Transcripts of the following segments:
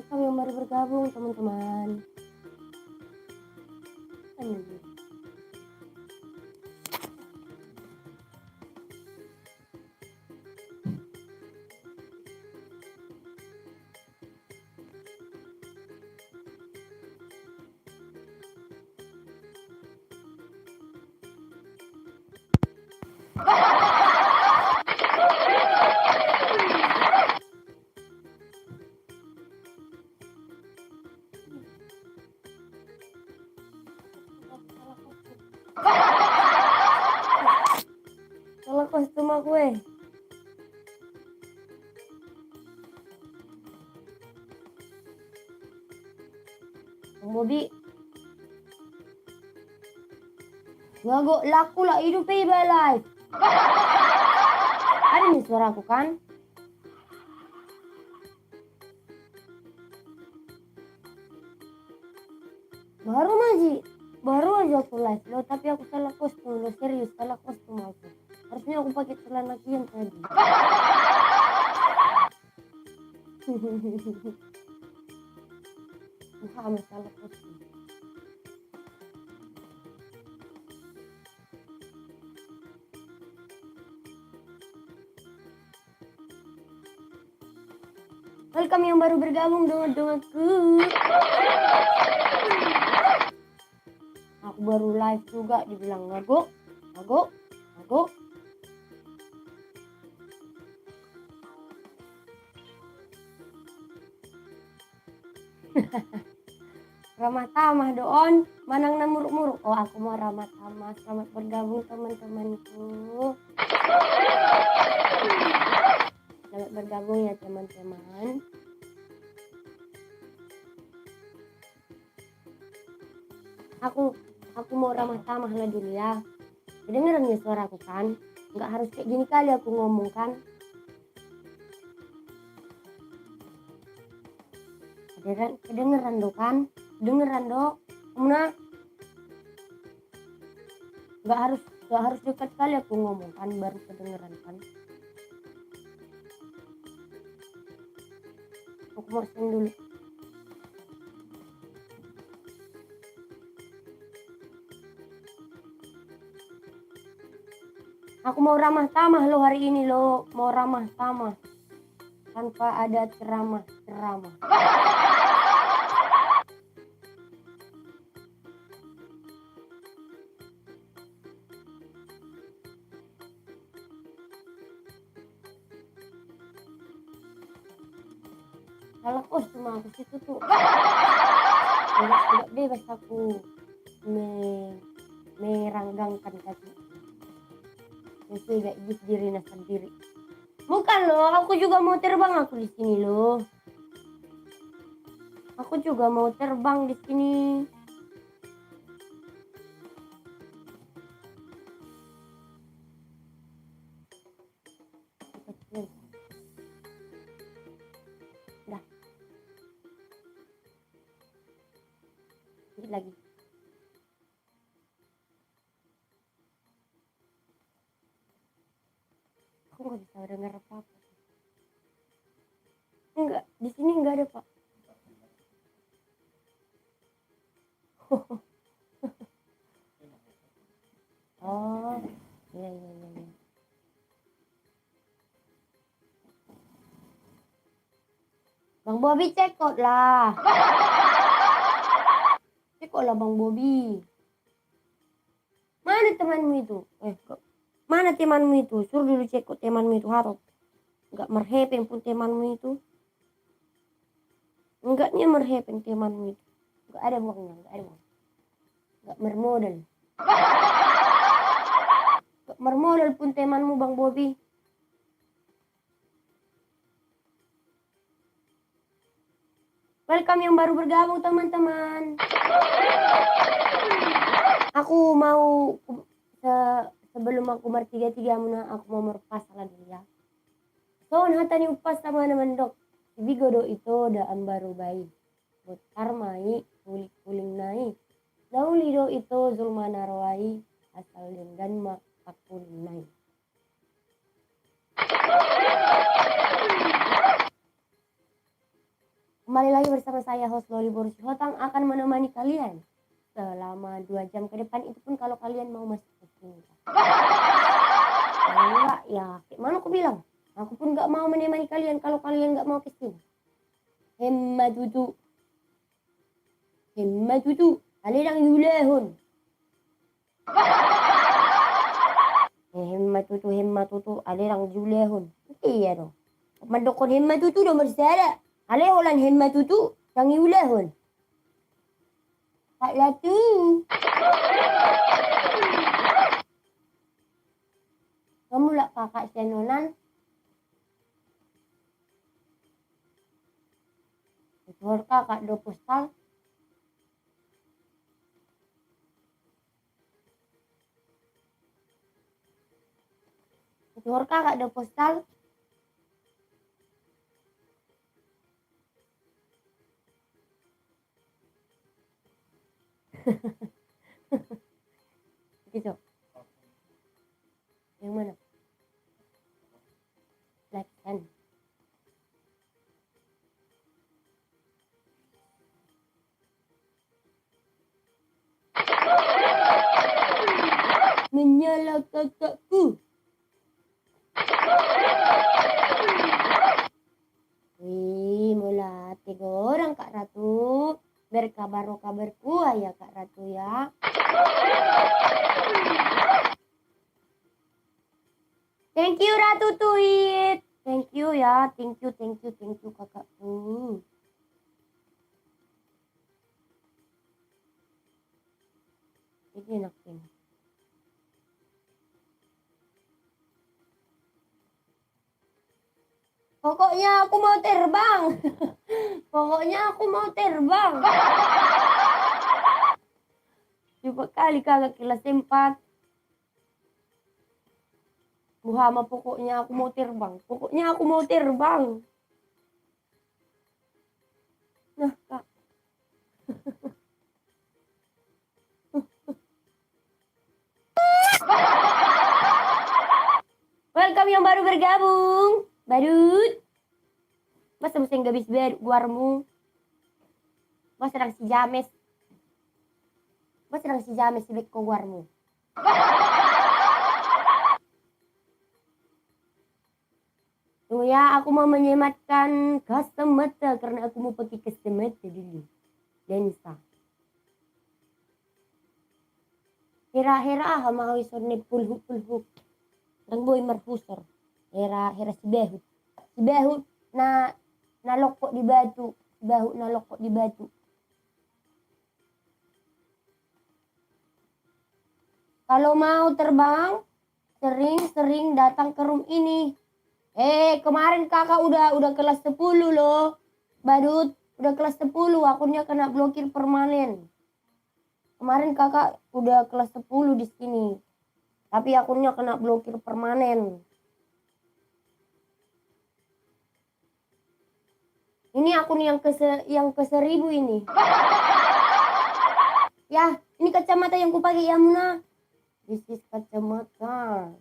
Welcome yang baru bergabung teman-teman. Salah kostum aku Bang Bobi. Ngagok laku lah hidup live. Ada nih suara aku kan? Baru aja aku live lo, tapi aku salah kostum lo, serius salah kostum aku. Harusnya aku pakai celana kian tadi. Salah kostum. Welcome yang baru bergabung denganku. Aku baru live juga dibilang ngagok. Ramah tamah doon, manang na muruk-muruk. Oh, aku mau ramah tamah. Selamat bergabung teman-temanku. Selamat bergabung ya teman-teman. Aku mau ramah tamah lah dulu ya. Kedengeran ya suaraku kan? Nggak harus kayak gini kali aku ngomong kan? Kedengeran do kan? Kedengeran do? Mana? Nggak harus dekat kali aku ngomong kan, baru kedengeran kan? Aku mau sing dulu. Aku mau ramah tamah lo hari ini lo, mau ramah tamah tanpa ada ceramah. Salah kostum aku situ tuh. Tidak bebas aku meranggangkan kaki. Itu gak diri sendiri. Bukan loh, aku juga mau terbang aku di sini loh. Aku juga mau terbang di sini. Dah. Sedikit lagi. Aku nggak bisa dengar apa-apa. Enggak, di sini enggak ada Pak. Oh, iya. Bang Bobi cekot lah. Cekot lah Bang Bobi. Mana temanmu itu? Mana temanmu itu? Suruh dulu cekot temanmu itu harap. Enggak merhepeng pun temanmu itu. Enggaknya merhepeng temanmu itu. Enggak ada uangnya, enggak ada uang. Enggak mermodal. Enggak mermodal pun temanmu Bang Bobi. Welcome yang baru bergabung teman-teman. Aku mau sebelum aku bertiga-tiga aku mau merupas salah dulu ya. So, hatani upas teman-teman dok. Bigodo itu daan baru bayi. Butar mai kuling nai. Daulido itu zulmana rawai asal dan makuling nai. Kembali lagi bersama saya host Loli Borusi Hotang akan menemani kalian selama 2 jam ke depan, itu pun kalau kalian mau masuk ke sini. Kalau enggak ya kayak mana aku bilang, aku pun nggak mau menemani kalian kalau kalian nggak mau ke sini. Hemma tutu alirang yulehun. Hemma tutu alirang yulehun. Iya dong. Mandokon hemma tutu nomor sara. Aleholan hemma tutu yang yulehun. Tak latu. Kamu lah kakak senonan. Itu kakak do postal. Itu kakak do postal. Gitu. Yang mana? Like and menyala kakakku. Wih, mula 3 orang Kak Ratu. Berkabar-kabarku ya Kak Ratu ya. Thank you Ratu Tweet. Thank you ya. Thank you kakakku. Ini enak ini. Pokoknya aku mau terbang. Pokoknya aku mau terbang. Coba kali kakak kelas 4. Muhammad, pokoknya aku mau terbang. Pokoknya aku mau terbang. Nah, Kak. Welcome yang baru bergabung. Badut. Masa mesti nggak bisa guarmu. Masa sedang si James. Masa sedang si James si Beko guarmu. Tunggu ya, aku mau menyematkan custom mata karena aku mau pakai custom mata dulu. Lensa. Hera mau isorne pulhuk. Nang boy marfusor. Hera si behut. Si behut na lokok di batu. Si behut na lokok di batu. Kalau mau terbang, sering datang ke room ini. Kemarin kakak udah kelas 10 loh. Badut, udah kelas 10, akunnya kena blokir permanen. Kemarin kakak udah kelas 10 di sini. Tapi akunnya kena blokir permanen. Ini akun yang ke 1000 ini. Ya, ini kacamata yang kupakai ya Muna. This is kacamata.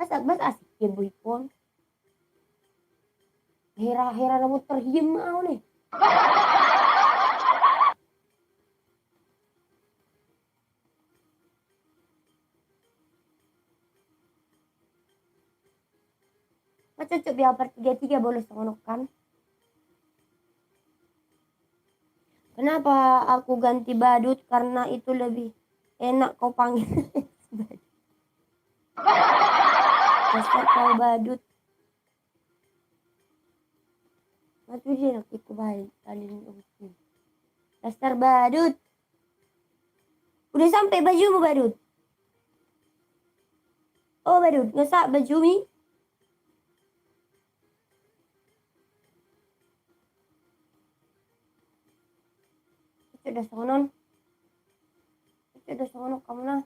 Mas asik ya Bu Ipon. Hera namun terhiem mau nih. Mas cocok biar per 33 boleh songonokan. Kenapa aku ganti badut? Karena itu lebih enak kau panggil. Dasar kau badut. Matu dia nak ikut balik. Dasar badut. Udah sampai bajumu badut. Oh badut, ngesak baju mi. Udah sonon kamu nah.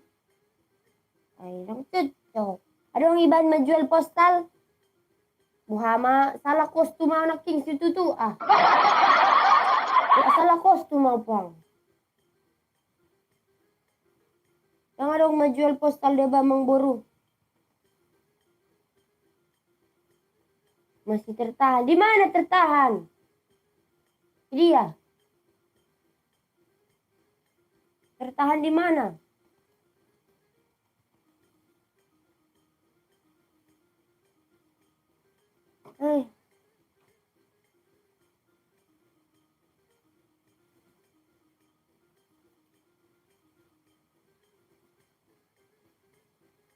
Ayang cocok. Ada orang iban menjual postal. Muhammad salah kostum anak king situ tuh ah. Ya, salah kostum apa? Yang ada orang menjual postal dia Bambang Boru. Masih tertahan. Di mana tertahan? Dia tertahan di mana?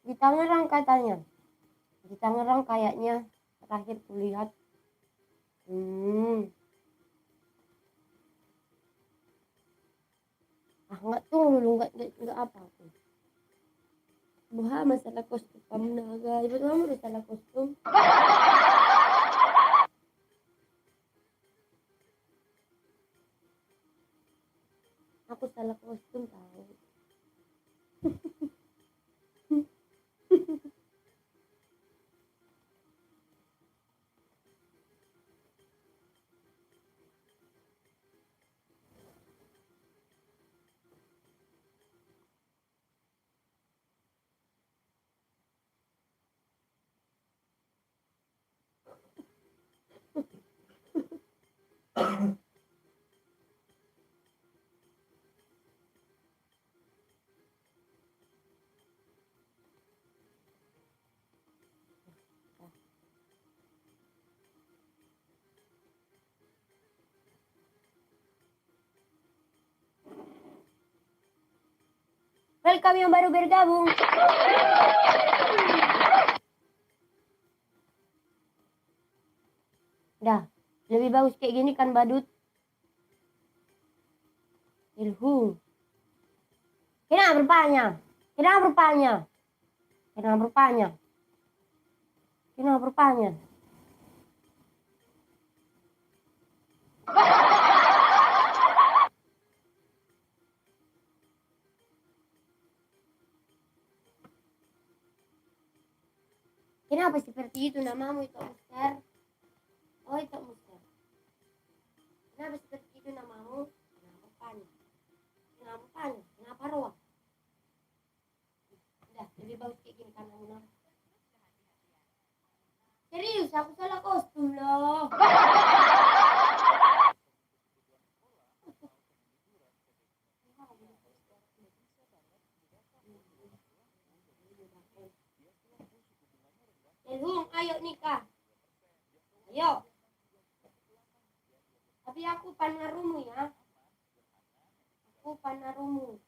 Di Tangerang katanya. Di Tangerang kayaknya terakhir kulihat. Enggak, tunggu dulu, enggak apa tuh. Wah, masalah kostum kamu naga. Ibu kamu udah salah kostum. Aku salah kostum tahu. Welcome yang baru bergabung. Dah, lebih bagus kayak gini kan badut. Ilhum. Kenapa rupanya? Kenapa rupanya? Kenapa rupanya? Kenapa rupanya? Kenapa seperti itu namamu itu Mister? Oh itu Mister. Kenapa seperti itu namamu? Kenapa rupanya? Kenapa rupanya? Kenapa ruang? Udah, lebih bagus kayak gini kan Luna. Serius, aku salah kostum loh. Ilhum, ayo nikah. Ayo. Tapi aku panarumu ya. Aku panarumu.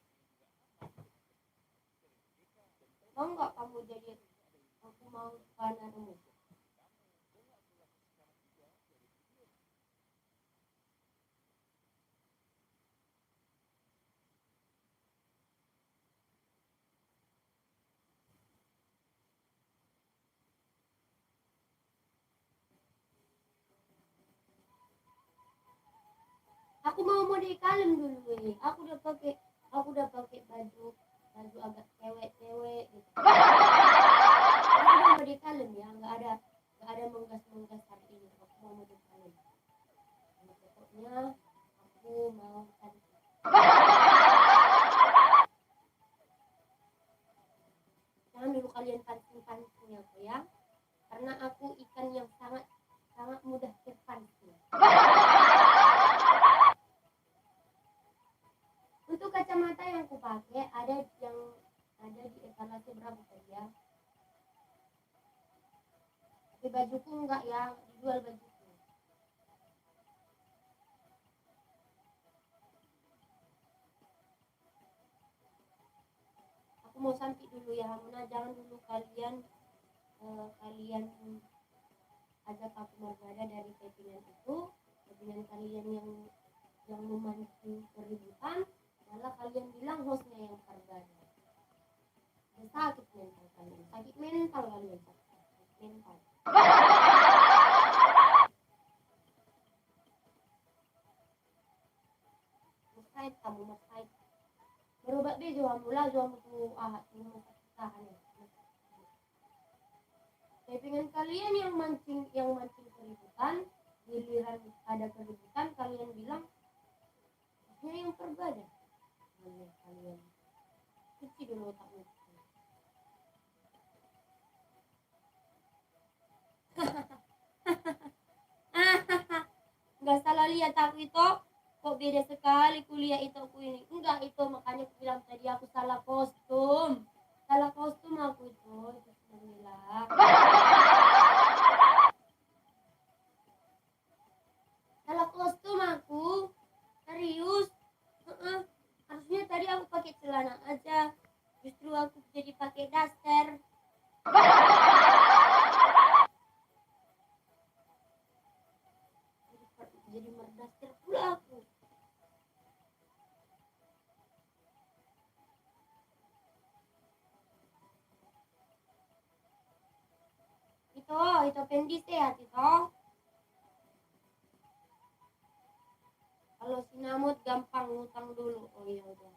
Mau nggak kamu jadi? Aku mau panarumu. Aku mau mode kalem dulu ini. Aku udah pakai baju agak cewek gitu. Aku mau mode kalem ya, nggak ada menggas hari ini. Aku mau mode kalem. Pokoknya aku mau cantik. Jangan dulu kalian pancing aku ya, karena aku ikan yang sangat mudah terpancing. Untuk kacamata yang kupakai ada di etalase berapa saja. Tapi bajuku enggak ya, dijual bajuku. Aku mau sampai dulu ya, Muna. Jangan dulu kalian ajak aku Margada dari settingan itu, settingan kalian yang memancing keributan, malah kalian bilang hostnya yang Margada. Sakit mental kalian, sakit mental. Mustahil kamu, mustahil. Berobat deh jual mula jual mutu ini tahan ya. Settingan kalian yang mancing keributan, giliran ada keributan kalian bilang hostnya yang Margada. Kalian cuci dulu otakmu. Gak salah lihat aku itu, kok beda sekali kuliah itu aku ini. Enggak itu, makanya aku bilang tadi aku salah kostum. Salah kostum aku itu bilang. Salah kostum aku, serius. Harusnya tadi aku pakai celana aja, justru aku jadi pakai daster. Jadi merdaster pula aku. Itu pendi sehat itu. Kalau sinamut gampang ngutang dulu. Oh iya udah.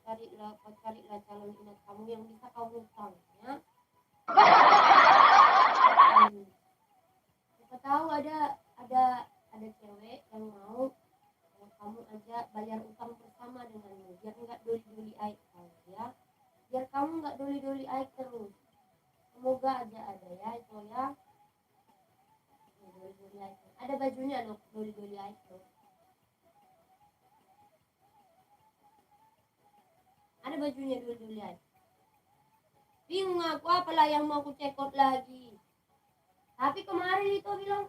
Carilah calon inat kamu yang bisa kau ngutang ya. Siapa tahu ada cewek yang mau kamu ajak bayar utang bersama denganmu, biar nggak doli-doli air kamu ya. Biar kamu nggak doli-doli air terus. Semoga aja ada ya itu ya. Doli-doli air. Ada bajunya loh doli-doli air tuh. Ada bajunya doli-doli air. Bingung aku apalah yang mau aku cekot lagi. Tapi kemarin itu bilang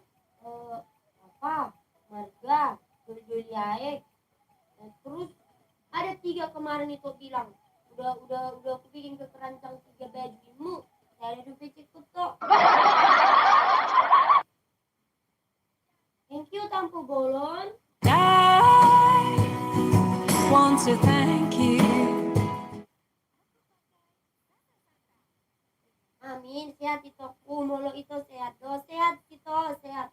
apa marga doli-doli air. Terus ada 3 kemarin itu bilang udah aku bikin ke keranjang 3 bajumu. Saya ada duit cukup kok. Thank you Tampu Bolon. I want to thank you. Amin, sehat itu mulu itu sehat. Sehat itu, sehat.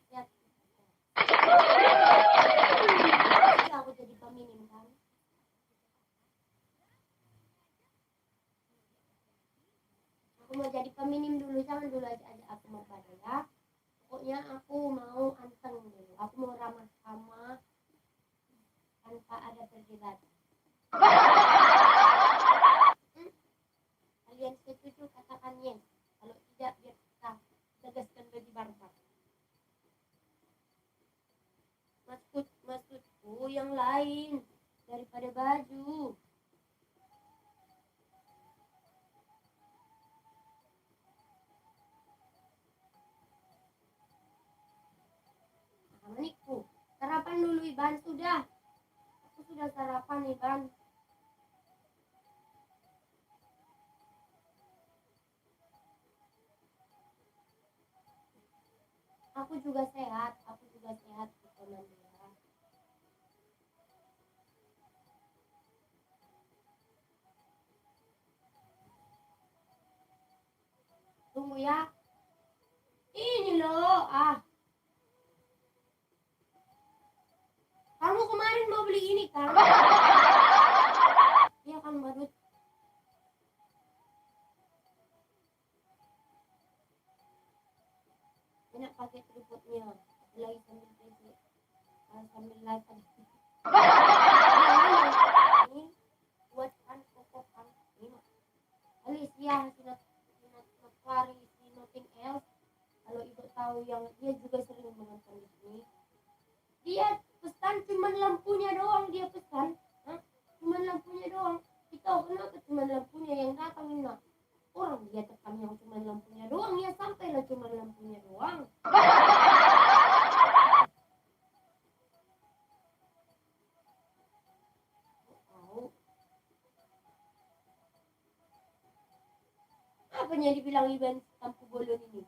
Aku jadi peminim kan. Aku mau jadi peminim dulu, jangan dulu aja aku mau pada ya. Pokoknya aku mau anteng dulu. Aku mau ramah sama tanpa ada perdebatan. Kalian setuju katakan yes. Kalau tidak biar kita tegaskan bagi barbar. Maksudku yang lain daripada baju. Manikku, sarapan dulu Iban sudah. Aku sudah sarapan Iban. Aku juga sehat gitu Nandira. Tunggu ya. Ini loh, kamu kemarin mau beli ini kan? Iya kan Badut? Enak pakai tripodnya. Lagi sambil PC. Sambil live tadi. Ini buat kan kokokan. Ini Alicia Sinat Notwari si Nothing Else. Kalau ibu tahu yang dia juga sering menonton di sini. Dia pesan cuman lampunya doang dia pesan. Cuman lampunya doang. Kita kenapa cuman lampunya yang datang nak? Orang dia tekan yang cuman lampunya doang ya sampailah cuman lampunya doang. Apanya dibilang Iban Tampu Bolon ini?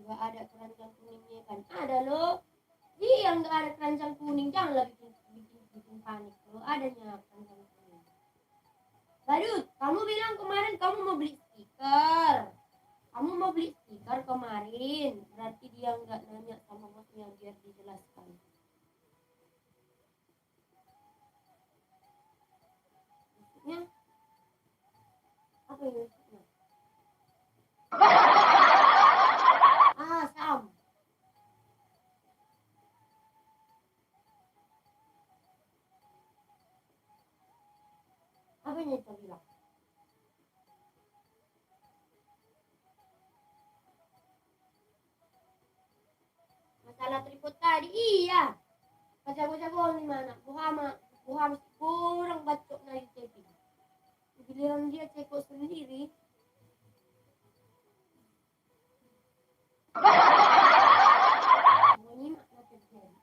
Gak ada keranjang kuningnya kan? Ada loh. Dia yang gak ada keranjang kuning janganlah bikin panik loh. Adanya keranjang kuning. Badut, kamu bilang kemarin kamu mau beli stiker. Kamu mau beli stiker kemarin. Berarti dia nggak nanya sama bosnya biar dijelaskan. Maksudnya apa ya maksudnya? Sam. Apanya itu bilang? Iya. Baca-baca bohong di mana? Buham kurang bacok na di TV. Giliran dia cekok sendiri. Menyimak na terjadi.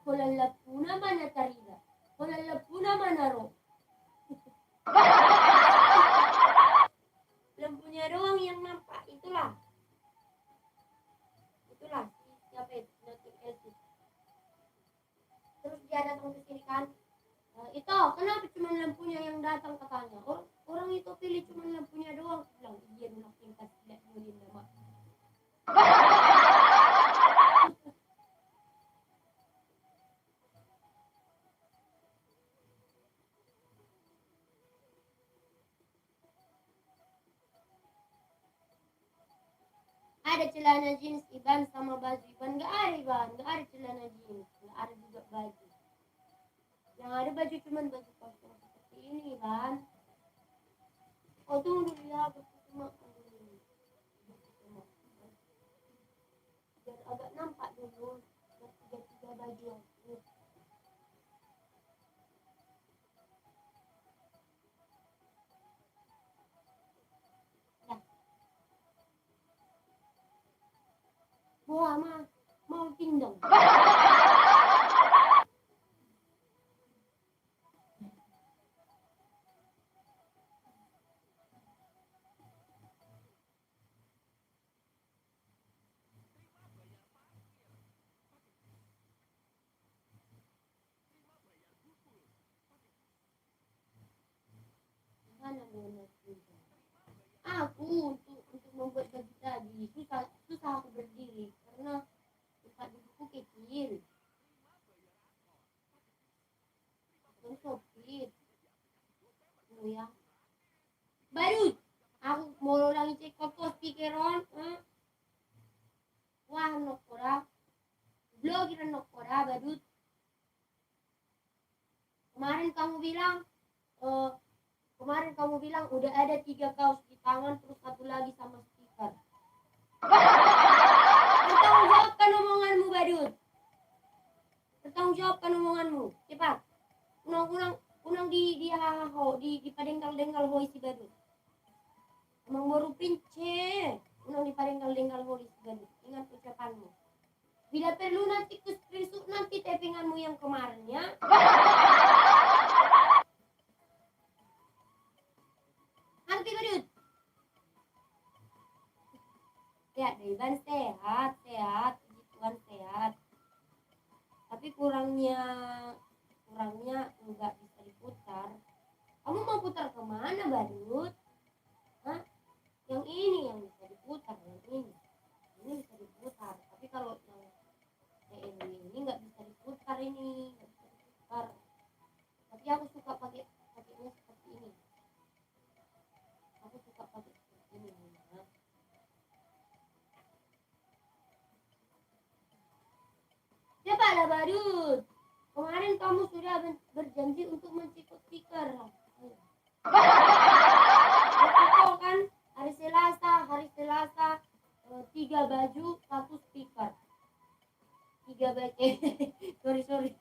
Kolalapuna mana tarida. Kolalapuna mana ro. Lampunya doang yang nampak. Itulah siapa itu? Nothing else. Terus dia datang ke sini kan. Itu kenapa cuma lampunya yang datang katanya? Orang itu pilih cuma lampunya doang. Bilang iya nak tingkat tidak nyulin nama. Ada celana jeans Iban sama baju Iban. Nggak ada celana jeans, nggak ada juga baju. Yang ada baju cuma baju kosong seperti ini Iban. Oh tunggu dulu ya, aku makan dulu. Biar agak nampak dulu. Tiga baju aku. Ya. Wah mah mau pindang. Mana donat juga? Aku untuk membuat baju tadi susah aku berdiri karena tempat dudukku kecil. Dan sopir. Oh ya. Baru aku mau ulangi cek kopos pikeron. Wah nokora. Blogiran nokora badut. Kemarin kamu bilang udah ada 3 kaos di tangan terus satu lagi sama stiker. Bertanggung jawabkan omonganmu badut. Bertanggung jawabkan omonganmu. Cepat. Unang di hahaho di padenggal-denggal hoi si badut. Emang baru pince. Unang di padenggal-denggal hoi si badut. Ingat ucapanmu. Bila perlu nanti ku screenshot nanti tappinganmu yang kemarin ya. Nanti badut. Ya, Iban sehat, puji Tuhan sehat. Tapi kurangnya nggak bisa diputar. Kamu mau putar kemana badut? Hah? Yang ini yang bisa diputar, yang ini bisa diputar. Tapi kalau yang ini nggak bisa diputar ini, nggak bisa diputar. Tapi aku suka pakainya seperti ini. Aku suka pakai seperti ini. Ya. Cepatlah badut. Kemarin kamu sudah berjanji untuk menciput stiker. Betul kan? Hari Selasa 3 baju 1 stiker. 3 baju. sorry.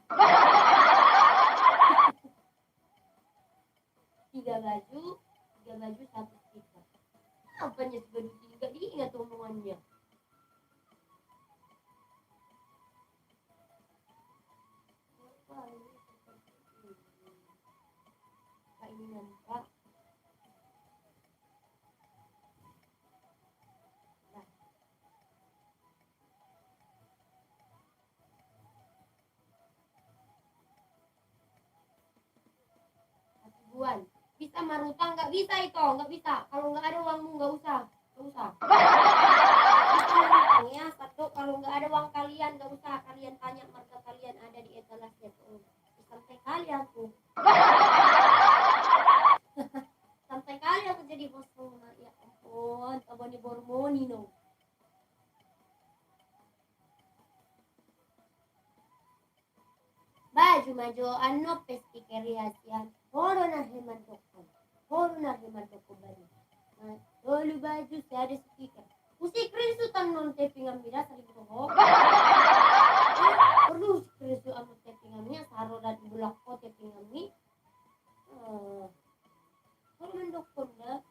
3 baju 1 stiker. Apanya sebadut ini gak diingat omongannya. Ini nampak. Nah. Ribuan. Bisa marutang nggak bisa itu, nggak bisa. Kalau nggak ada uangmu nggak usah. Bisa marutang ya satu. Kalau nggak ada uang kalian nggak usah. Kalian tanya marga kalian ada di etalase tuh. Sampai kali aku. Sampai kali aku jadi bos rumah. Ya ampun, tabani bormoni no. Baju ano pesti riasian. Horo na heman toko baru. Nah, dulu baju saya ada stiker. Usi screenshot non taping amida sa libro ko. Perlu screenshot ang taping amnya saro dan bulak ko taping ami. Kalau mendukung dah.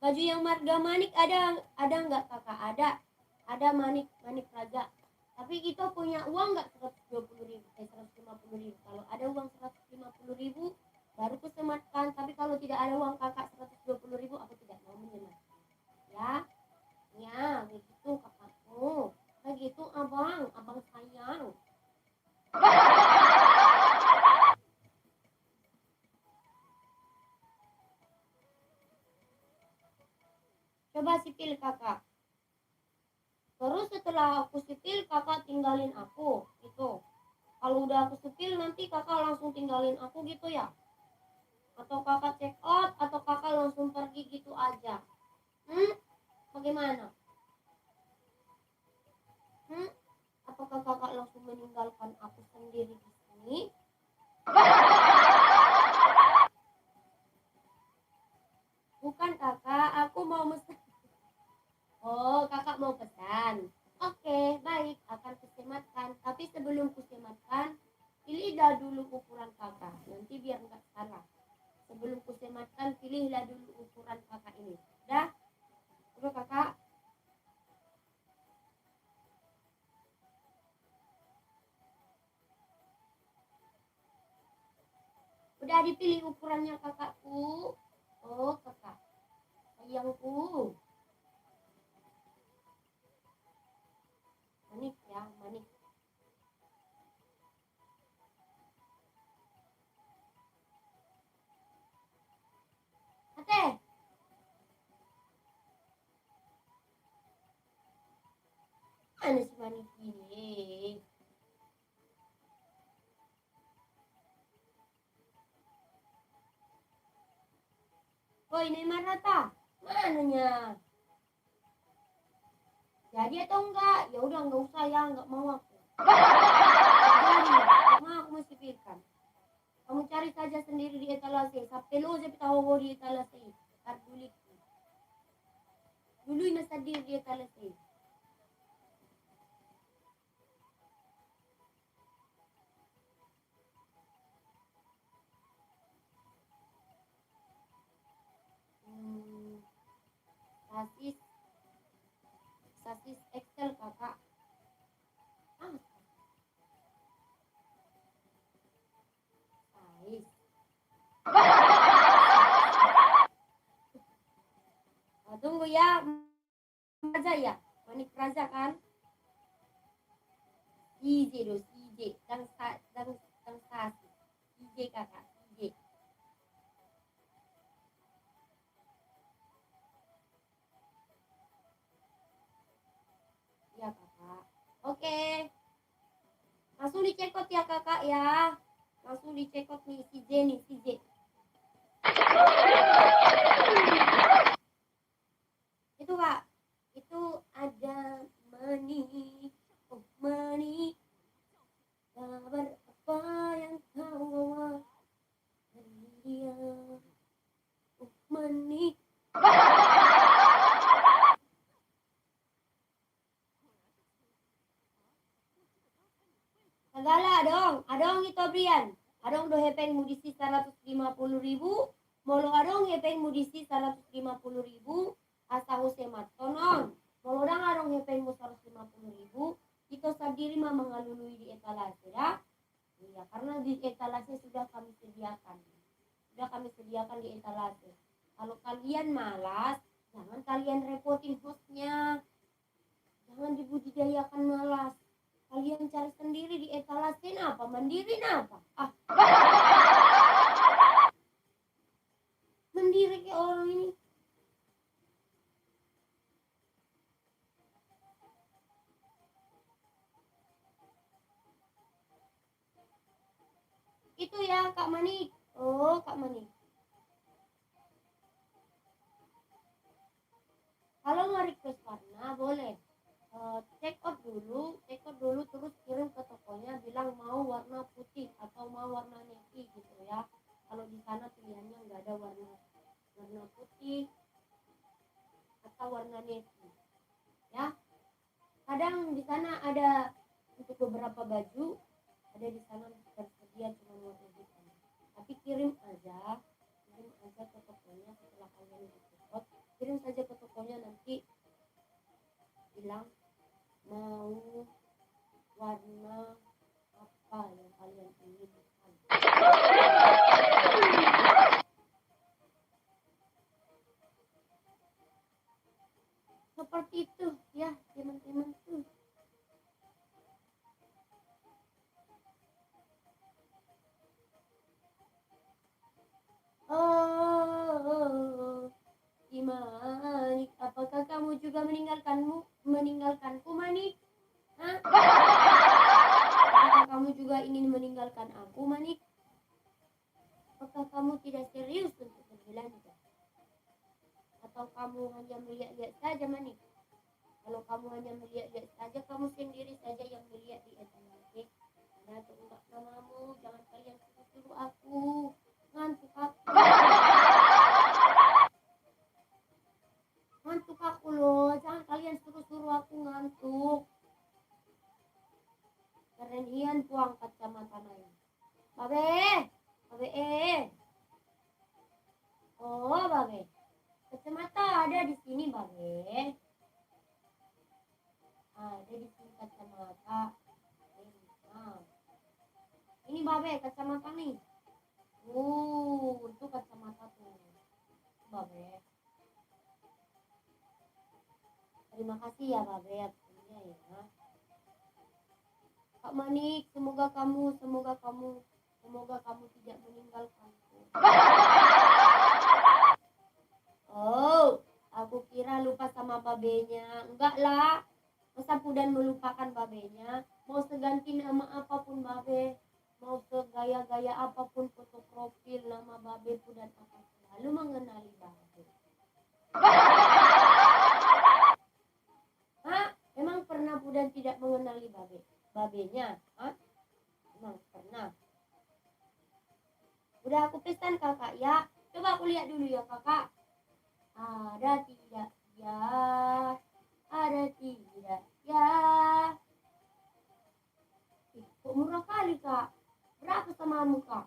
Baju yang marga manik ada nggak kakak? Ada manik raja. Tapi kita punya uang nggak 120.000, 150.000. Kalau ada uang 150.000 baru ku sematkan. Tapi kalau tidak ada uang kakak 120.000 aku tidak mau menyemat. Ya, begitu kakakku. Begitu abang sayang. Coba sipil kakak. Terus setelah aku sipil kakak tinggalin aku gitu. Kalau udah aku sipil nanti kakak langsung tinggalin aku gitu ya? Atau kakak check out atau kakak langsung pergi gitu aja? Bagaimana? Apakah kakak langsung meninggalkan aku sendiri di sini? Bukan kakak, aku mau pesan. Oh, kakak mau pesan. Oke, baik, akan kusematkan. Tapi sebelum kusematkan, pilihlah dulu ukuran kakak. Nanti biar nggak salah. Sebelum kusematkan, pilihlah dulu ukuran kakak ini. Udah kakak? Udah dipilih ukurannya kakakku. Oh, kakak. Sayangku. Manik ya, manik. Ate. Mana si manik ini? Woi, Neymar Rata. Mananya? Jadi atau enggak? Ya udah enggak usah ya, enggak mau aku. Jadi, mau aku mesti pilihkan. Kamu cari saja sendiri di etalase. Sampai lo saya tahu di etalase. Kartulik. Dulu ini sadir di etalase. Sasis Excel kakak. Size. Tunggu ya. Raja ya. Manik Raja kan? IJ do, IJ. Dan Sasis. IJ kakak. IJ. Ya kakak. Oke. Langsung dicekot ya kakak ya. Langsung dicekot nih si J nih, si J. Itu kak, itu ada manik, oh manik, kabar apa yang kau bawa dari dia, oh manik. Segala adong itu Brian. Adong do hepeng mudisi 150.000, molo adong hepeng mudisi 150.000, asa semat tonon. Molo dang adong hepeng mu 150.000, itu sendiri mah mengalului di etalase ya. Iya, karena di etalase sudah kami sediakan. Sudah kami sediakan di etalase. Kalau kalian malas, jangan kalian repotin hostnya. Jangan dibudidayakan malas. Kalian cari sendiri di etalase apa, mandiri apa? Mandiri ke orang ini. Itu ya Kak Manik. Oh, Kak Manik. Kalau mau request warna boleh. Check out dulu terus kirim ke tokonya bilang mau warna putih atau mau warna navy gitu ya. Kalau di sana pilihannya nggak ada warna putih kacamata warna navy ya. Kadang di sana ada untuk beberapa baju, ada di sana tersedia cuma warna hitam. Tapi kirim aja ke tokonya setelah kalian ikut. Kirim saja ke tokonya, nanti bilang mau warna apa yang kalian inginkan. Seperti itu ya teman-teman tuh. Oh, Manik, apakah kamu juga meninggalkanku, Manik? Hah? Apakah kamu juga ingin meninggalkan aku, Manik? Apakah kamu tidak serius untuk berbelanja? Atau kamu hanya melihat-lihat saja, Manik? Kalau kamu hanya melihat-lihat saja, kamu sendiri saja yang melihat di internet. Karena itu enggak namamu, jangan kalian suruh aku. Ngantuk aku. Ngantuk aku loh, jangan kalian suruh aku ngantuk. Kerenhian puang kacamata naik. Babe. Oh, Babe. Kacamata ada di sini, Babe. Ada di sini kacamata. Ini Babe, kacamata nih. Itu kacamata tuh. Babe. Terima kasih ya, Babe, atasnya ya. Kak Manik, semoga kamu tidak meninggalkanku. Oh, aku kira lupa sama babenya. Enggak lah. Masa Pudan melupakan babenya? Mau seganti nama apapun Babe, mau segaya-gaya apapun foto profil nama Babe, Pudan akan selalu mengenali Babe. Hah? Emang pernah Pudan tidak mengenali babenya? Hah? Emang pernah? Udah aku pesan kakak ya. Coba aku lihat dulu ya kakak. Ada tidak ya? Ada tidak ya? Kok murah kali kak? Berapa samamu kak?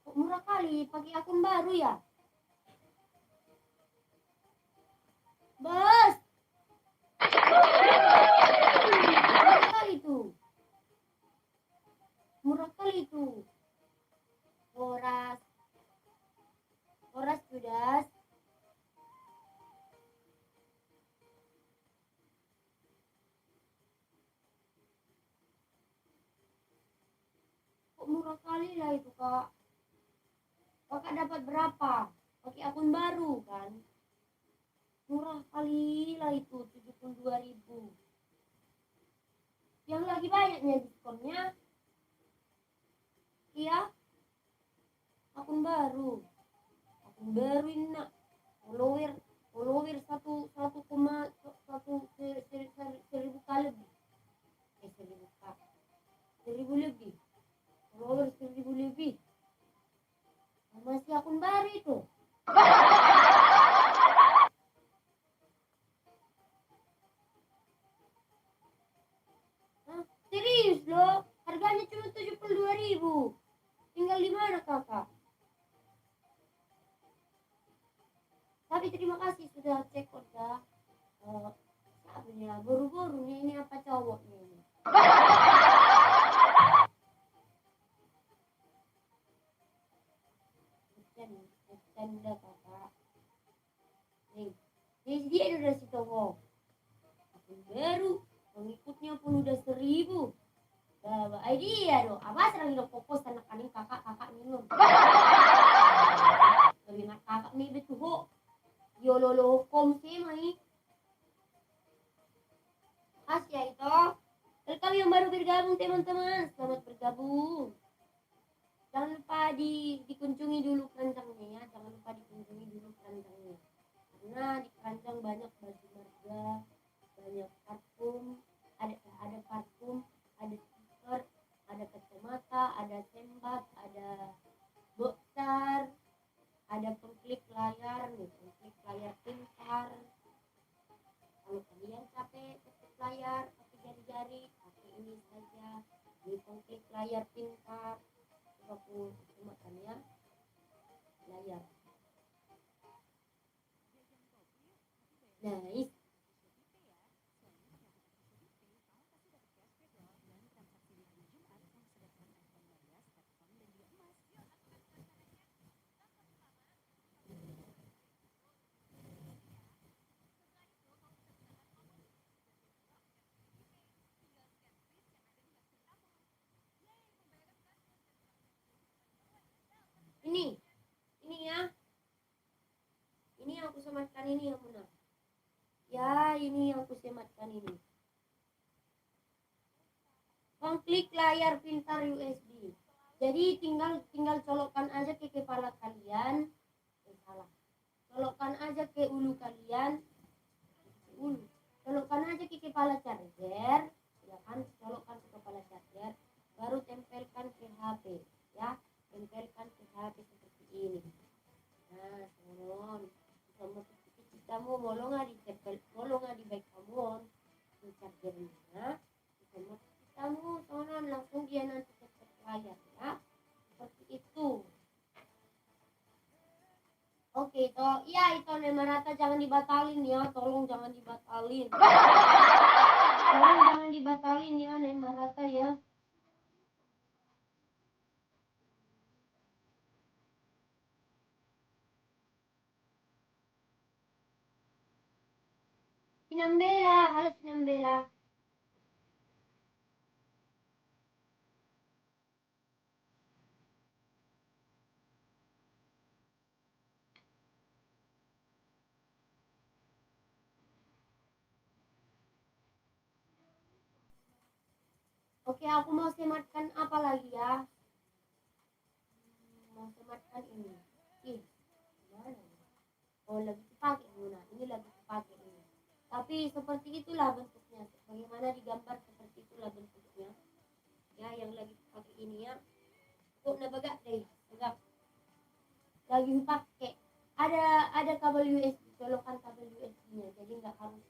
Kok murah kali? Pakai akun baru ya? Bos! Murah kali tuh. Murah kali tuh. Horas Judas. Kok murah kali lah itu kak? Kakak dapat berapa? Pakai akun baru kan? Murah kali lah itu, 72.000. Yang lagi banyaknya diskonnya. Iya. Akun baru ini nak. Follower 1,1 kali lebih. 1.000 lebih. Follower 1.000 lebih. Masih akun baru itu. Hah? Serius loh? Harganya cuma 72.000. Tinggal di mana kakak? Tapi terima kasih sudah cek udah. Siapanya? Buru-buru nih, ini apa cowoknya ini? Bercanda kakak. Nih, dia udah si cowok. Akun baru, pengikutnya pun udah 1.000. Bah, idea dong. Apa serang hidup fokus anak-anak kakak minum. Lebih kakak nih betul. Yololo kom sih mai. Ya itu. Welcome yang baru bergabung teman-teman. Selamat bergabung. Jangan lupa dikunjungi dulu keranjangnya ya. Jangan lupa dikunjungi dulu keranjangnya. Karena di keranjang banyak baju marga, banyak parfum, ada parfum, ada stiker, ada kacamata, ada sembat, ada boxer, ada pengklik layar nih, pengklik di pengklik layar pintar. Coba aku makan ya layar. Nice. Ini ya. Ini yang aku sematkan ini yang benar. Ya, ini yang aku sematkan ini. Klik layar pintar USB. Jadi tinggal colokkan aja ke kepala kalian. Salah. Colokkan aja ke ulu kalian. Colokkan aja ke kepala charger, ya kan? Colokkan ke kepala charger, baru tempelkan ke HP, ya. Tempelkan ke HP seperti ini. Nah, sonon. Kamu molo nggak di baik kamu di chargernya. Kamu sonon langsung dia nanti ke layar, ya. Seperti itu. Oke, toh iya itu Nemarata jangan dibatalin ya, tolong jangan dibatalin. Tolong jangan dibatalin ya Nemarata ya. Sinambela, halo Sinambela. Oke, aku mau sematkan apa lagi ya? Mau sematkan ini. Gimana? Oh, lagi dipakai Guna. Ini lagi dipakai ini. Tapi seperti itulah bentuknya. Bagaimana digambar seperti itulah bentuknya. Ya, yang lagi dipakai ini ya. Kok nabagak deh, enggak. Lagi dipakai. Ada kabel USB, colokan kabel USB-nya. Jadi nggak harus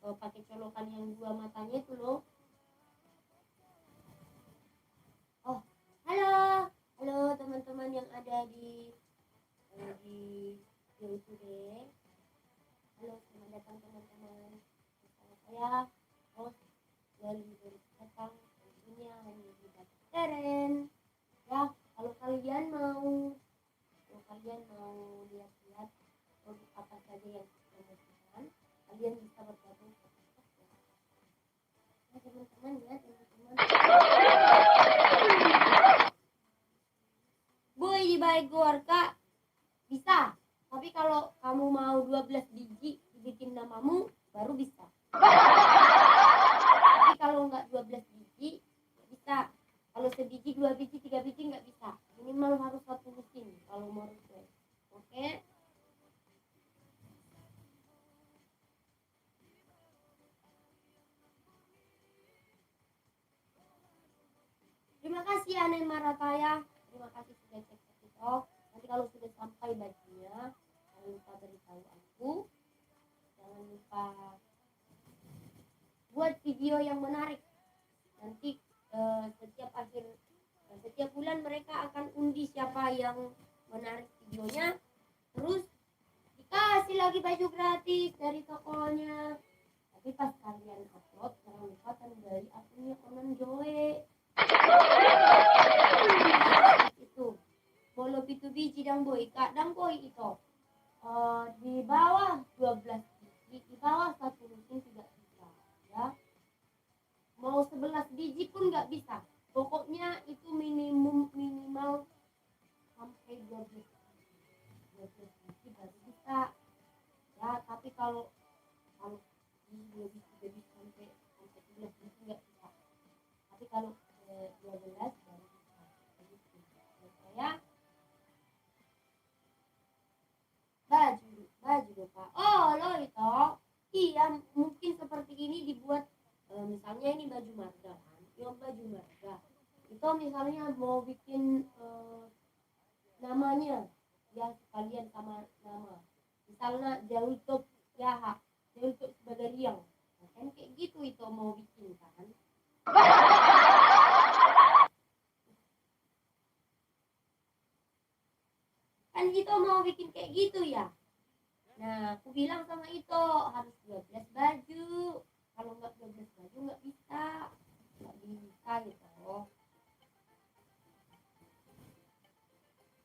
pakai colokan yang dua matanya itu loh. Oh, halo teman-teman yang ada di YouTube. Halo, selamat datang teman-teman. Bersama saya host dari datang tentunya hanya di Teren. Ya, kalau kalian mau lihat-lihat produk apa saja yang dipromosikan, kalian bisa bergabung ke podcast ya. Nah, teman-teman ya, teman-teman. Boy di baik Gorka bisa. Tapi kalau kamu mau 12 biji dibikin namamu baru bisa. Tapi kalau enggak 12 biji bisa. Kalau sebiji, 2 biji, 3 biji enggak bisa. Minimal harus 1 mesin kalau mau request. Oke? Terima kasih Aneh Marataya. Terima kasih sudah cek TikTok. Nanti kalau sudah sampai bajunya, jangan lupa beritahu aku. Jangan lupa buat video yang menarik. Nanti setiap bulan mereka akan undi siapa yang menarik videonya. Terus dikasih lagi baju gratis dari tokonya. Tapi pas kalian upload, jangan lupa dari akunnya Onan Joe. Itu bolo pitu biji dan boy kak dan boy itu di bawah 12 biji, di bawah 1 mesin tidak bisa ya. Mau 11 biji pun nggak bisa. Pokoknya itu minimal sampai 12 biji baru bisa ya. Tapi kalau 2 biji sampai 11 biji nggak bisa. Tapi kalau 12 baru bisa. Ya. Baju lupa. Oh lo itu iya mungkin seperti ini dibuat misalnya ini baju marga kan, yang baju marga itu misalnya mau bikin namanya ya sekalian sama nama, misalnya Jautup ya Jautup sebagai Riang, nah, kan kayak gitu itu mau bikin kan. mau bikin kayak gitu ya? Nah, aku bilang sama Ito harus 12 baju. Kalau nggak 12 baju nggak bisa gitu.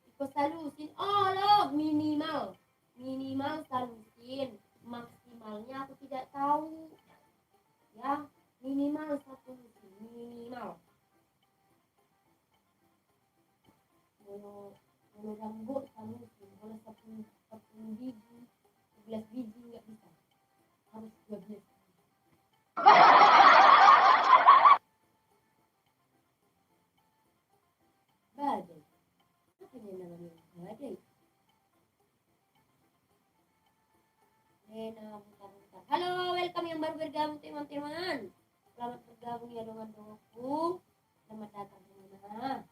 Iko salusin, oh loh minimal salusin, maksimalnya aku tidak tahu ya, minimal satu lusin, minimal. Kalau rambut salusin, kalau 10 biji 11 biji nggak bisa, harus 12. Badai, apa yang namanya badai? Bentar. Halo, welcome yang baru bergabung teman-teman. Selamat bergabung ya dengan aku. Selamat datang di mana?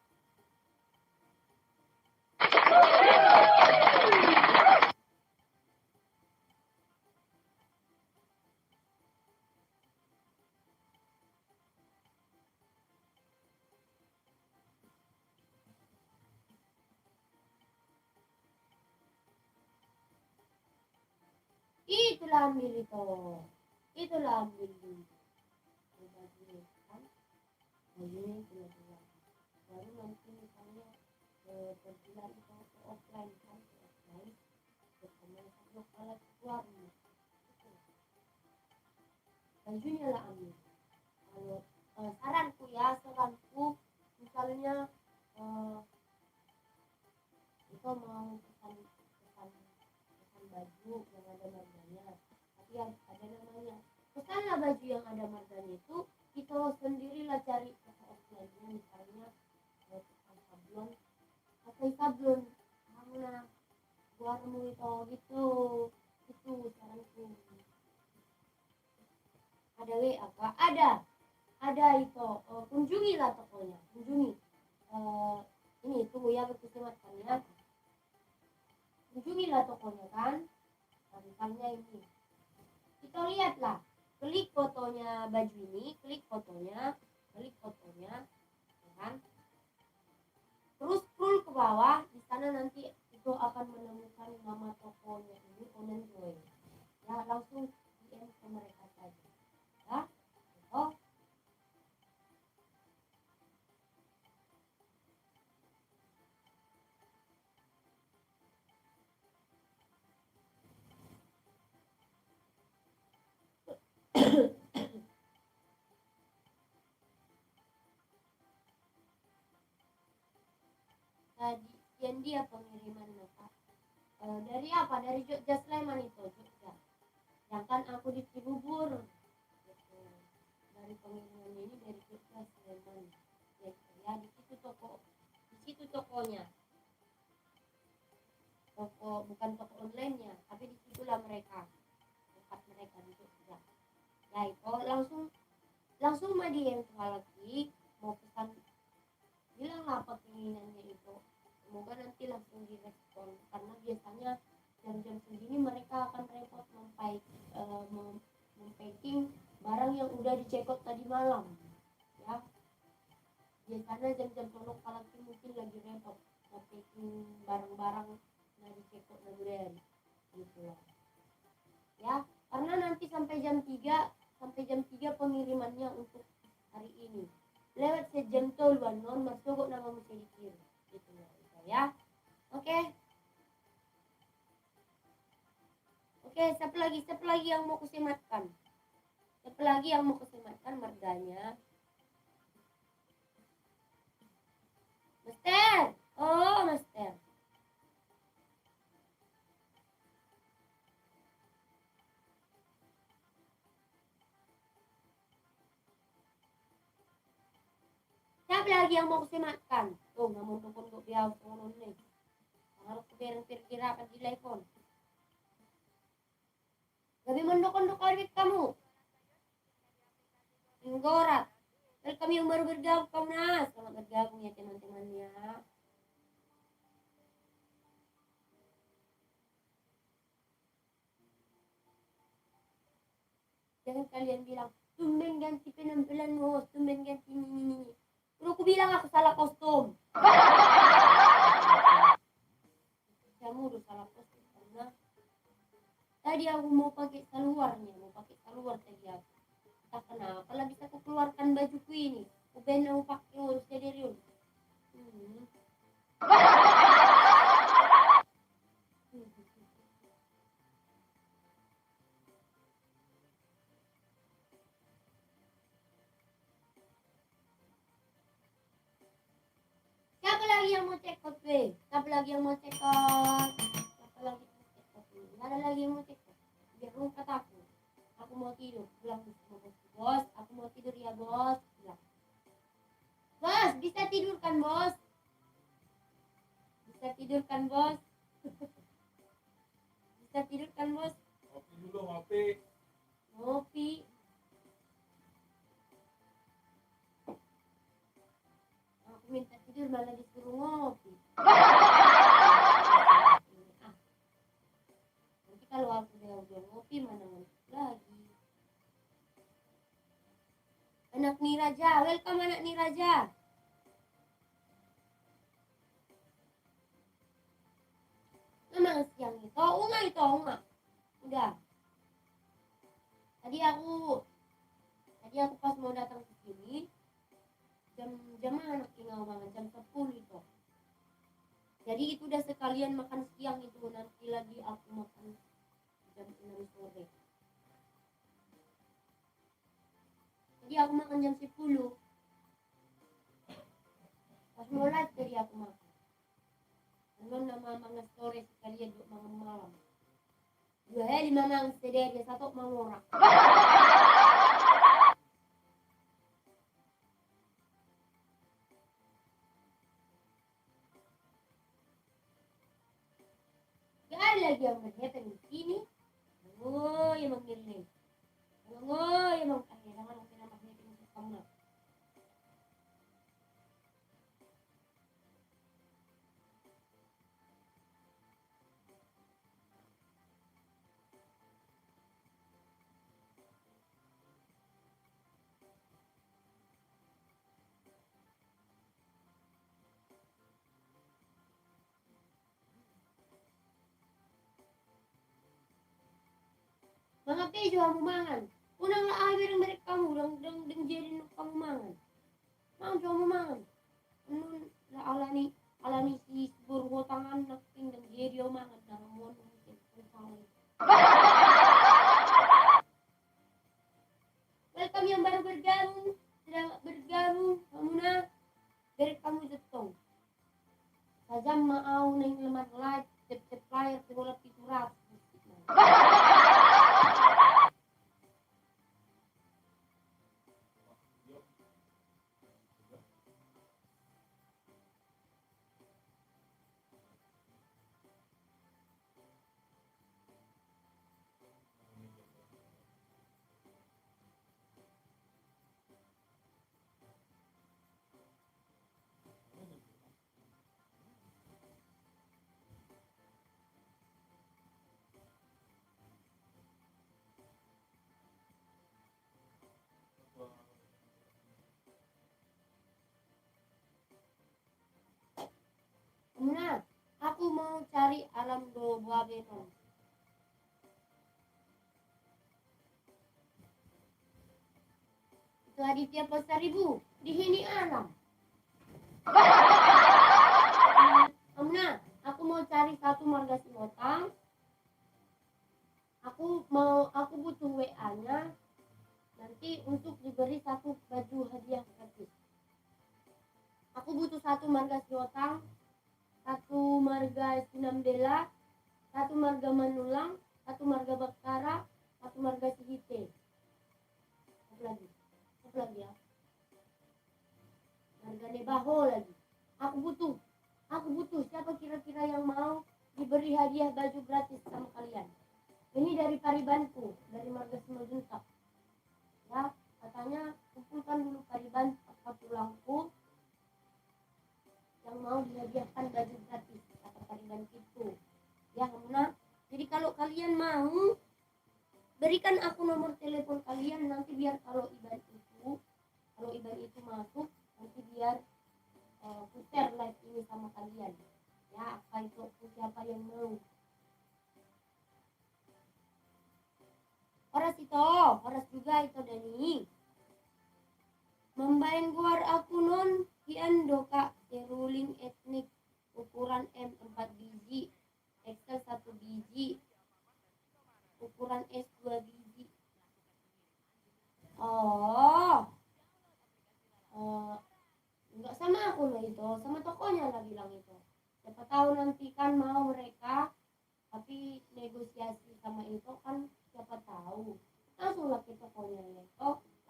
Itulah ambil itu. Itulah ambil dulu. Kan? Ini dua. Baru nanti misalnya pergilah itu ke offline kan, ke offline. Bertemu sama kalau keluar. Bajunya lah ambil. Kalau saranku misalnya itu mau pesan baju yang ada marganya, tapi yang ada namanya, pesanlah baju yang ada marganya itu kita sendirilah cari toko offline-nya, misalnya sablon mana buatmu itu gitu. Itu saranku. Ada apa ada itu, kunjungilah tokonya, ini tunggu ya, berkesematkan ya, kunjungilah tokonya kan. Nah, misalnya ini kita lihatlah, klik fotonya baju ini, klik fotonya ya kan, terus scroll ke bawah, di sana nanti itu akan menemukan nama tokonya ini, Onan Joy ya, langsung DM ke mereka saja ya. Oh, tadi yang dia pengiriman Pak, dari apa, dari Jogja Sleman itu, Jogja, yang kan aku di Cibubur gitu. Dari pengiriman ini dari Jogja Sleman ya, di situ tokonya, toko bukan toko online-nya, tapi disitulah tempat mereka di Jogja ya. Itu langsung mah dia yang lagi mau pesan, bilanglah apa keinginannya itu, semoga nanti langsung direspon, karena biasanya jam-jam segini mereka akan repot mempacking barang yang udah dicekot tadi malam ya. Biasanya jam-jam tolong kalau mungkin lagi repot mempacking barang-barang yang dicekot udah gitu loh ya, karena nanti sampai jam 3 pengirimannya untuk hari ini, lewat sejam toluan non masuk nama mesti dikirim gitu ya. Oke, siapa lagi yang mau kusematkan, marganya Master. Oh, Master. Siapa lagi yang mau kusematkan? Tuh, namun tukun kok biar turun nih. Harus kira di telepon. Lebih mendukung kamu. Inggorat. Welcome yang baru bergabung, Komnas. Selamat bergabung ya teman-temannya. Jangan kalian bilang, tumben ganti penampilanmu, tumben ganti ini. Udah aku bilang aku salah kostum. Kamu udah salah posting karena tadi aku mau pakai saluar tadi aku. Tak kenapa lah bisa aku keluarkan bajuku ini. Aku benar mau pakai harus jadi real. Siapa lagi yang mau check out, be? Siapa lagi yang mau check out? Nggak ada lagi yang mau check out. Biar lu kata aku mau tidur. Bilang sama bos, aku mau tidur ya bos. Bilang, bos, bisa tidur kan bos? Bisa tidur kan bos? Bisa tidur kan bos? Ngopi dulu, ngopi. Ngopi. Aku minta tidur malah disuruh ngopi. Nanti kalau aku udah ngopi mana ngantuk lagi. Anak Niraja, welcome anak Niraja. Memang siang itu, enggak. Udah. Tadi aku pas mau datang ke sini, jam mana tinggal banget, jam 10 itu. Jadi itu udah sekalian makan siang itu, nanti lagi aku makan jam 6 sore. Jadi aku makan jam 10. Pas mau live tadi aku makan. Belum nama mangas sore sekalian untuk malam. Dua hari mamang sedih dia satu mangora. Gak ada lagi yang berhati di sini. Oh, yang mengirim. Oh, yang mengkahir. Jangan mungkin nama berhati di kamu. Mga pejo mo mangan. Unang laawir ang merik kamu lang jerin kamu mangan. Mang jo mo mangan. Nun la alani si burgo tangan naking dan jeri mangan na mo mungkin. Welcome yang baru bergabung. Sudah bergabung kamu na dari kamu jetong. Sajam mau nang lemar live cep layar segala piturat. Nah, aku mau cari alam buah beton. Itu Aditya plus 1000. Di sini alam. Nah, aku mau cari satu marga simotang. Aku butuh WA-nya nanti untuk diberi satu baju hadiah gratis. Aku butuh satu marga simotang, satu marga Sinambela, satu marga Manulang, satu marga Baktara, satu marga Sihite. Apa lagi ya? Marga Nebaho lagi. Aku butuh siapa kira-kira yang mau diberi hadiah baju gratis sama kalian. Ini dari Paribanku, dari marga Semajuntak. Ya, katanya kumpulkan dulu Pariban apa tulangku yang mau dihadiahkan baju gratis kata Pariban itu. Ya, Hamna. Jadi kalau kalian mau berikan aku nomor telepon kalian nanti biar kalau IBAN itu masuk nanti biar share live ini sama kalian. Ya, apa itu siapa yang mau Horas juga itu Dani. Membain guar aku non kian doka seruling etnik ukuran M 4 biji, XL 1 biji, ukuran S 2 biji. Enggak sama aku loh itu, sama tokonya lah bilang itu. Siapa tahu nanti kan mau mereka, tapi negosiasi sama itu kan siapa tahu. Langsung lah ke tokonya ya.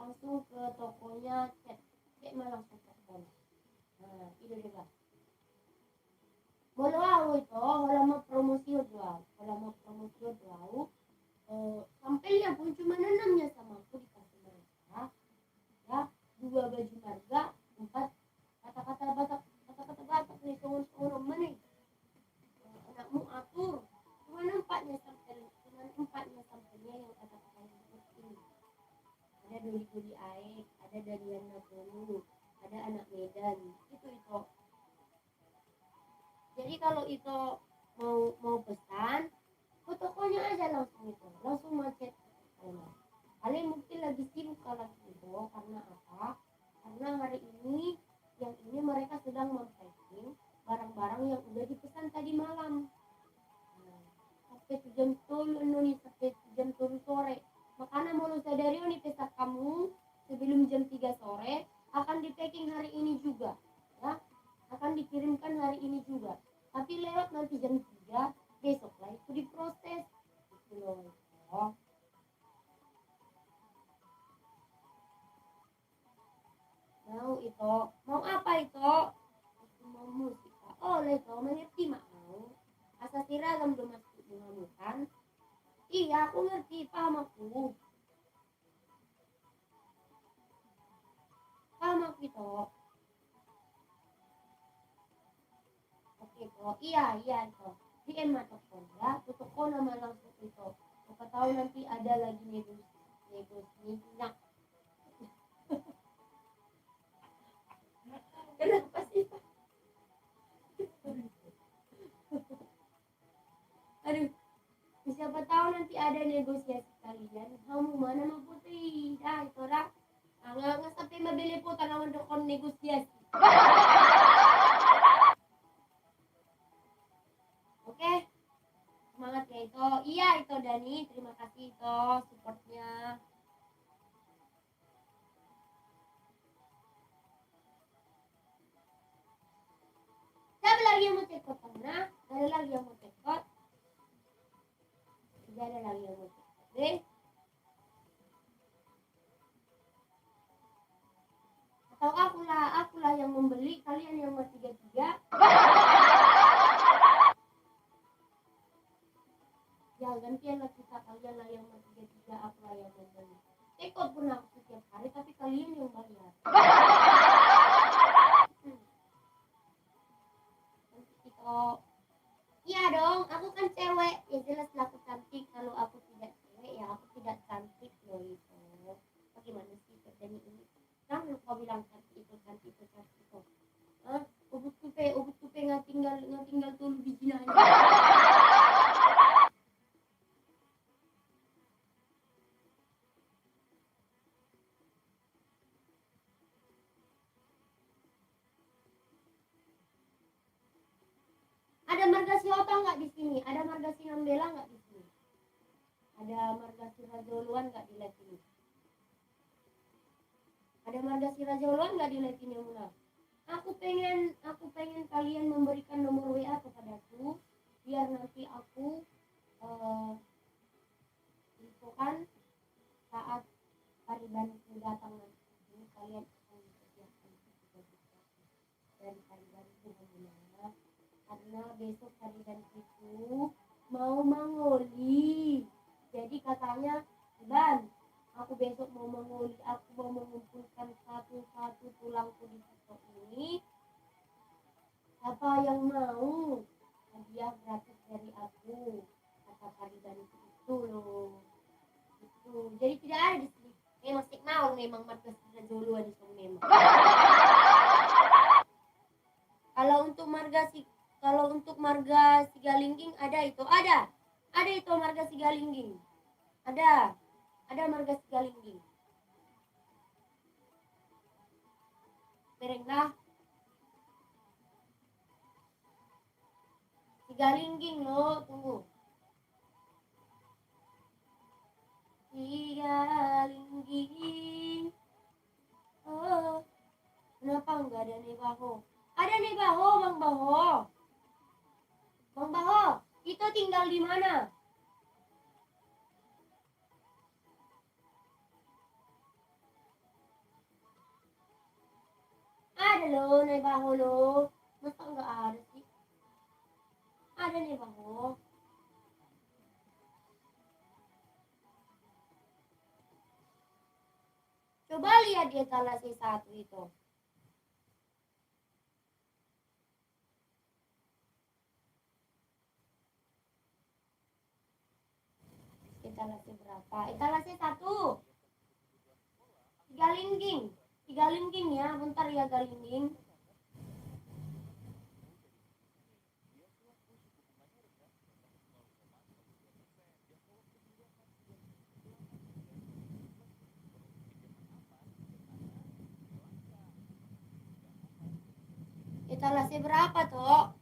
Langsung ke tokonya cek mah langsung ke tokonya. Nah, itu juga. Kalau aku itu, kalau mau promosi jual, sampelnya pun cuma 6 sama aku dikasih mereka. Ya, 2 baju marga, 4 kata-kata Batak nih, songon-songon mana nih? Anakmu atur. Cuma 4-nya sampelnya yang kata-kata yang penting. Ada Doli Aek, ada Darian Napolu, ada anak Medan. Itu. Jadi kalau itu mau pesan, ke tokonya aja langsung macet. Kalian mungkin lagi sibuk kalau itu karena apa? Karena hari ini yang ini mereka sedang mempacking barang-barang yang udah dipesan tadi malam. Sampai jam 3 sore. Makanya mau sadari nih pesan kamu sebelum jam 3 sore akan di-packing hari ini juga, ya. Akan dikirimkan hari ini juga. Tapi lewat nanti jam 3 besok lah itu diproses. Gitu loh. Mau apa itu? Mau musik. Oleh itu mengerti mau. Asal siragam belum masuk bukan? Iya, aku ngerti, paham aku. Paham aku itu. Oke toh, iya itu. Di emak telepon ya, toko nama langsung itu. Siapa tahu nanti ada lagi negosiasi. Nah, kenapa sih? Aduh, siapa tahu nanti ada negosiasi kalian. Kamu mana mau putih? Dah itu dah. Nggak sampai membeli putar lawan dokon negosiasi. Oke, semangat ya itu. Iya itu Dani, terima kasih itu supportnya. Siapa lagi yang mau cekot karena ada lagi yang mau cekot. Tidak ada lagi yang mau cekot. Oke? Atau akulah yang membeli, kalian yang mau tiga-tiga. Ya gantianlah kita, kalian lah yang mau tiga-tiga, akulah yang membeli. Cekot pun aku setiap hari, tapi kalian yang bayar. Iya dong, aku kan cewek, ya jelas lah aku cantik. Kalau aku tidak cewek, ya aku tidak cantik loh itu. Bagaimana sih kerjanya ini? Kan kau bilang cantik itu. Ubut tupe nggak tinggal tuh bijinya. Ada marga Siota nggak di sini? Ada marga Sinambela nggak di sini? Ada marga Sirajoluan nggak di live ini? Ada marga Sirajoluan nggak di live ini Muna? Aku pengen kalian memberikan nomor WA kepadaku biar nanti aku infokan saat Paribanku datang nanti. Ini kalian akan dikerjakan dan Paribanku bagaimana? Karena besok Pariban itu mau mengoli. Jadi katanya, Ban, aku besok mau mengoli, aku mau mengumpulkan satu-satu tulangku di foto ini. Apa yang mau hadiah gratis dari aku? Kata Pariban itu loh. Itu. Jadi tidak ada di sini. Memang sik mau memang marga Sirajoluan itu memang. Kalau untuk marga Sigalingging ada itu marga Sigalingging. Ada Ada marga Sigalingging. Berenglah. Sigalingging lo, tunggu. Sigalingging. Oh, kenapa enggak ada nih Baho? Ada nih Baho, Bang Baho. Bang Baho, itu tinggal di mana? Ada loh, nih Baho lo. Masa enggak ada sih? Ada nih Baho. Coba lihat di etalase 1 itu. Etalase berapa? Etalase 1. Sigalingging. Sigalingging ya, bentar ya Galingging. Etalase berapa toh?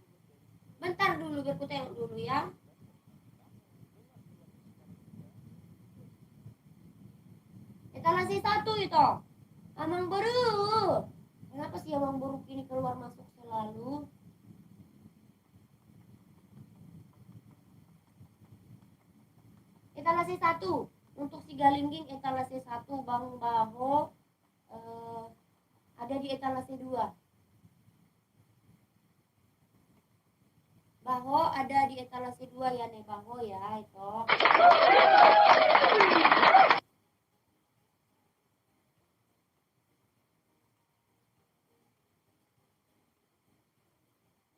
Bentar dulu biar ku tengok dulu ya. Etalase 1 itu. Amang Baru. Kenapa sih Amang Baru ini keluar masuk selalu? Etalase 1. Untuk Sigalingging etalase 1, Bang Baho ada di etalase 2. Baho ada di etalase 2 ya nih Baho ya itu.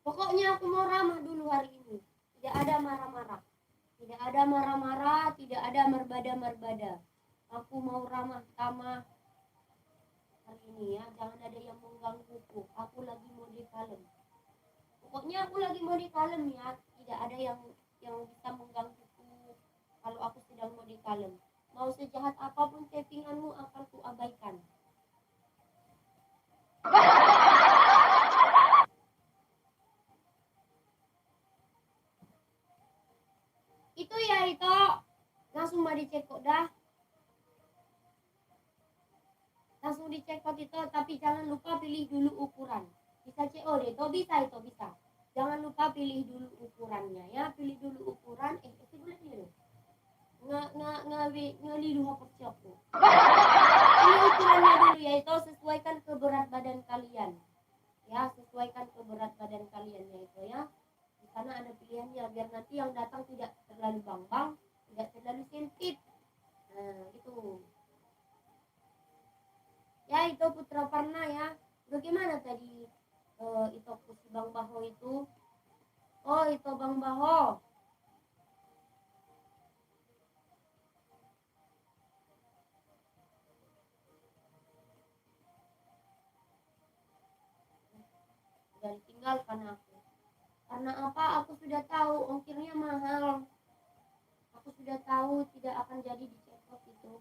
Pokoknya aku mau ramah dulu hari ini. Tidak ada marah-marah. Tidak ada marah-marah, tidak ada merbada-merbada. Aku mau ramah tamah hari ini ya. Jangan ada yang menggangguku. Aku lagi mau di kalem. Pokoknya aku lagi mau di kalem ya. Tidak ada yang bisa menggangguku kalau aku sedang mau di kalem. Mau sejahat apapun tappinganmu akan ku abaikan. Itu ya itu. Langsung mau dicekok dah. Langsung dicekot itu, tapi jangan lupa pilih dulu ukuran. Bisa COD itu bisa, itu bisa. Jangan lupa pilih dulu ukurannya ya, pilih dulu ukuran. Itu boleh nih. Ngelilu apa siapku. Pilih ukurannya dulu yaitu sesuaikan ke berat badan kalian. Ya, sesuaikan ke berat badan kalian yaitu ya. Di sana ada pilihannya biar nanti yang datang tidak terlalu bang-bang, tidak terlalu sempit. Nah, gitu. Ya itu Putra Parna ya. Bagaimana tadi itu si Bang Baho itu? Oh itu Bang Baho. Sudah ditinggalkan aku. Karena apa? Aku sudah tahu ongkirnya mahal. Aku sudah tahu tidak akan jadi di check-out itu.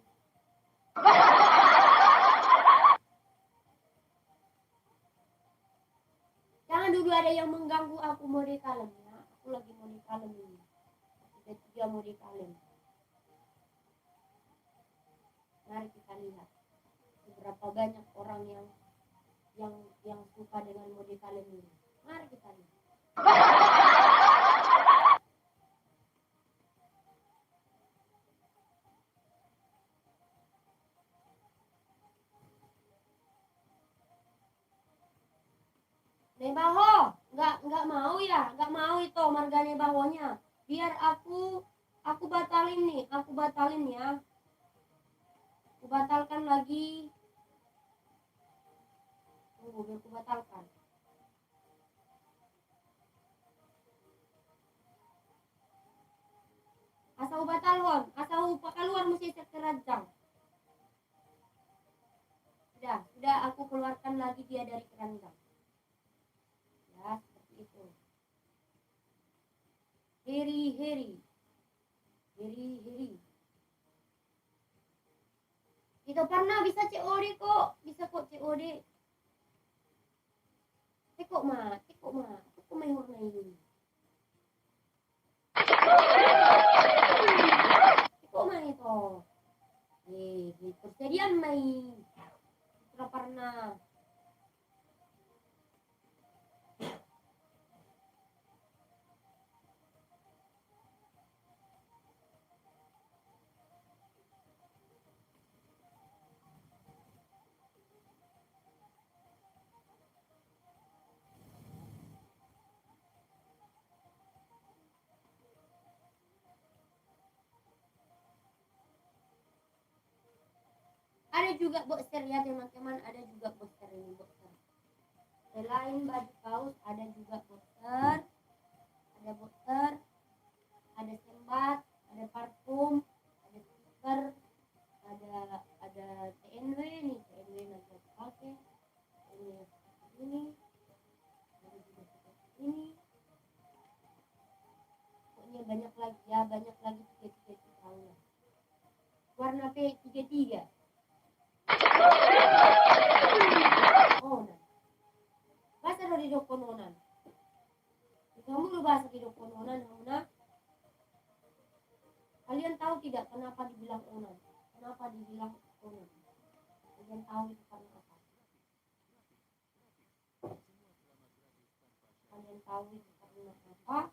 Jangan dulu ada yang mengganggu aku mau di kalem ya. Aku lagi mau di kalem ini. Sudah 3 mau di kalem. Mari kita lihat seberapa banyak orang yang suka dengan mode kalem ini. Mari kita lihat. Nebaho, nggak mau ya, nggak mau itu marga Nebahonya. Biar aku batalin nih, aku batalin ya. Aku batalkan lagi. Tunggu, biar aku batalkan. Asal batal hon, asal keluar mesti keranjang. Sudah aku keluarkan lagi dia dari keranjang. Ya, seperti itu. Heri. Itu pernah bisa COD kok, bisa kok COD. Tekok mah, aku main warna ini. Tekok mah itu. Gitu. Jadian main. Tidak pernah. Ada juga boxer ya teman-teman, ada juga boxer ini boxer. Selain baju kaos ada juga boxer, ada sembat, ada parfum, ada stiker, ada TNW nih, TNW nanti aku pakai. Ini seperti ini, ada juga seperti ini. Pokoknya banyak lagi ya, banyak lagi 333 tahun. Warna P33. Oh, nah. Bahasa dari dokononan. Kamu udah bahasa di dokononan, nah. Kalian tahu tidak kenapa dibilang onan? Kenapa dibilang onan? Kalian tahu itu karena apa? Kalian tahu itu karena apa?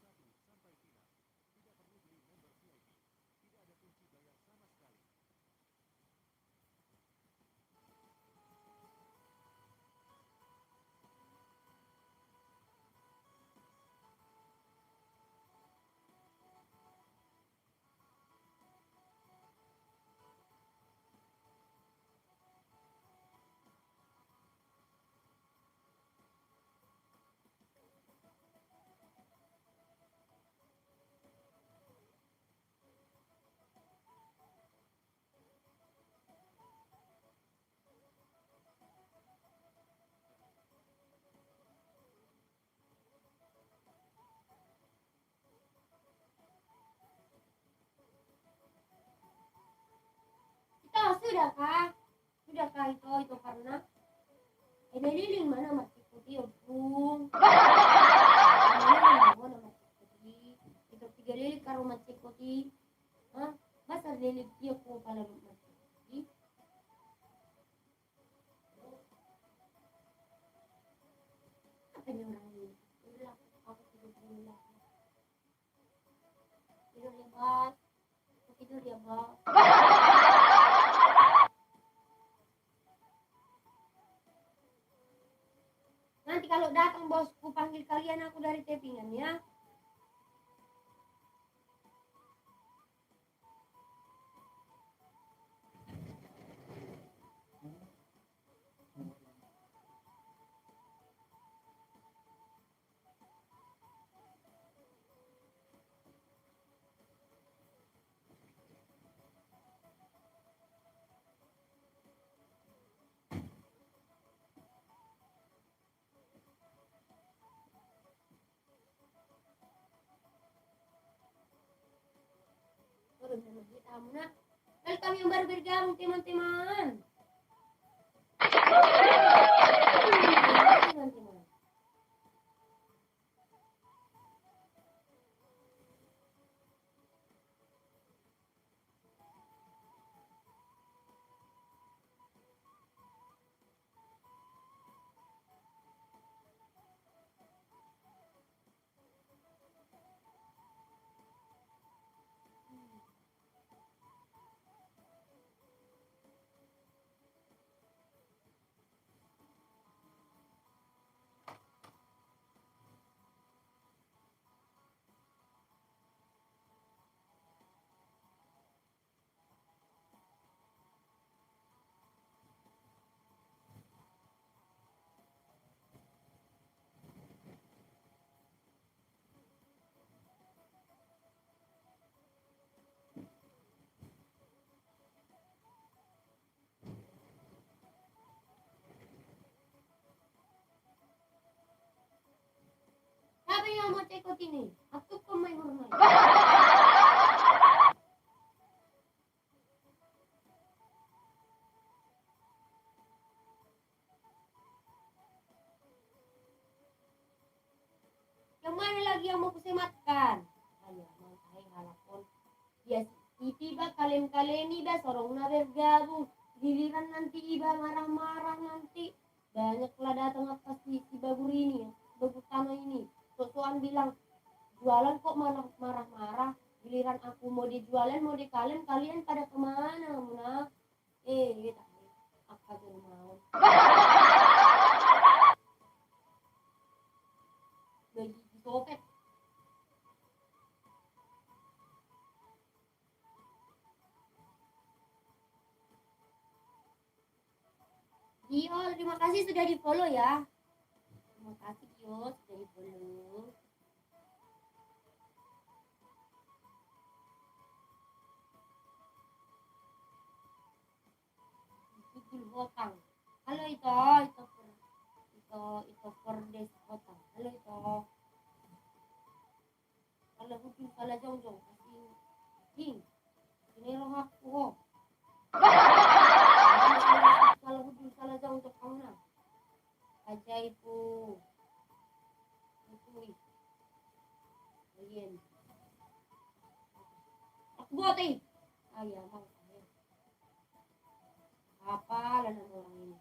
Sudahkah? Sudahkah itu karena ini lilin mana masih putih bung? Mana masih putih? Itu 3 lilin karo masih putih. Hah? Masa lilin dia ko pala masih putih? Apa yang orang ini? Udah aku tidur dulu lah. Tidur ya bos. Tidur ya bos. Nanti kalau datang bosku panggil kalian aku dari tapingan ya. Welcome yang baru bergabung teman-teman. Siapa yang mau cekot ini? Aku pemain hormat. Yang mana lagi yang mau kusematkan? Ayo, mau saya halapon. Ya, tiba kalian iba sorong na bergabung. Giliran nanti iba marah-marah nanti. Banyaklah datang apa si Bagur ini ya. Bagur tanah ini. Sosokan bilang, jualan kok marah-marah. Giliran aku mau dijualan, mau dikalian, kalian pada kemana? Muna? Apa tuh mau? Bagi copet. Iya, terima kasih sudah di follow ya. Terima kasih Yo sudah di follow. Itu hotang. Halo itu perdes hotang. Halo itu. Kalau hujung salah jong kasih king. Ini loh aku. Kalau hujung salah jong kamu nah. Ajaibu. Itu. Ayen. Aku buat ayah bang. Apa lah orang ini?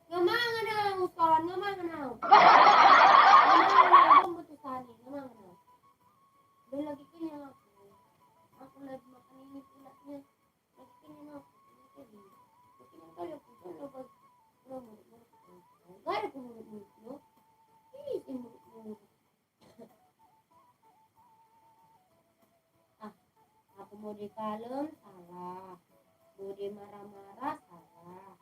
Ngamangan na usawan, ngamangan na. Ngamangan na butusanin, ngamangan na. Udah lagi kenyang aku. Aku lagi makan ini pulaknya. Lagi kenyang aku. Kenyang kali aku coba bagi. Mulut-mulut. Gak ada ke mulut-mulut lo. Ih, si mulut-mulut. Ah, aku mau dikalem, salah. Mau dia marah-marah, salah.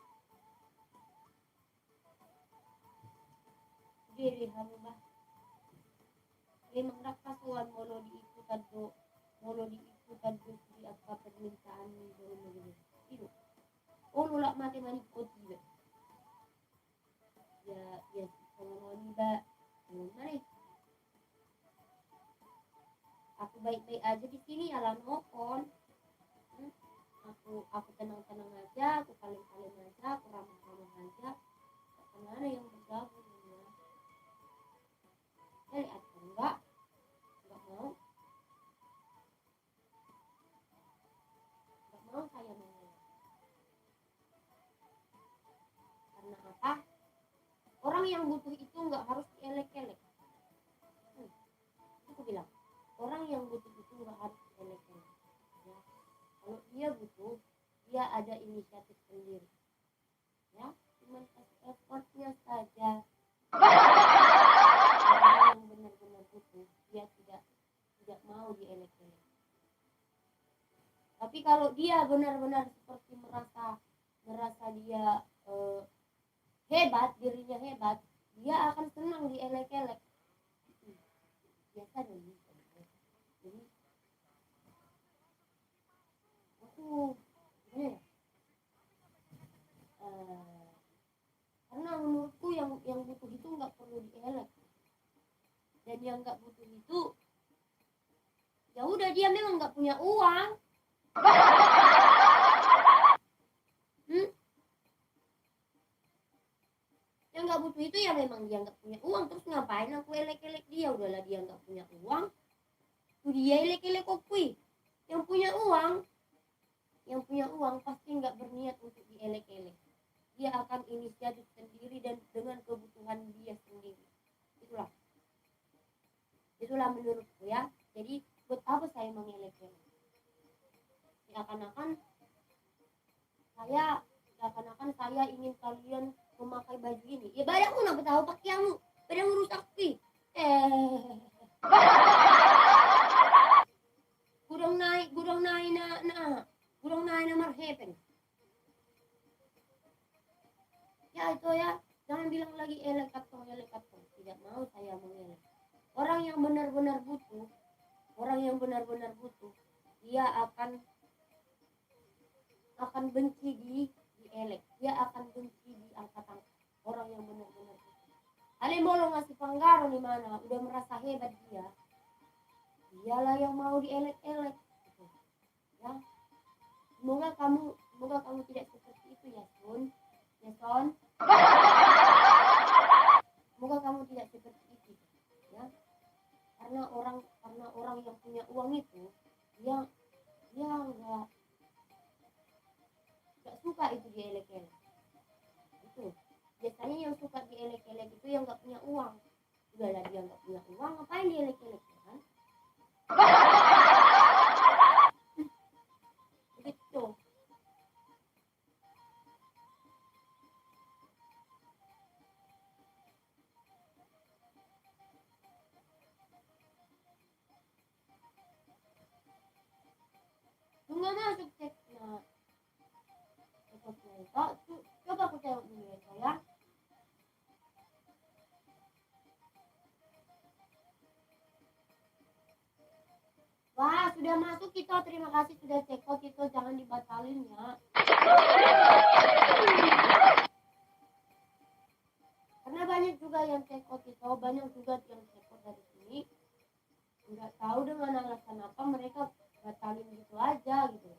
Diri hamu bah. Memang dak kasuan molo diikutan do. Molo diikutan do di apa permintaan ni do. Itu. Oh nolak mati mani koti be. Ya ngomong ba. Mari. Aku baik-baik aja di sini ya lah nopon. Aku tenang-tenang aja, aku kalem-kalem aja, aku ramah-ramah aja. Kemana yang bergabung ya? Atau enggak mau saya mau. Karena apa? Orang yang butuh itu nggak harus dielek-elek. Itu aku bilang. Orang yang butuh itu nggak harus dielek-elek. Ya. Kalau dia butuh, dia ada inisiatif sendiri. Ya, cuma effortnya saja. Orang yang benar-benar butuh, dia tidak mau dielek-elek. Tapi kalau dia benar-benar seperti merasa dia hebat, dirinya hebat, dia akan senang dielek-elek. Biasa dong. Jadi aku karena menurutku yang butuh itu nggak perlu dielek, dan yang nggak butuh itu ya udah dia memang nggak punya uang. Yang nggak butuh itu ya memang dia nggak punya uang. Terus ngapain aku elek-elek dia? Udahlah dia nggak punya uang, tuh dia elek-elek kokui. Yang punya uang pasti nggak berniat untuk dielek-elek. Dia akan inisiatif sendiri dan dengan kebutuhan dia sendiri. Itulah menurutku ya. Jadi buat apa saya mengelek-elek? Seakan-akan saya ingin kalian memakai baju ini. Ya badaku nak tahu pakaianmu. Badamu rusak pi. Gurang naik na marhepen. Ya itu ya, jangan bilang lagi elek atau. Tidak mau saya mengelek. Orang yang benar-benar butuh, dia akan benci dielek. Dia akan benci diangkat-angkat. Orang yang benar-benar butuh. Ale mau ngasih panggaran di mana? Udah merasa hebat dia. Dialah yang mau dielek-elek. Ya. semoga kamu tidak seperti itu ya Son. Semoga kamu tidak seperti itu ya. Karena orang yang punya uang itu dia nggak suka itu dielek-elek. Itu biasanya yang suka dielek-elek itu yang nggak punya uang. Udahlah dia nggak punya uang, ngapain dielek-elek kan? Begitu. Nggak masuk ceknya. Coba aku tengok dulu ya. Wah, sudah masuk kita. Terima kasih sudah cek out itu, jangan dibatalin ya. Karena banyak juga yang cek out itu, banyak juga yang cek out dari sini. Nggak tahu dengan alasan apa mereka batalin gitu aja gitu.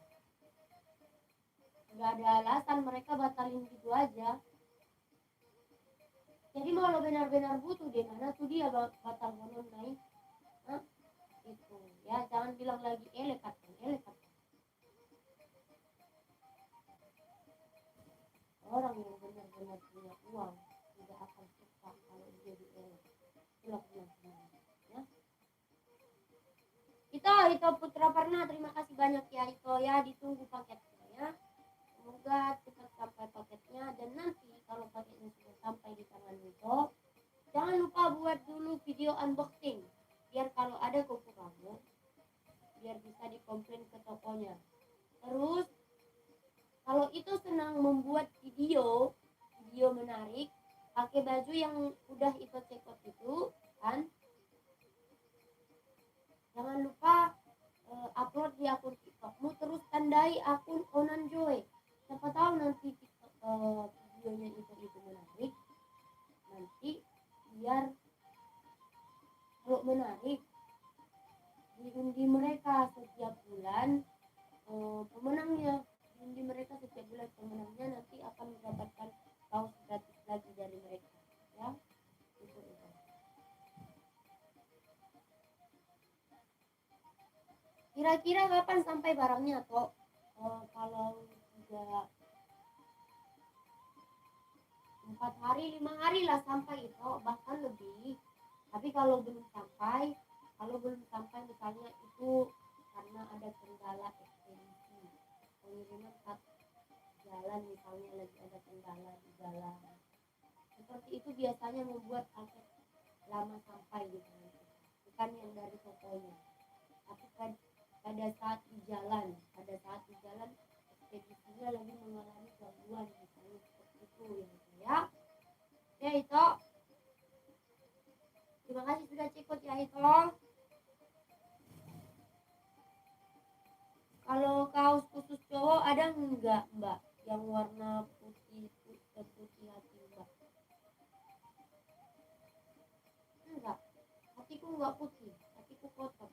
Nggak ada alasan mereka batalin gitu aja. Jadi kalau benar-benar butuh deh, mana tuh dia batal bonus naik. Hah? Itu ya, jangan bilang lagi elekat. Orang yang benar-benar punya uang tidak akan suka kalau dia dielek. Itulah benar-benar ya. Itu Putra Parna, terima kasih banyak ya itu ya, ditunggu paketnya ya. Semoga cepat sampai paketnya, dan nanti kalau paketnya sudah sampai di tangan itu, jangan lupa buat dulu video unboxing biar kalau ada kekurangan biar bisa dikomplain ke tokonya. Terus kalau itu senang membuat video menarik pakai baju yang udah itu cekot itu kan, jangan lupa upload di akun TikTokmu, terus tandai akun Onan Joy. Siapa tahu nanti videonya itu menarik, nanti biar kalau menarik diundi mereka setiap bulan pemenangnya, diundi mereka setiap bulan pemenangnya nanti akan mendapatkan kaos gratis lagi dari mereka ya. Itu. Kira-kira kapan sampai barangnya toh? Kalau sudah 4 hari 5 hari lah sampai itu, bahkan lebih. Tapi kalau belum sampai misalnya itu karena ada kendala ekspedisi pengiriman saat jalan, misalnya lagi ada kendala di jalan seperti itu, biasanya membuat paket lama sampai gitu, bukan yang dari tokonya, tapi pada saat di jalan ekspedisinya lagi mengalami gangguan misalnya seperti itu ya. Ya itu, terima kasih sudah cikut ya itu. Kalau kaos khusus cowok ada enggak mbak yang warna putih hati mbak? Enggak, hatiku enggak putih, hatiku kotor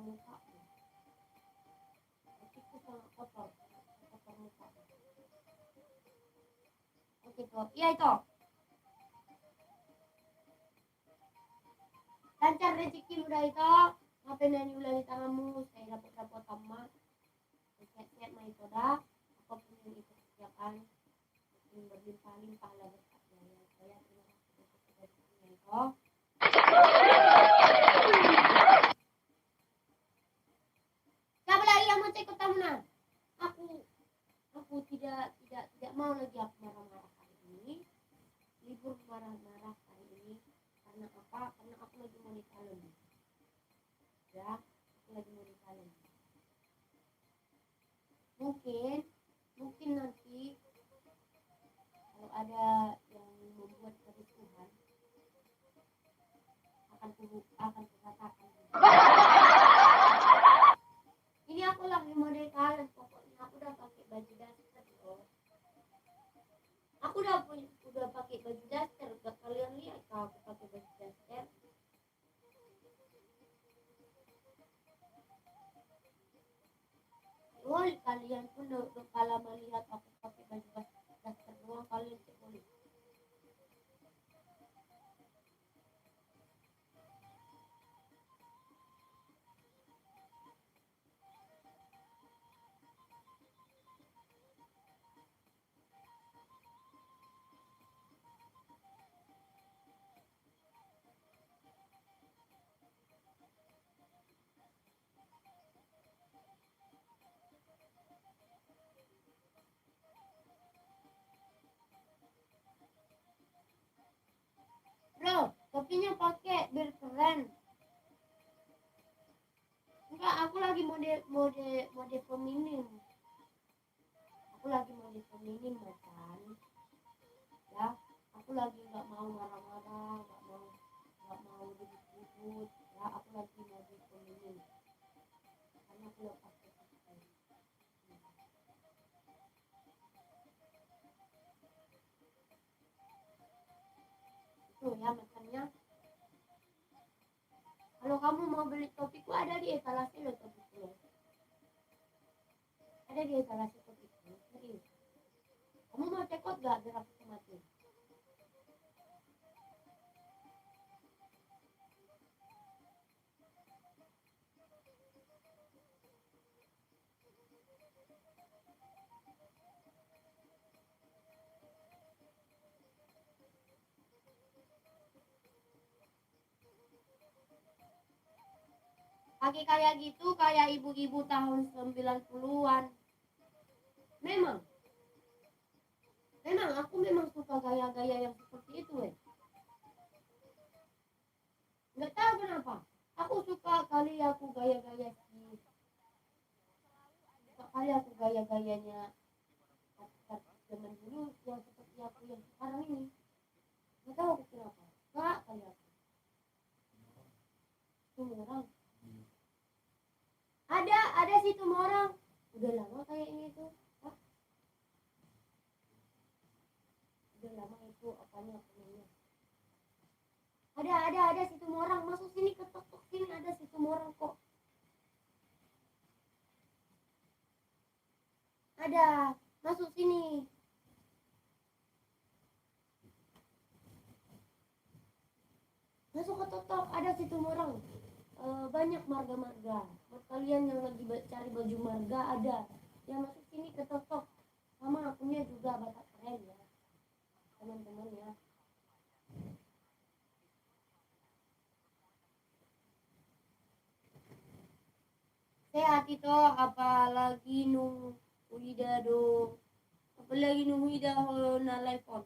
muka, hatiku sangat kotor muka. Oke toh, iya itu. Lancar rezeki mudah itu, ngapain yang diulangi tanganmu, saya dapat tamat, sehat-sehat mah itu dah, apapun yang itu kerjakan, berlimpah-limpah lah berkatnya ya. Saya terima kasih untuk keberkahannya itu. Siapa lagi yang mau ikut tamunan? Aku tidak mau lagi aku marah-marah hari ini, libur marah-marah hari ini. Karena apa? Karena aku lagi mau nikah lagi ya, mungkin nanti kalau ada yang membuat kerusuhan akan kukatakan. Ini aku lagi model kalian, pokoknya aku udah pakai baju daster loh. Aku udah pakai baju daster, gak kalian lihat kalau aku pakai baju daster? boleh kalian pun kalau melihat aku pakai baju daster doang kalian cek boleh. Bro, topinya pakai biar keren. Enggak, aku lagi mode feminim. Aku lagi mode feminim macan. Ya, aku lagi nggak mau marah-marah, nggak mau ribut-ribut. Ya, aku lagi mode feminim. Karena aku lepas ke itu ya makanya kalau kamu mau beli topikku ada di etalase loh topikku. Ada di etalase topikku. Serius. Kamu mau cekot gak biar aku mati? Pakai kayak gitu kayak ibu-ibu tahun 90-an. Memang aku memang suka gaya-gaya yang seperti itu nggak tahu kenapa aku suka kali aku gaya-gaya sih, suka kali aku gaya-gayanya artis zaman dulu yang seperti aku yang sekarang ini, nggak tahu aku kenapa suka kali aku. Tumorang ada sih Tumorang udah lama kayaknya itu. Hah? Udah lama itu apanya namanya. Ada situ orang masuk sini ke tok sini ada situ orang kok. Ada masuk sini. Masuk ke tok ada situ orang. Banyak marga-marga. Buat kalian yang lagi cari baju marga ada. Yang masuk sini ke tok. Sama akunnya juga batak keren ya. Teman-teman ya. Sehat itu apalagi nunggu ida do apalagi nunggu ida na telepon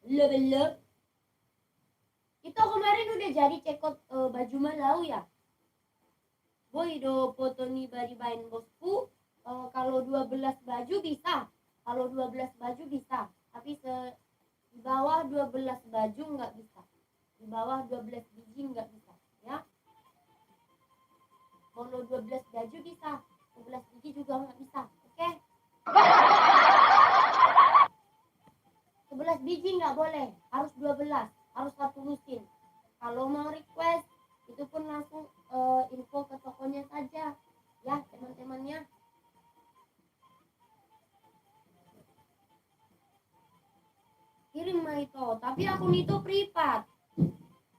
belum itu kemarin udah jadi cekot baju malau ya boy do foto nih bari bain bosku kalau 12 baju bisa kalau 12 baju bisa tapi di bawah 12 baju nggak bisa di bawah 12 biji nggak bisa ya. Kalau 12 baju bisa 12 biji juga nggak bisa oke. 11 biji nggak boleh harus 12 harus satu lusin. Kalau mau request itu pun langsung info ke tokonya saja ya teman-temannya. Kirim mah itu tapi akun itu privat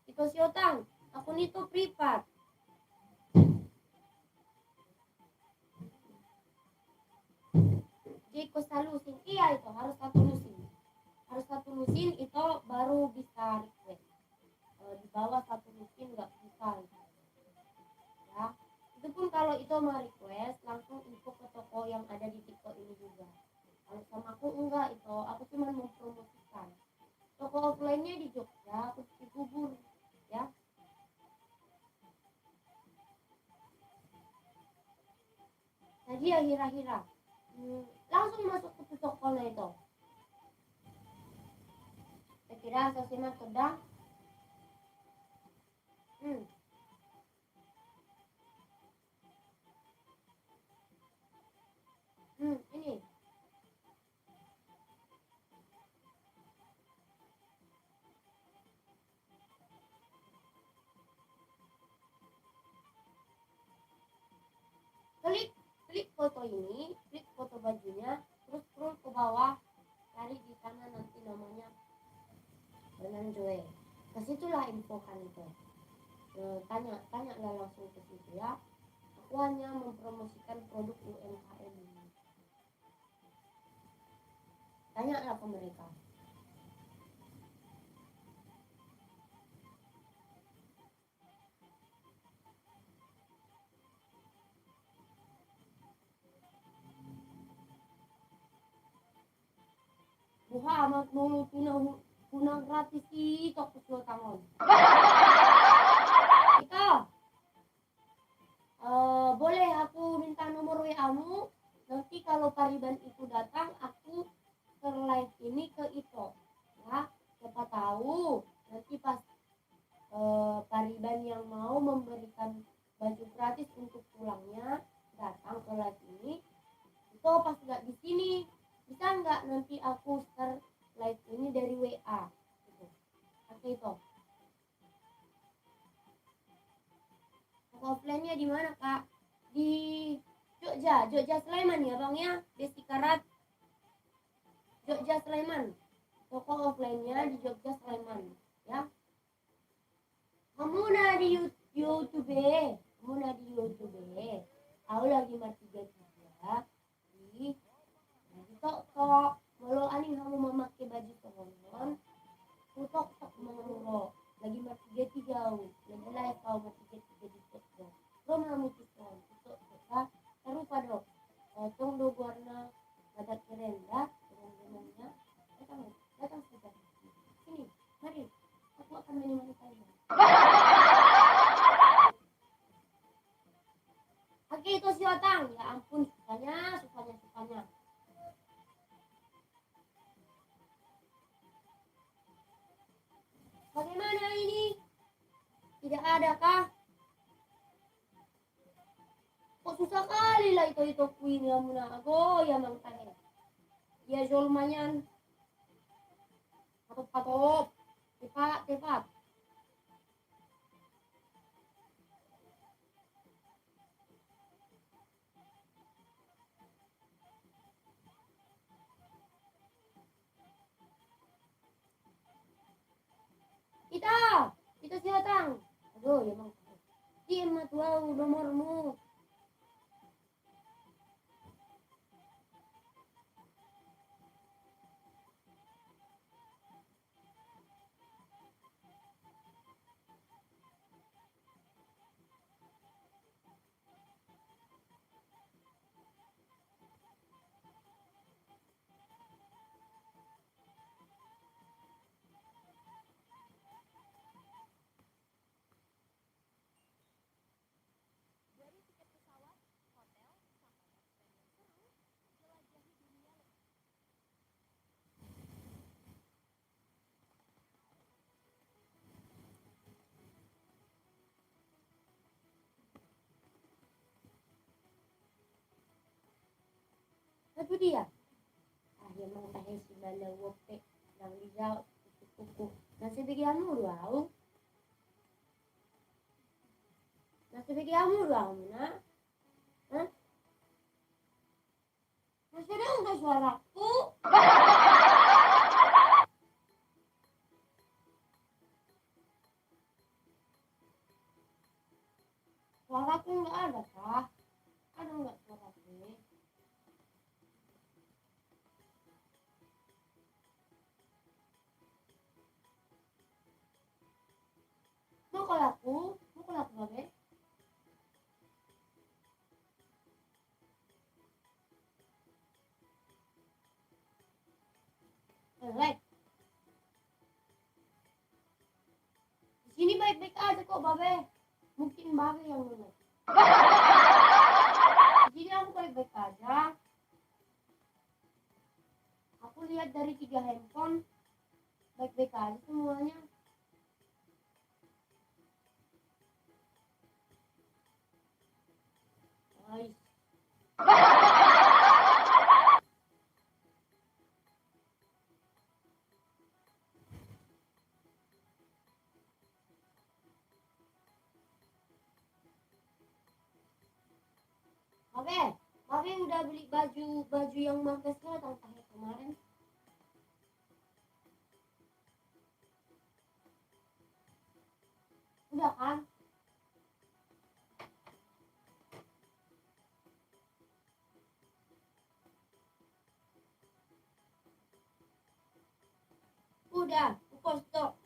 itu siotang akun itu privat. Jiko salusin iya itu harus satu lusin itu baru bisa request. Di bawah satu lusin nggak bisa gitu. Ya itu pun kalau itu mau request langsung info ke toko yang ada di TikTok ini juga. Kalau sama aku enggak itu aku cuma mempromosikan toko offline-nya di Jogja aku di Kubur ya. Jadi ya hira-hira langsung masuk ke tokonya itu. Saya kira sosial sedang ini foto ini, klik foto bajunya, terus scroll ke bawah, cari di kanan nanti namanya Renan Joy. Kesitulah infokan itu. Tanya lah langsung ke situ ya. Aku hanya mempromosikan produk UMKM ini. Tanyalah ke mereka. Buha amat mulu tunang gratis itu aku suruh tangan. Ika, boleh aku minta nomor WA-mu? Nanti kalau Pariban itu datang, aku live ini ke Ito. Ya, siapa tahu nanti pas Pariban yang mau memberikan baju gratis untuk pulangnya datang ke live ini, itu pas nggak di sini, bisa nggak nanti aku start live ini dari WA gitu. Oke itu. Offline-nya di mana kak? Di Jogja Sleman ya bang ya, Desi Karat Jogja Sleman. Toko offline-nya di Jogja Sleman ya. Kamu udah di YouTube, aku lagi mati 33 di tok kalau aning kamu memakai baju tohonon tok menurut lagi mati 33 lagi live kau mati 33 di tok lo memutuskan tok kita serupa dok tong do warna ada keren dah dengan datang sudah sini mari aku akan menemani kalian. Oke itu si Otang, ya ampun sukanya. Bagaimana ini? Tidak ada kah? Kok susah kali lah itu kuin ya muna ago ya mang tahe. Ya lumayan. Patop. Tepat. Kita si Otang. Aduh ya mang tahe. Diam mah nomormu. Itu dia. Ya mang tahe si bala wope nang dijauh kuku. Nasi bigiamu doang. Nasi bigiamu doang na. Hah? Masih dong ke suaraku. Suaraku nggak ada kah? Ada nggak suaraku? Mau laku babe? Like. Di sini baik-baik aja kok babe. Mungkin babe yang nolak. Di sini aku baik-baik aja. Aku lihat dari 3 handphone baik-baik aja semuanya. Nice. Babe Babe udah beli baju yang markasnya tahun kemarin. Udah kan? Udah, postok.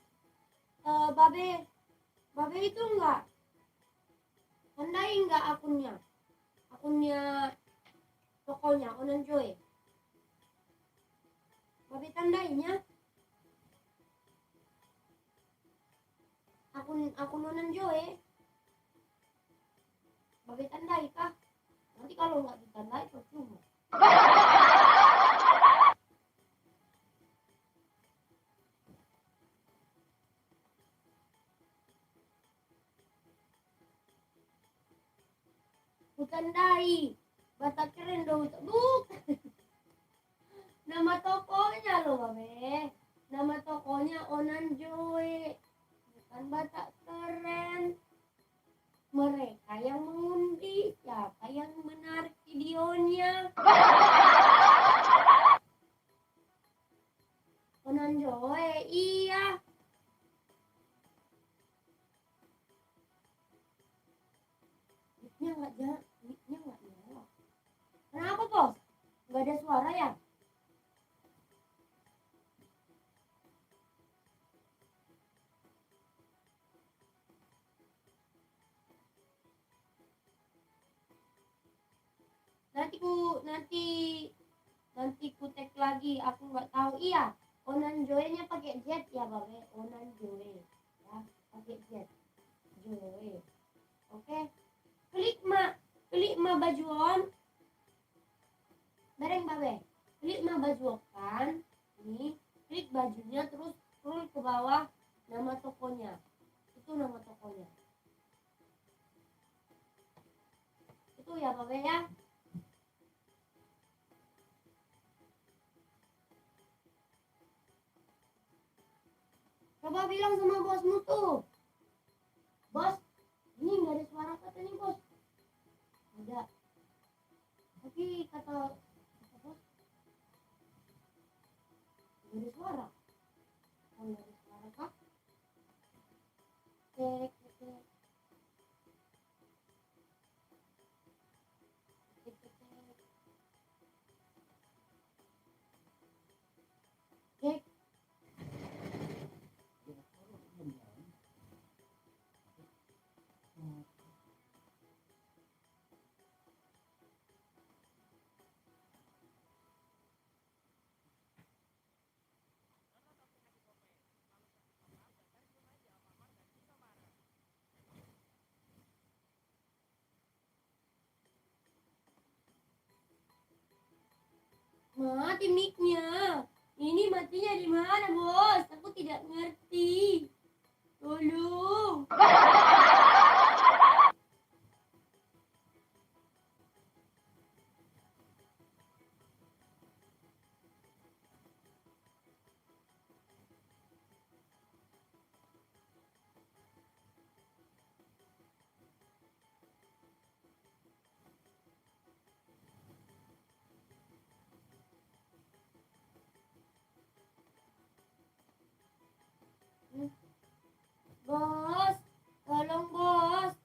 Babe itu enggak tandai enggak akunnya tokonya Onan Joy. Babe tandainya akun Onan Joy. Babe tandai kah? Nanti kalau enggak ditandai percuma. Tandai bata keren dong. Nama tokonya loh Babe, nama tokonya Onan Joy, bukan Batak Keren. Mereka yang mengundi, siapa yang menarik videonya? Onan Joy, iya. Mic-nya nggak nyala. Kenapa bos? Nggak ada suara ya? Nanti ku tag lagi, aku nggak tahu. Iya, Onan Joy-nya pakai jet ya Babe. Onan Joy ya, pakai jet Joy. Oke, klik ma baju on bareng Babe, klik ma baju kan ini, klik bajunya terus scroll ke bawah, nama tokonya itu, nama tokonya itu ya Babe ya. Coba bilang sama bosmu tuh, bos ini nggak ada suara katanya bos. Ada, tapi kata bos nggak ada suara. Nggak ada suara kah? Cek. Mati mic-nya. Ini matinya di mana, bos? Aku tidak ngerti. Tolong. Bos, tolong bos.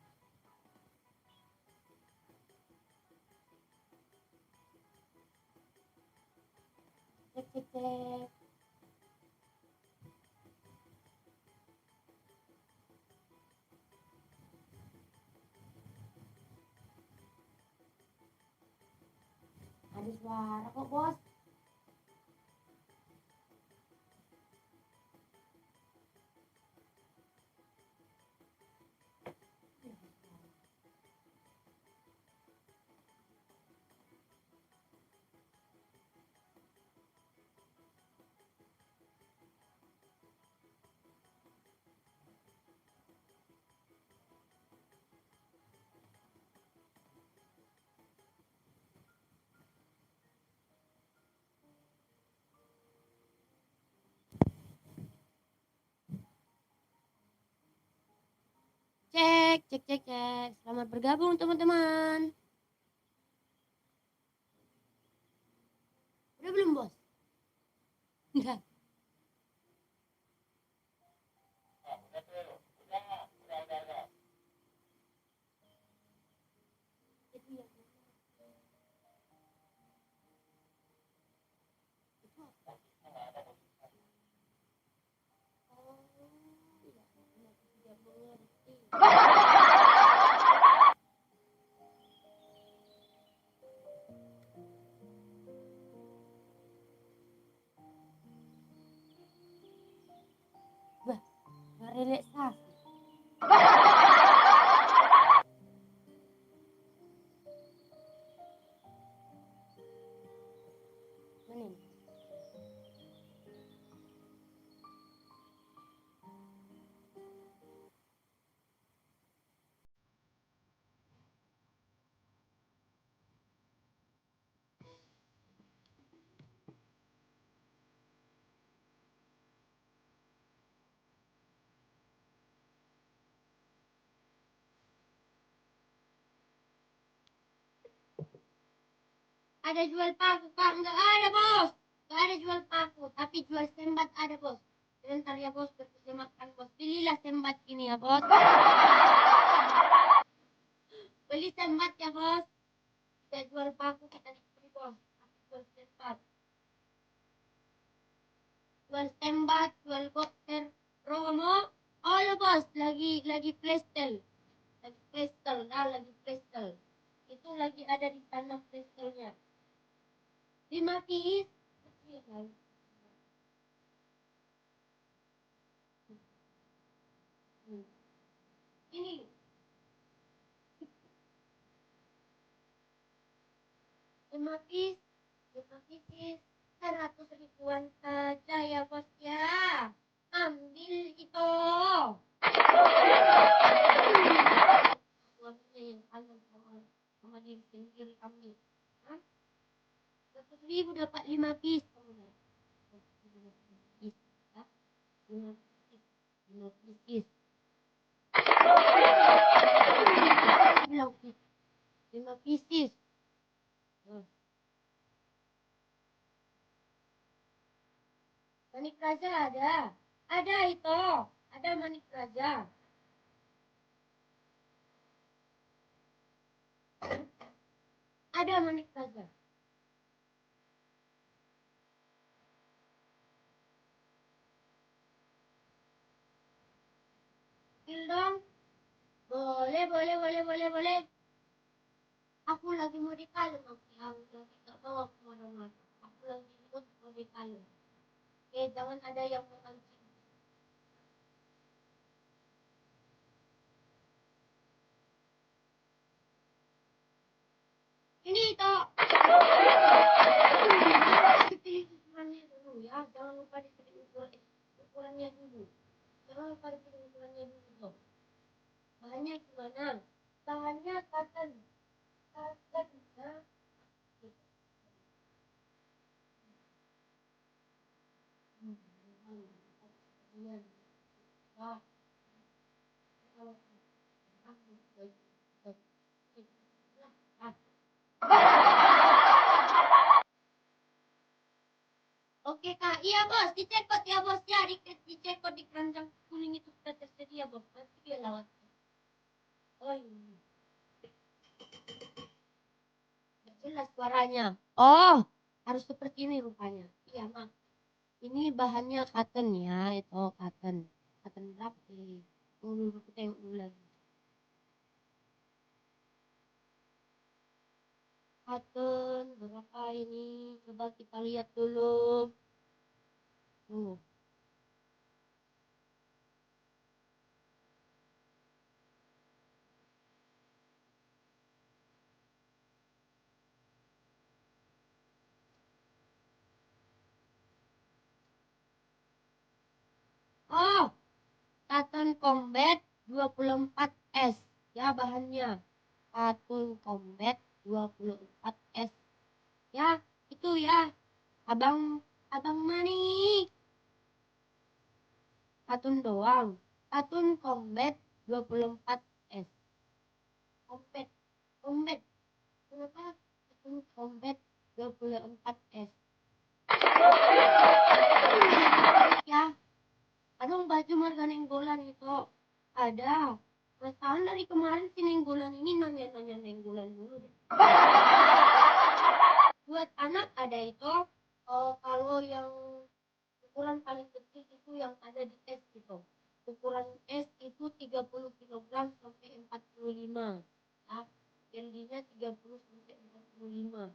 Cek. Ada suara kok bos. Cek. Selamat bergabung teman-teman. Udah belum, Bos? Udah. Bah, nggak relaksasi. Mana ini? Ada jual paku, Kak? Nggak ada, Bos. Nggak ada jual paku, tapi jual sembat ada, Bos. Sebentar ya, Bos. Berpikir makan, Bos. Belilah sembat ini ya, Bos. Beli sembat ya, Bos. Kita jual paku, kita beli, Bos. Tapi jual sembat. Jual sembat, jual boxer. Promo. Oh, ya, Bos. Lagi playstyle. Lagi playstyle, lagi playstyle. Itu lagi ada di tanah playstyle-nya. 5 piece. Ini 5 piece, 5 pieces, 100 ribuan saja ya, Bos ya. Ambil itu. Suaminya yang kangen sama diri sendiri ambil. Hah? 100 ribu dapat 5 piece. 5 pieces. Bilang 5 pieces. Manik Raja ada. Ada itu. Ada Manik Raja. Ada Manik Raja. Ambil dong. Boleh. Aku lagi mau dikalung. Aku lagi gak mau aku kemana-mana. Aku lagi mau dikalung. Oke, jangan ada yang memancing. Ini toh. Pilih ukurannya dulu ya. Jangan lupa dipilih ukurannya dulu. Jangan lupa dipilih ukurannya dulu toh. Bahannya gimana? Bahannya cotton. Cotton. Nah. Oke Kak, iya Bos, dicekot ya Bos ya, dicekot di keranjang kuning itu sudah tersedia Bos, nanti dia lewat. Oh iya. Jelas suaranya. Oh, harus seperti ini rupanya. Iya Mak. Ini bahannya cotton ya, itu cotton. Cotton berapa nih? Dulu kita tengok dulu lagi. Cotton berapa ini? Coba kita lihat dulu. Oh, Cotton Combat 24S ya bahannya. Cotton Combat 24S. Ya, itu ya. Abang Manik. Cotton doang. Cotton Combat 24S. Combat. Kenapa? Cotton Combat 24S. Ya, ada baju marga nenggolan itu. Ada. Perasaan dari kemarin si nenggolan ini nanya-nanya nenggolan dulu deh. Buat anak ada itu, kalau yang ukuran paling kecil itu yang ada di es gitu. Ukuran es itu 30 kilogram sampai 45. Ya, jadinya 30 sampai 45.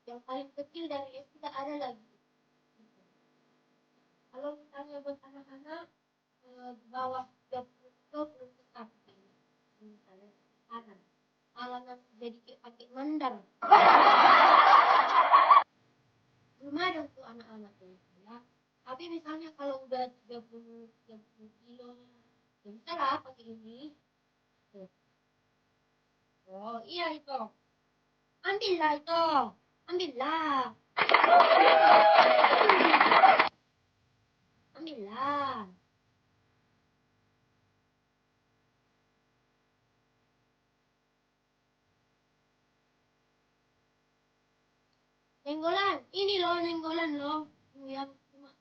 Yang paling kecil dari es tidak ada lagi. Kalau misalnya buat anak-anak di bawah 30 kilo belum tetap. Misalnya sekarang. Kalau nanti jadi pakai mandar. Belum ada untuk anak-anak tuh ya. Tapi misalnya kalau udah 30 kilo ya bisa lah pakai ini tuh. Oh iya itu, ambillah itu, ambillah, ambillah. Nenggolan, ini loh nenggolan loh, yang cuma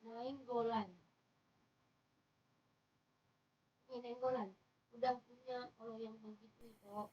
nenggolan, ini nenggolan. Udah punya kalau yang begitu itu.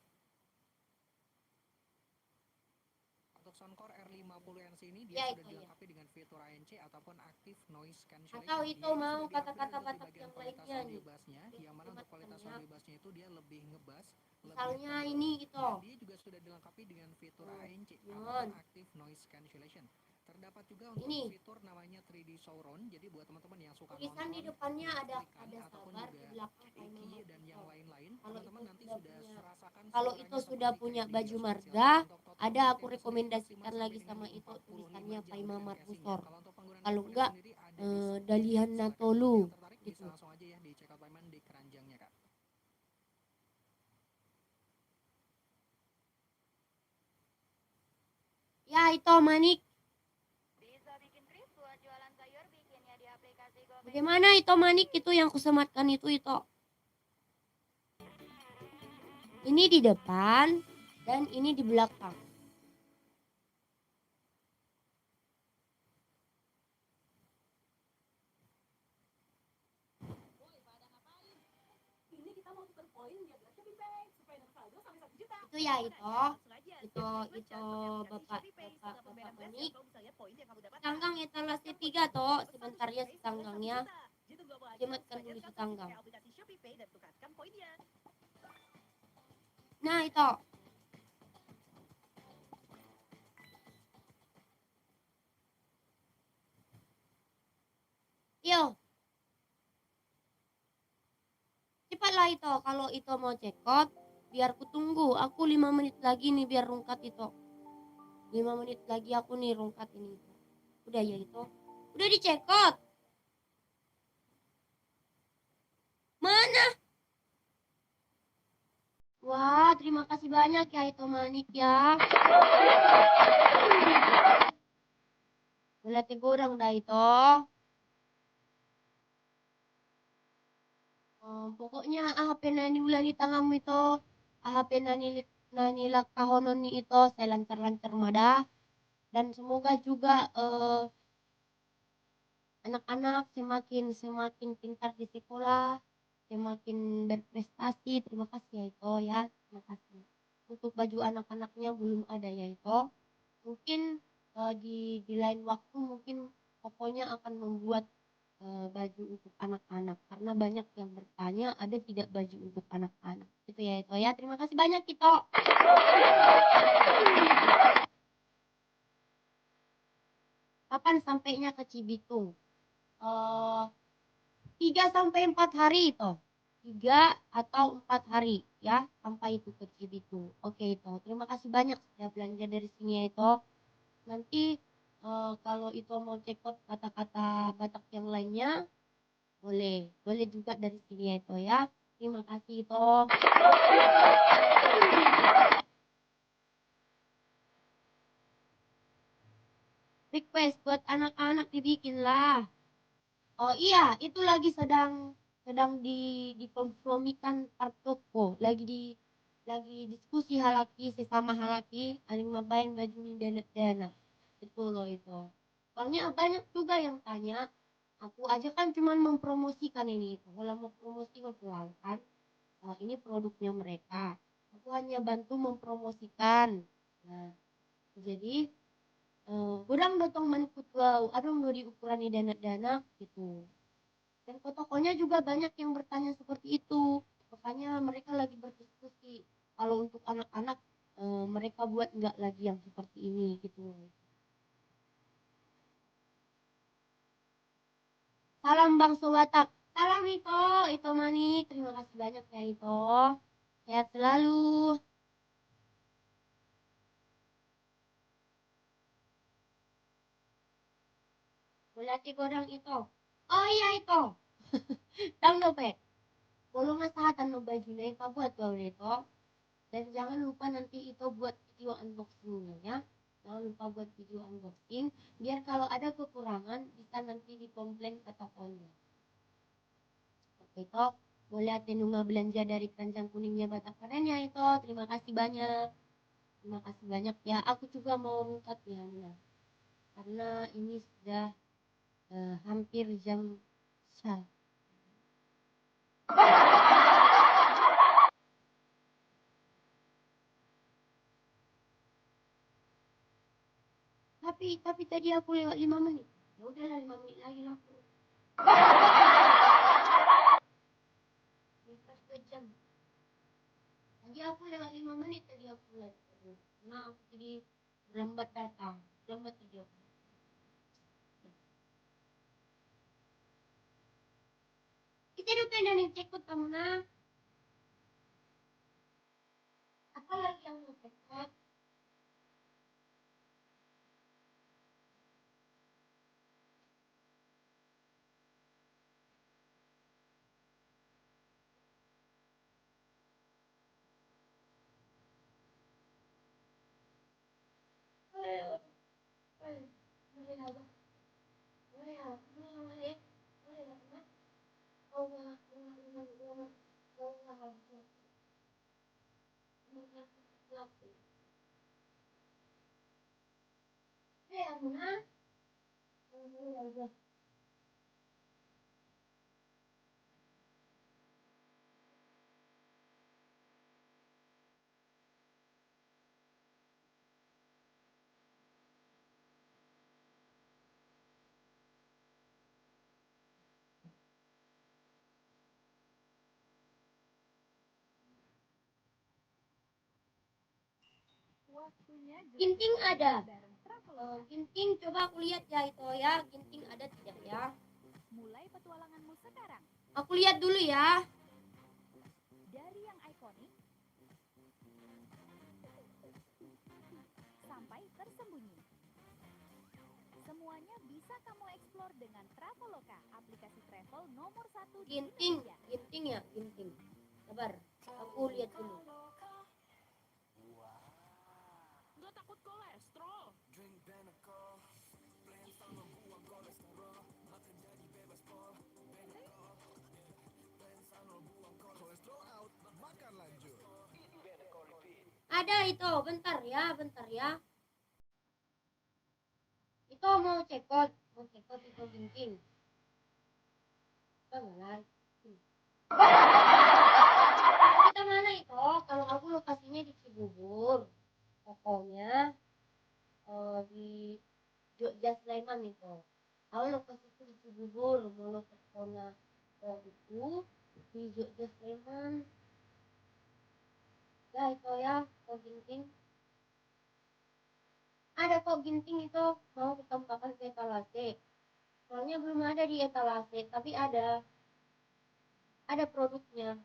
Untuk Soundcore R50NC ini dia Ya, sudah itu, dilengkapi dengan fitur ANC ataupun Active Noise Cancellation. Atau itu Dia mau sudah kata-kata di batak bagian yang kualitas lainnya audio nih. bassnya, yang mana untuk kualitas Banyak. audio bassnya itu dia lebih ngebass, Misalnya lebih ini gitu. dan dia juga sudah dilengkapi dengan fitur ANC ataupun Active Noise Cancellation. Terdapat juga untuk ini fitur namanya 3D Sauron. Jadi buat teman-teman yang suka tulisan nonton di depannya ada ataupun sabar, juga di belakang Iki dan yang lain-lain, kalau teman-teman itu nanti sudah sudah punya rasakan kalau itu suaranya sudah seperti punya kayak di baju bioskop marga, siaran. Untuk total ada aku pengertian sendiri rekomendasikan maksimal lagi sampai sama dengan itu 45 tulisannya jam Paima dengan casingnya. Markusor. Kalau untuk penggunaan Kalau headphone enggak sendiri ada di Soundcore. Dalihan Silakan buat Natolu yang tertarik bisa gitu. langsung aja ya di check out Paiman di keranjangnya, Kak. Ya itu Manik. Bisa bikin kris buat jualan sayur, bikinnya di aplikasi GoPay. Bagaimana itu Manik itu yang kusematkan itu? Ini di depan dan ini di belakang. Itu ya itu bapak Manik. Tanggang etalase 3 toh, sebentar ya si tanggangnya. Sematkan dulu si tanggang. Nah itu. Yo. Cepatlah itu, kalau itu mau cekot, biar ku tunggu. Aku 5 menit lagi nih biar rungkat itu. 5 menit lagi aku nih rungkat ini. Udah ya itu. Udah dicekot. Mana? Wah, terima kasih banyak ya itu Manik ya. Berarti kurang dah itu. Pokoknya HP nani ulah di tanganmu itu. HP nani lakahonon ni itu saya lancar-lancar madah. Dan semoga juga anak-anak semakin pintar di sekolah, semakin berprestasi. Terima kasih ya itu ya. Terima kasih. Untuk baju anak-anaknya belum ada ya itu. Mungkin di lain waktu mungkin pokoknya akan membuat baju untuk anak-anak karena banyak yang bertanya ada tidak baju untuk anak-anak itu ya itu ya. Terima kasih banyak Kito. Kapan sampainya ke Cibitung? 3 sampai 4 hari itu. 3 atau 4 hari ya sampai itu ke Cibitung. Oke itu. Terima kasih banyak sudah belanja dari sini ya itu. Nanti kalau itu mau cek out kata-kata Batak yang lainnya boleh juga dari sini ya itu ya. Terima kasih itu. Request buat anak-anak dibikin lah. Oh iya, itu lagi sedang dikompromikan partoko. Lagi diskusi halaki sesama halaki, aning mabayan baju ni dana. Itu loh itu. Soalnya banyak juga yang tanya, aku aja kan cuman mempromosikan ini. Kalau mau promosi memperkenalkan, ini produknya mereka. Aku hanya bantu mempromosikan. Nah, jadi kurang dotong maniput wow, aduh nggak di ukuran dana gitu. Dan ke tokonya juga banyak yang bertanya seperti itu. Makanya mereka lagi berdiskusi. Kalau untuk anak-anak mereka buat nggak lagi yang seperti ini gitu. Salam Bang Sowatak. Salam Ito Mani. Terima kasih banyak ya Ito. Sehat selalu. Boleh godang Ito. Oh iya Ito. Tang no pe. Bolong sahatan no baju na Ito buat gaul Ito. Dan jangan lupa nanti Ito buat video unboxingnya ya. Jangan lupa buat video unboxing. Biar kalau ada kekurangan bisa nanti dikomplain ke tokonya. Oke Ito. Boleh atenunga belanja dari keranjang kuningnya Batak Keren ya Ito. Terima kasih banyak. Terima kasih banyak ya. Aku juga mau minta ya, Mina. Karena ini sudah hampir jam syah. Tapi tadi aku lewat 5 menit. Ya udahlah 5 menit lagi lah aku. Lepas 2 jam. Tadi aku lewat 5 menit tadi aku lihat. Nah aku jadi lambat datang. Lambat tadi aku. Kita udah nih cekut kamu nah. Apa lagi yang mau cekut? Ginting ada. Ginting coba aku lihat ya itu ya. Ginting ada tidak ya? Mulai petualanganmu sekarang. Aku lihat dulu ya. Dari yang ikonik sampai tersembunyi. Semuanya bisa kamu eksplor dengan Traveloka, aplikasi travel nomor 1 di Ginting, Indonesia. Ginting ya, Ginting. Sabar, aku lihat dulu. Nggak takut kolesterol? Ada itu, bentar ya. Itu mau cekot itu Ginting. Mana? Kita mana itu? Kalau aku lokasinya di Cibubur, tokonya di Jogja Sleman itu. Kalau lokasi itu di Cibubur, mau tokonya itu di Jogja Sleman. Ya itu ya, kok Ginting. Ada kok Ginting itu mau ditambahkan ke etalase. Soalnya belum ada di etalase, tapi ada produknya.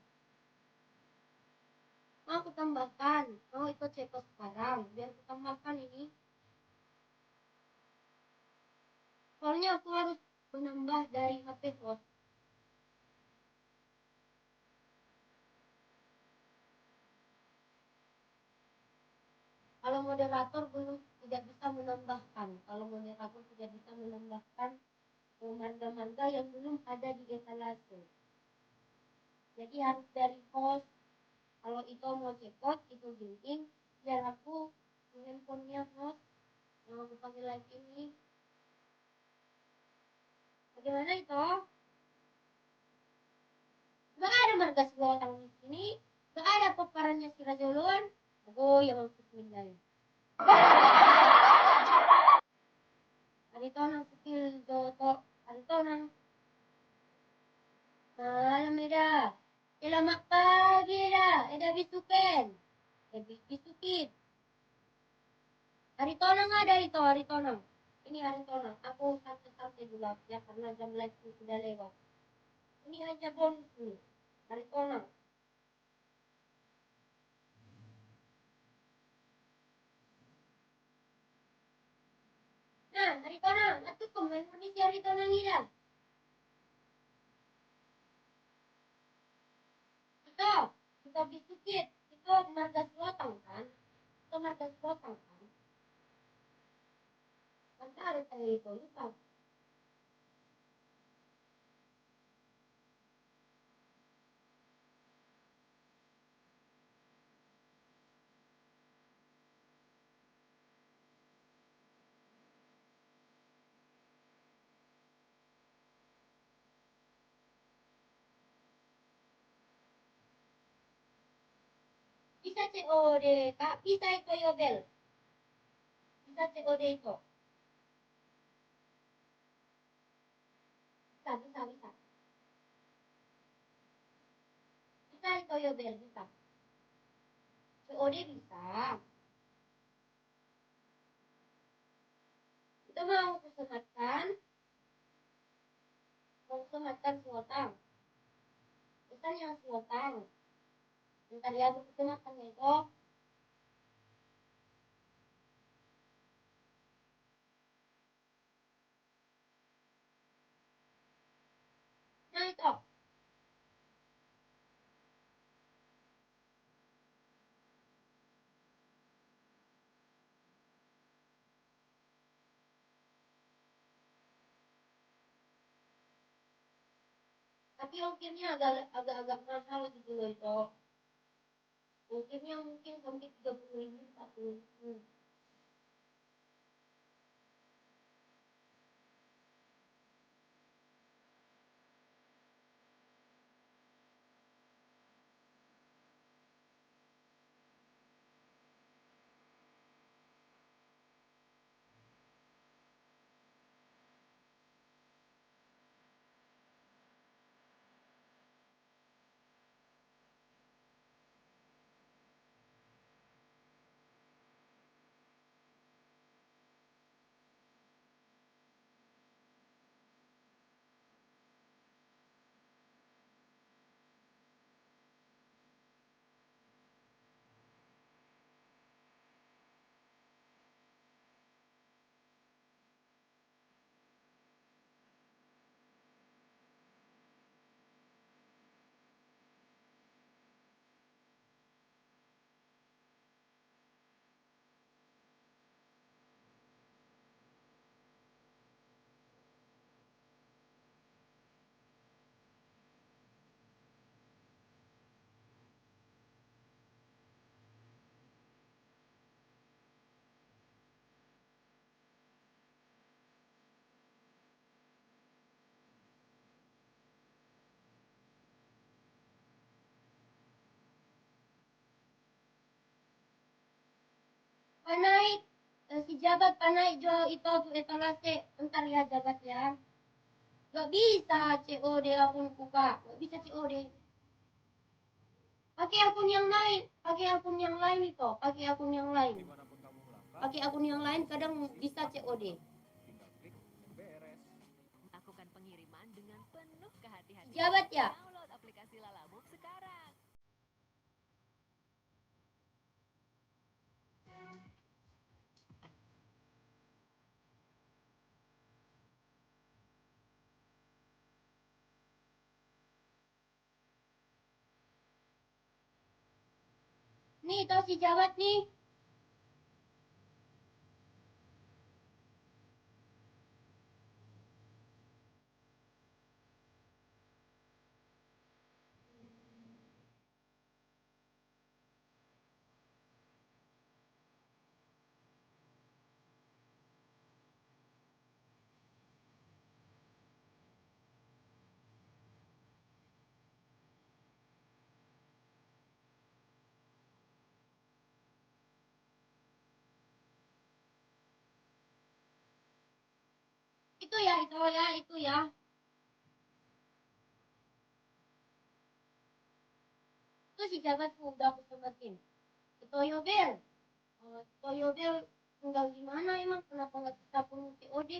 Mau aku tambahkan, mau ikut cek sekarang, biar aku tambahkan ini. Soalnya aku harus menambah dari HP host. Kalau moderator belum tidak bisa menambahkan. Kalau moderator tidak bisa menambahkan marga-marga yang belum ada di etalase. Jadi harus dari host. Kalau itu mau cekot, itu Ginting, biar aku handphonenya host yang aku pakai live ini. Bagaimana itu? Gak ada marga Selatan di sini. Gak ada paparannya si Rajolon. Oh, yang aku pindah. Arito nang kecil Joto. Arito nang malam eda. Selamat pagi dah. Eda bisuken. Bisukin. Arito nang ada itu Arito nang. Ini Arito nang. Aku satu-satu dulu ya karena jam live sudah lewat. Ini aja bonus nih. Arito nang. Nah, Arito nang. Atuh komen kondisi Arito nang ida. Kita bisukin. Itu marga selatan kan? Itu marga selatan kan? Kan ada tadi itu lupa. Bisa COD kak, bisa itu Yobel. Bisa COD itu. Bisa. Bisa itu Yobel, bisa. COD bisa. Kita mau kesematkan. Mau kesematkan suotang. Kita yang suotang. Bentar ya, aku kesematkan itu. Nah itu. Tapi ongkirnya agak mahal gitu loh itu. Ongkirnya mungkin sampai 30.000, 40.000. Panai, si jabat panai jual itu tuh etalase. Bentar ya jabat ya. Gak bisa COD akun buka. Gak bisa COD. Pakai akun yang lain. Pakai akun yang lain itu. Pakai akun yang lain. Pakai akun yang lain kadang bisa COD. Tinggal klik beres. Lakukan pengiriman dengan penuh kehati-hatian. Jabat ya. Download aplikasi Lalamove sekarang. Nih tuh si jabat nih. itu ya, itu ya. Itu si jabat udah aku sebutin. Itu Yobel. Itu Yobel tinggal di mana emang? Kenapa nggak kita punya COD?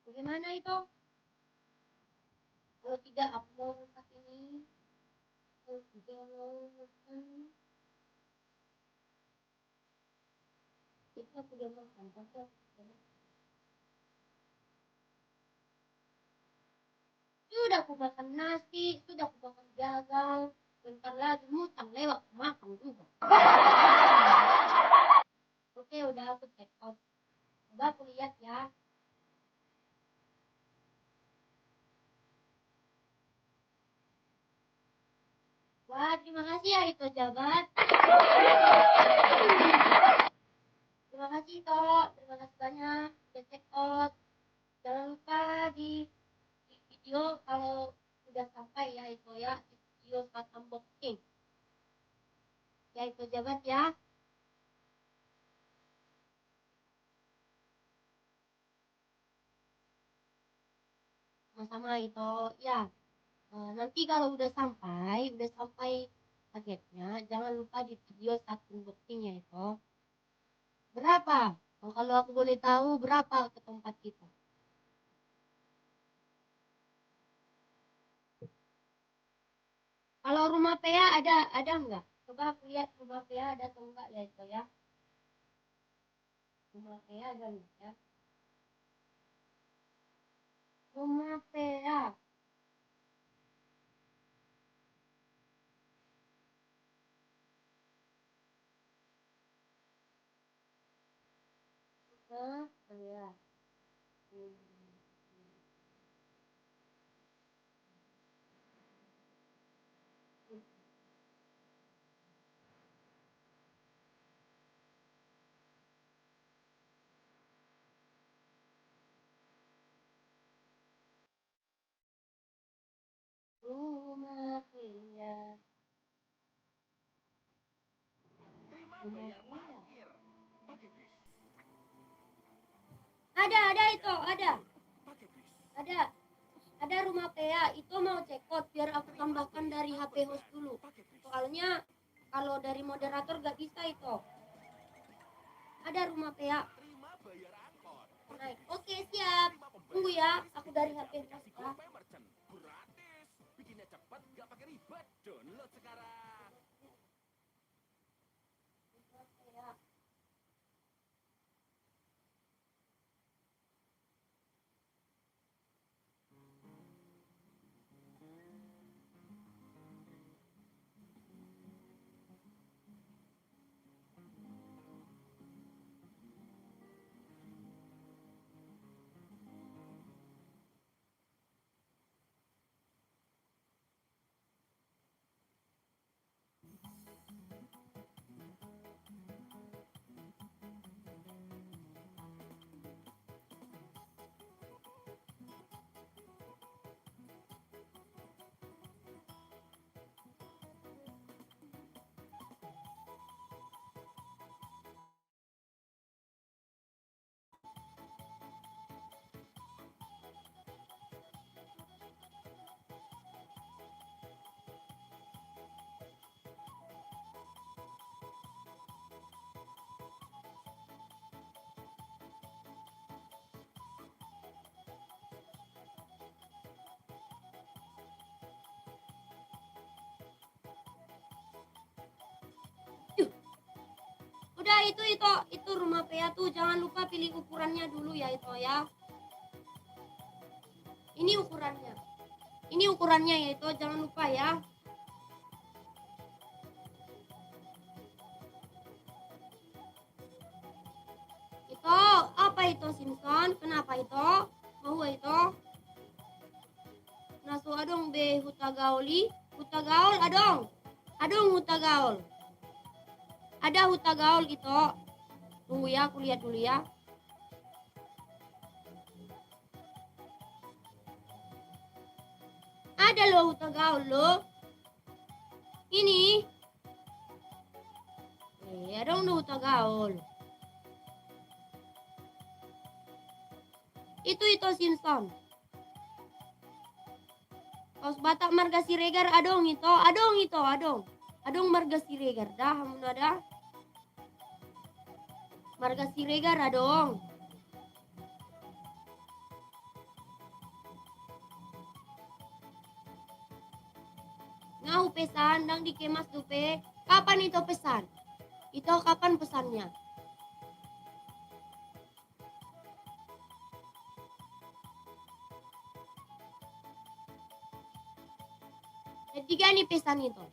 Bagaimana itu? Kalau tidak aku mau rusak ini. Kalau tidak mau makan. Itu aku udah makan. Tapi aku tidak makan. Sudah aku makan nasi. Sudah aku makan jagal. Bentar lagi mutang lewat makan juga. Oke, udah aku check out. Coba aku lihat ya. Wah, terima kasih ya itu jabat. Terima kasih Tok. Terima kasih banyak. Udah check out. Jangan lupa di video kalau udah sampai ya itu ya. Di video saat unboxing. Ya itu jabat ya. Sama-sama itu ya. Nanti kalau udah sampai paketnya, jangan lupa di video saat unboxingnya itu. Berapa? Kalau aku boleh tahu berapa ke tempat kita? Kalau rumah PA ada enggak? Coba aku lihat rumah PA ada atau enggak ya itu ya. Rumah PA ada enggak ya? Rumah PA. Rumah PA. Rumah PA. Rumah PA. Ada itu, ada. Ada. Ada rumah PA, itu mau cekot biar aku tambahkan dari HP host dulu. Soalnya kalau dari moderator gak bisa itu. Ada rumah PA. Naik. Oke, siap. Tunggu ya, aku dari HP host ya. Udah itu rumah PA tuh jangan lupa pilih ukurannya dulu ya itu ya. Ini ukurannya. Ini ukurannya ya itu jangan lupa ya. Simpson, kenapa itu? Mau itu? Naso adong be hutagaoli, hutagaol adong hutagaol. Ada hutagaol gitu. Tunggu ya, aku lihat dulu ya. Ada loh hutagaol loh. Ini. Adong no hutagaol. Itu Simpson. Kaos Batak marga Siregar adong itu. Adong marga Siregar dah mun ada. Marga Siregar adong. Ngau pesan dang dikemas dupe. Kapan itu pesan? Itu kapan pesannya? Ketiga nih pesan itu.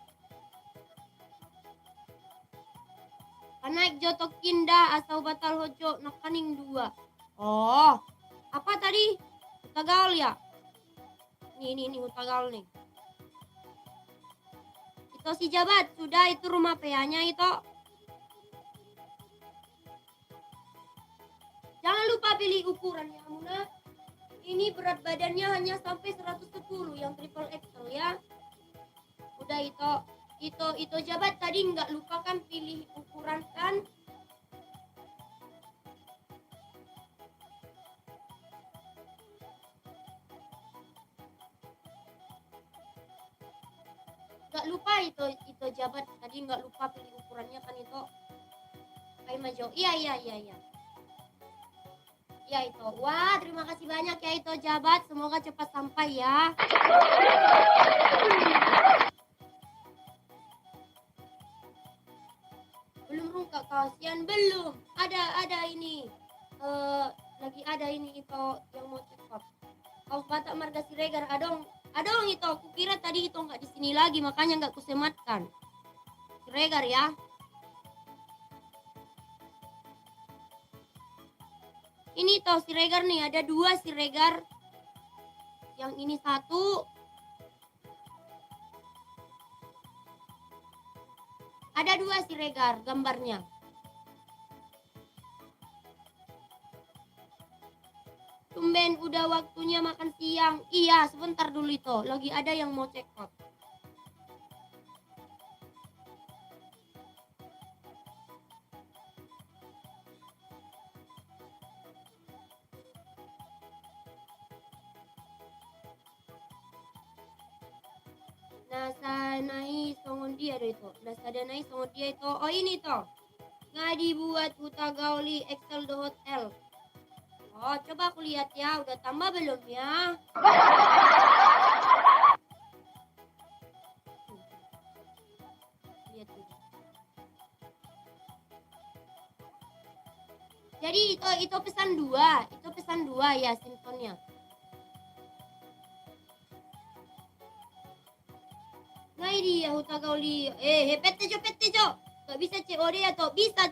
Panaik jotok kinda asal batal hojo nakaning 2. Oh, apa tadi? Hutagaol ya? Nih hutagaol nih. Itu si jabat, sudah itu rumah PA-nya itu. Jangan lupa pilih ukuran ya Muna. Ini berat badannya hanya sampai 110 yang triple XL ya. Udah itu jabat tadi nggak lupakan pilih ukuran kan. Nggak lupa itu jabat tadi nggak lupa pilih ukurannya kan itu. Kayak maju. Iya. Ya itu. Wah, terima kasih banyak ya itu jabat. Semoga cepat sampai ya. Belum rungkak kasihan belum. Ada ini. Lagi ada ini itu yang mau cekop. Kaos Batak marga Siregar adong itu. Kukira tadi itu nggak di sini lagi makanya nggak kusematkan. Siregar ya. Ini toh Siregar nih, ada 2 Siregar. Yang ini 1. Ada 2 Siregar gambarnya. Tumben udah waktunya makan siang. Iya, sebentar dulu itu. Lagi ada yang mau check out. Nasanai songon dia itu. Nasadanai songon dia itu. Oh ini toh. Ngadi buat hutagaoli Excel the hotel. Oh coba aku lihat ya. Udah tambah belum ya? Lihat dulu. Jadi itu pesan 2. Itu pesan 2 ya Simpsonnya. Ngai dia hutagaoli. Pete jo. Gak bisa COD ya toh. Bisa.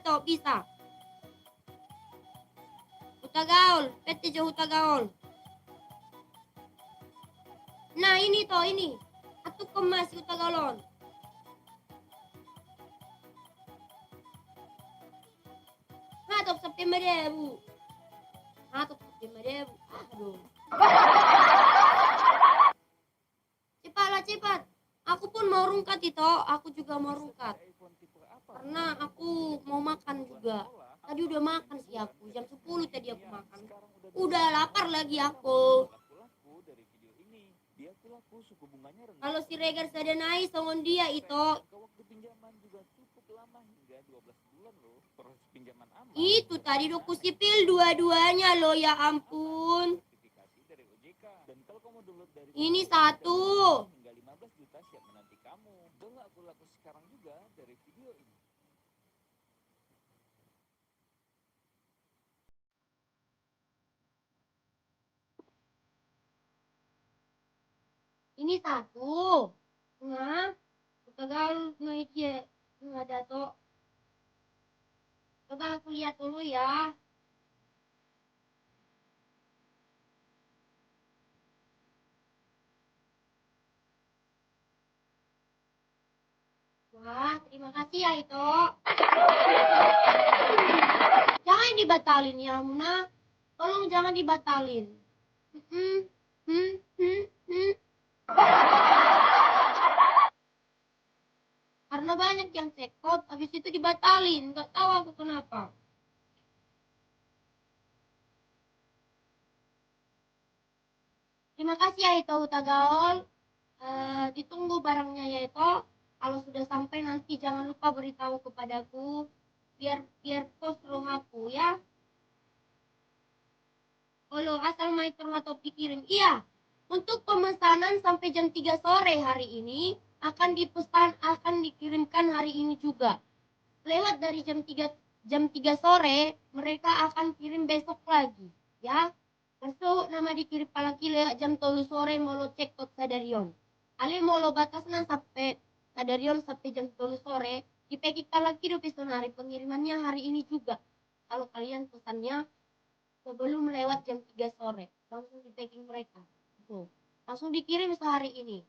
Hutagaol. Pete jo hutagaol. Nah ini toh ini. Atu kemas hutagaolon. Top September ya bu. Top September ya bu. Aduh. Cepat. Aku pun mau rungkat itu. Aku juga mau rungkat. Karena aku mau makan juga. Tadi udah makan sih aku. Jam 10 tadi aku makan. Udah lapar lagi aku. Kalau si Regar Sadanai songon dia itu. Itu tadi doku sipil dua-duanya loh ya ampun. Ini 1. Ini 1. Nah, Tagal ngai dia nggak ada tuh. Coba aku lihat dulu ya. Wah, terima kasih ya itu. Jangan dibatalin ya Muna. Tolong jangan dibatalin. Hmm, hmm, hmm, hmm. Karena banyak yang cekot, habis itu dibatalin. Gak tahu aku kenapa. Terima kasih ya itu Tagaol. Ditunggu barangnya ya itu. Kalau sudah sampai nanti jangan lupa beritahu kepadaku. Biar post roh aku ya. Kalau asal mai atau pikirin. Iya. Untuk pemesanan sampai jam 3 sore hari ini akan dikirimkan hari ini juga. Lewat dari jam 3 sore mereka akan kirim besok lagi ya. Masuk nama dikirim lagi lewat jam 3 sore molo cek tot sadarion. Ale molo batasnya sampai sadarion sampai jam 3 sore dipekikkan lagi do pesonari pengirimannya hari ini juga. Kalau kalian pesannya sebelum lewat jam 3 sore langsung di packing mereka. Tuh. Langsung dikirim sehari ini.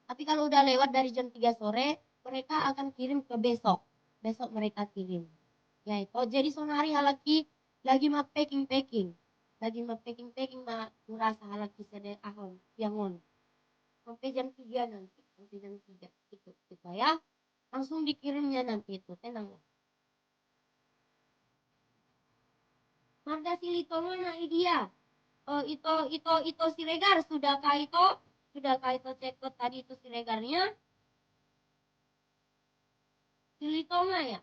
Tapi kalau udah lewat dari jam 3 sore mereka akan kirim ke besok. Besok mereka kirim. Ya itu jadi sonari halaki lagi mah packing. Lagi mah packing mah merasa halaki sedek ahon yangon. Sampai jam 3 nanti. Sampai jam 3 itu kita ya. Langsung dikirimnya nanti itu. Tenang ya. Marga Silito mana dia? Itu Siregar sudahkah itu? Sudahkah itu cek tadi itu Siregarnya? Silito mah ya?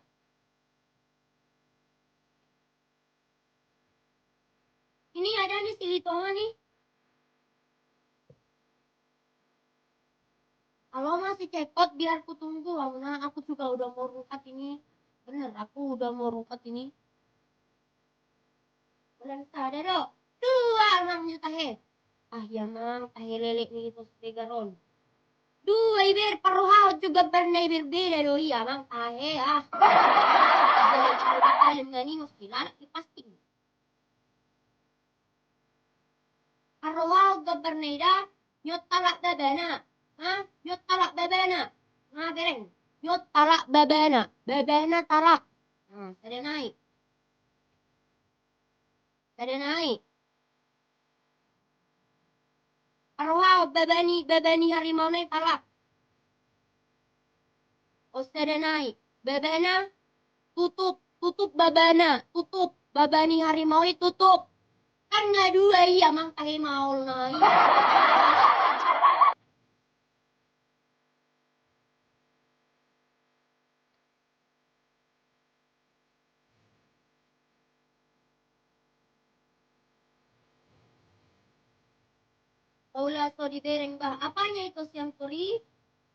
Ini ada nih Silito mah nih. Kalau masih cekot biar ku tunggu. Nah, aku juga udah mau rukat ini. Bener, aku udah mau rukat ini. Bener, ada dong. Dua emangnya tahe. Ah ya mang, tahe lele nih itu segaron. Dua iber paruhau juga pernah iber beda do iya mang tahe ah. Jadi kalian ngani ngoskilan pasti. Paruhau juga pernah nyot talak babana. Hah? Nyot talak babana. Nah, bereng. Nyot talak babana. Babana talak. Nah, tadi naik. Tadi naik. Arwah babani harimau naik talak. Ostada naik. Babana tutup babana. Tutup. Babani harimau tutup. Kan nggak dua iya mang harimau naik. Paula so di bereng bah. Apanya itu siang turi?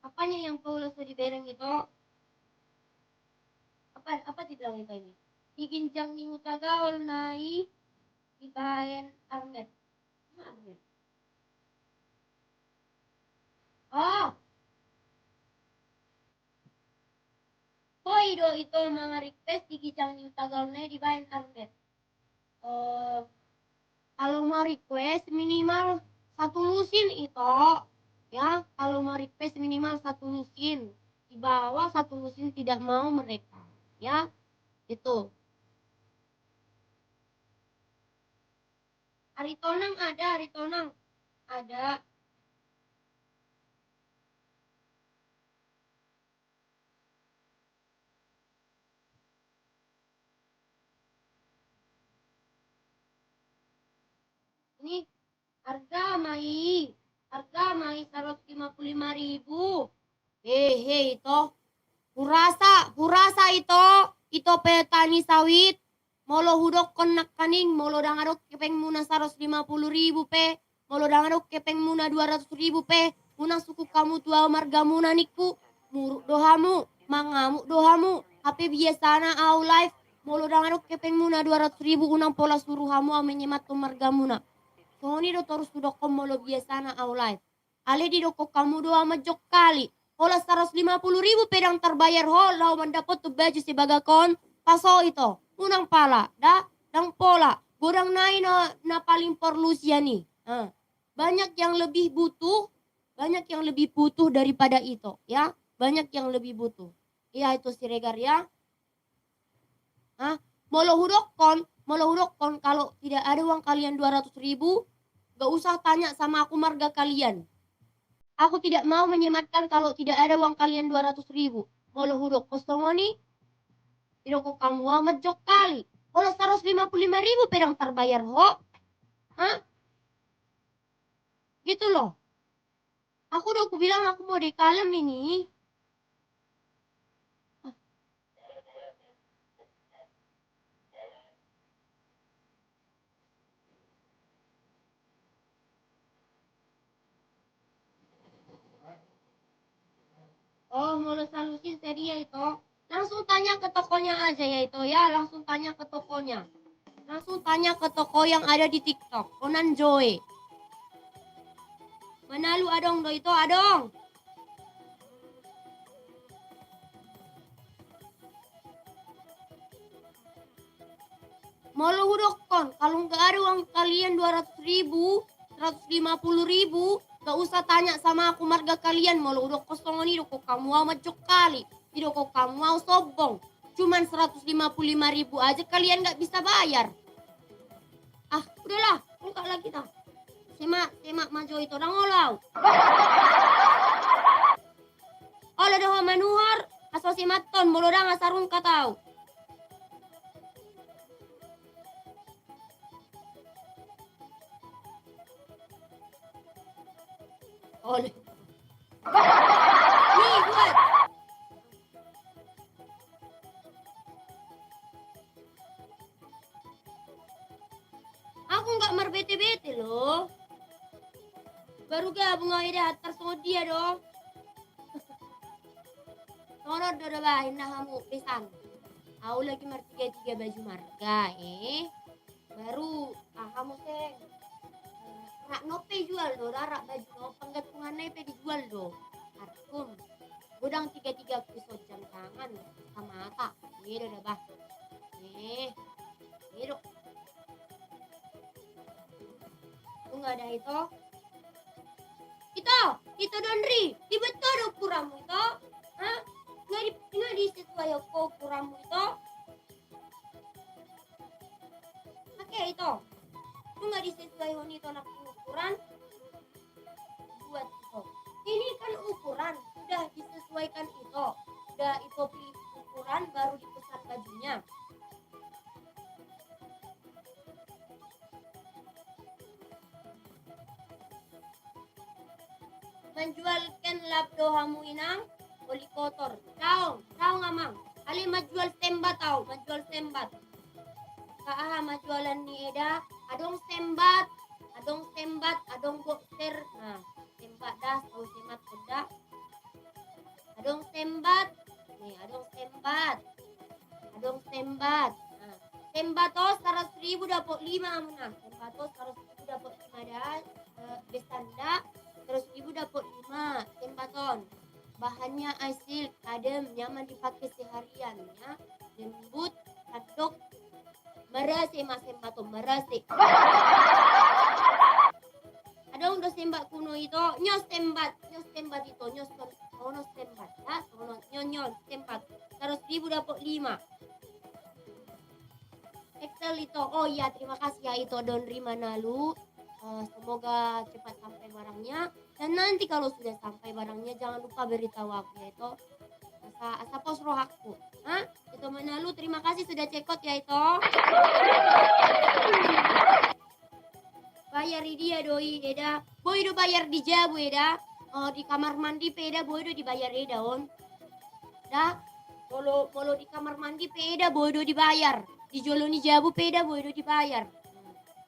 Apanya yang Paula so di bereng itu? Apa dibilang itu ini? Diginjang ni utagaol naik. Dibayan armet. Armet. Oh. Boy do itu mga request diginjang ni utagaol naik dibayan armet. Kalau mau request minimal 1 lusin itu ya. Kalau mau request minimal 1 lusin, di bawah 1 lusin tidak mau mereka ya itu. Aritonang ada. Ini harga mai 155.000. Itu Purasa itu petani sawit molo hudok konak kaning molo dangarok kepeng muna 150.000 pe molo dangarok kepeng muna 200.000 pe muna suku kamu tua marga muna niku muruk dohamu mangamu dohamu hape biasana au live molo dangarok kepeng muna 200.000 unang pola suruh hamu au menyemat to marga muna soni do terus hudok molo biasana au live ale di doko kamu doa majok kali Hola 150.000 pedang terbayar hola mendapat tu baju sebagai kon paso itu unang pala dang pola gorang nai na paling perlu nih banyak yang lebih butuh daripada itu ya banyak yang lebih butuh. Iya itu Siregar ya. Molohudokon kalau tidak ada uang kalian 200.000, gak usah tanya sama aku marga kalian. Aku tidak mau menyematkan kalau tidak ada uang kalian 200.000. Molohudok kosongoni, idoko kamu amat jok kali. Kalau 155.000 pedang terbayar ho. Hah? Gitu loh. Aku udah bilang aku mau dekalem ini. Oh, mau salusin seria itu. Langsung tanya ke tokonya aja ya itu ya. Langsung tanya ke tokonya. Langsung tanya ke toko yang ada di TikTok. Onan Joy. Mana lu adong do itu adong. Mau lu hudokon. Kalau nggak ada uang kalian 200.000, 150.000, gak usah tanya sama aku marga kalian. Mau lu hudok kosong ini doko kamu amat jok kali. Doko kamu mau sobong. Cuman 155.000 aja kalian gak bisa bayar. Ah, udahlah, buka lagi dah. Semak maju itu orang olau. Olah dah manuhar, asal simaton, bolodang asarun katau. Oleh. Nih, buat. Aku nggak merbete-bete loh. Baru gabung aja atas sama dia dong. Sono udah bahin nah kamu pisan. Aku lagi tiga baju marga baru kamu seng. Rak nope jual do, rak baju no penggantungannya pe dijual do. Arkum. Gudang 33 pisau jam tangan sama mata. Ini udah bah. Ini do. Itu nggak ada itu. Itu Donri, di betul do kuramu itu. Hah? Nggak di sesuai kau kuramu itu. Oke itu. Itu nggak disesuai honi itu anak ukuran. Buat itu. Ini kan ukuran, sudah disesuaikan itu. Udah itu pilih ukuran baru dipesan bajunya. Menjualkan labdo hamu inang oli kotor. Tahu ngamang. Ali majual sembat tahu, majual sembat. Kaaha majualan ni eda, adong sembat, adong boxer. Nah, sembat dah, tahu sembat sudah. Adong sembat. Nih, adong sembat. Nah, sembat to 100.000 dapat 5 amunah. Sembat to 100.000 dapat 5 dah. Bestanda 100.000 dapat 5 sempaton. Bahannya asil, adem, nyaman dipakai sehariannya, lembut, aduk, merasi mas sempaton, merasi. Ada udah sembat kuno itu, nyos sembat itu, nyos sono sembat, ya, sono nyos sembat. 100.000 dapat 5. Excel itu, oh iya terima kasih ya itu Donri Manalu. Semoga cepat sampai barangnya, dan nanti kalau sudah sampai barangnya jangan lupa beritahu aku ya itu asa pos roh aku. Itu Manalu, terima kasih sudah cekot ya itu. Bayar dia doi eda, boy do bayar di jabu eda. Di kamar mandi peda boy do dibayar eda on. Dah, kalau di kamar mandi peda boy do dibayar. Di joloni jabu peda boy do dibayar.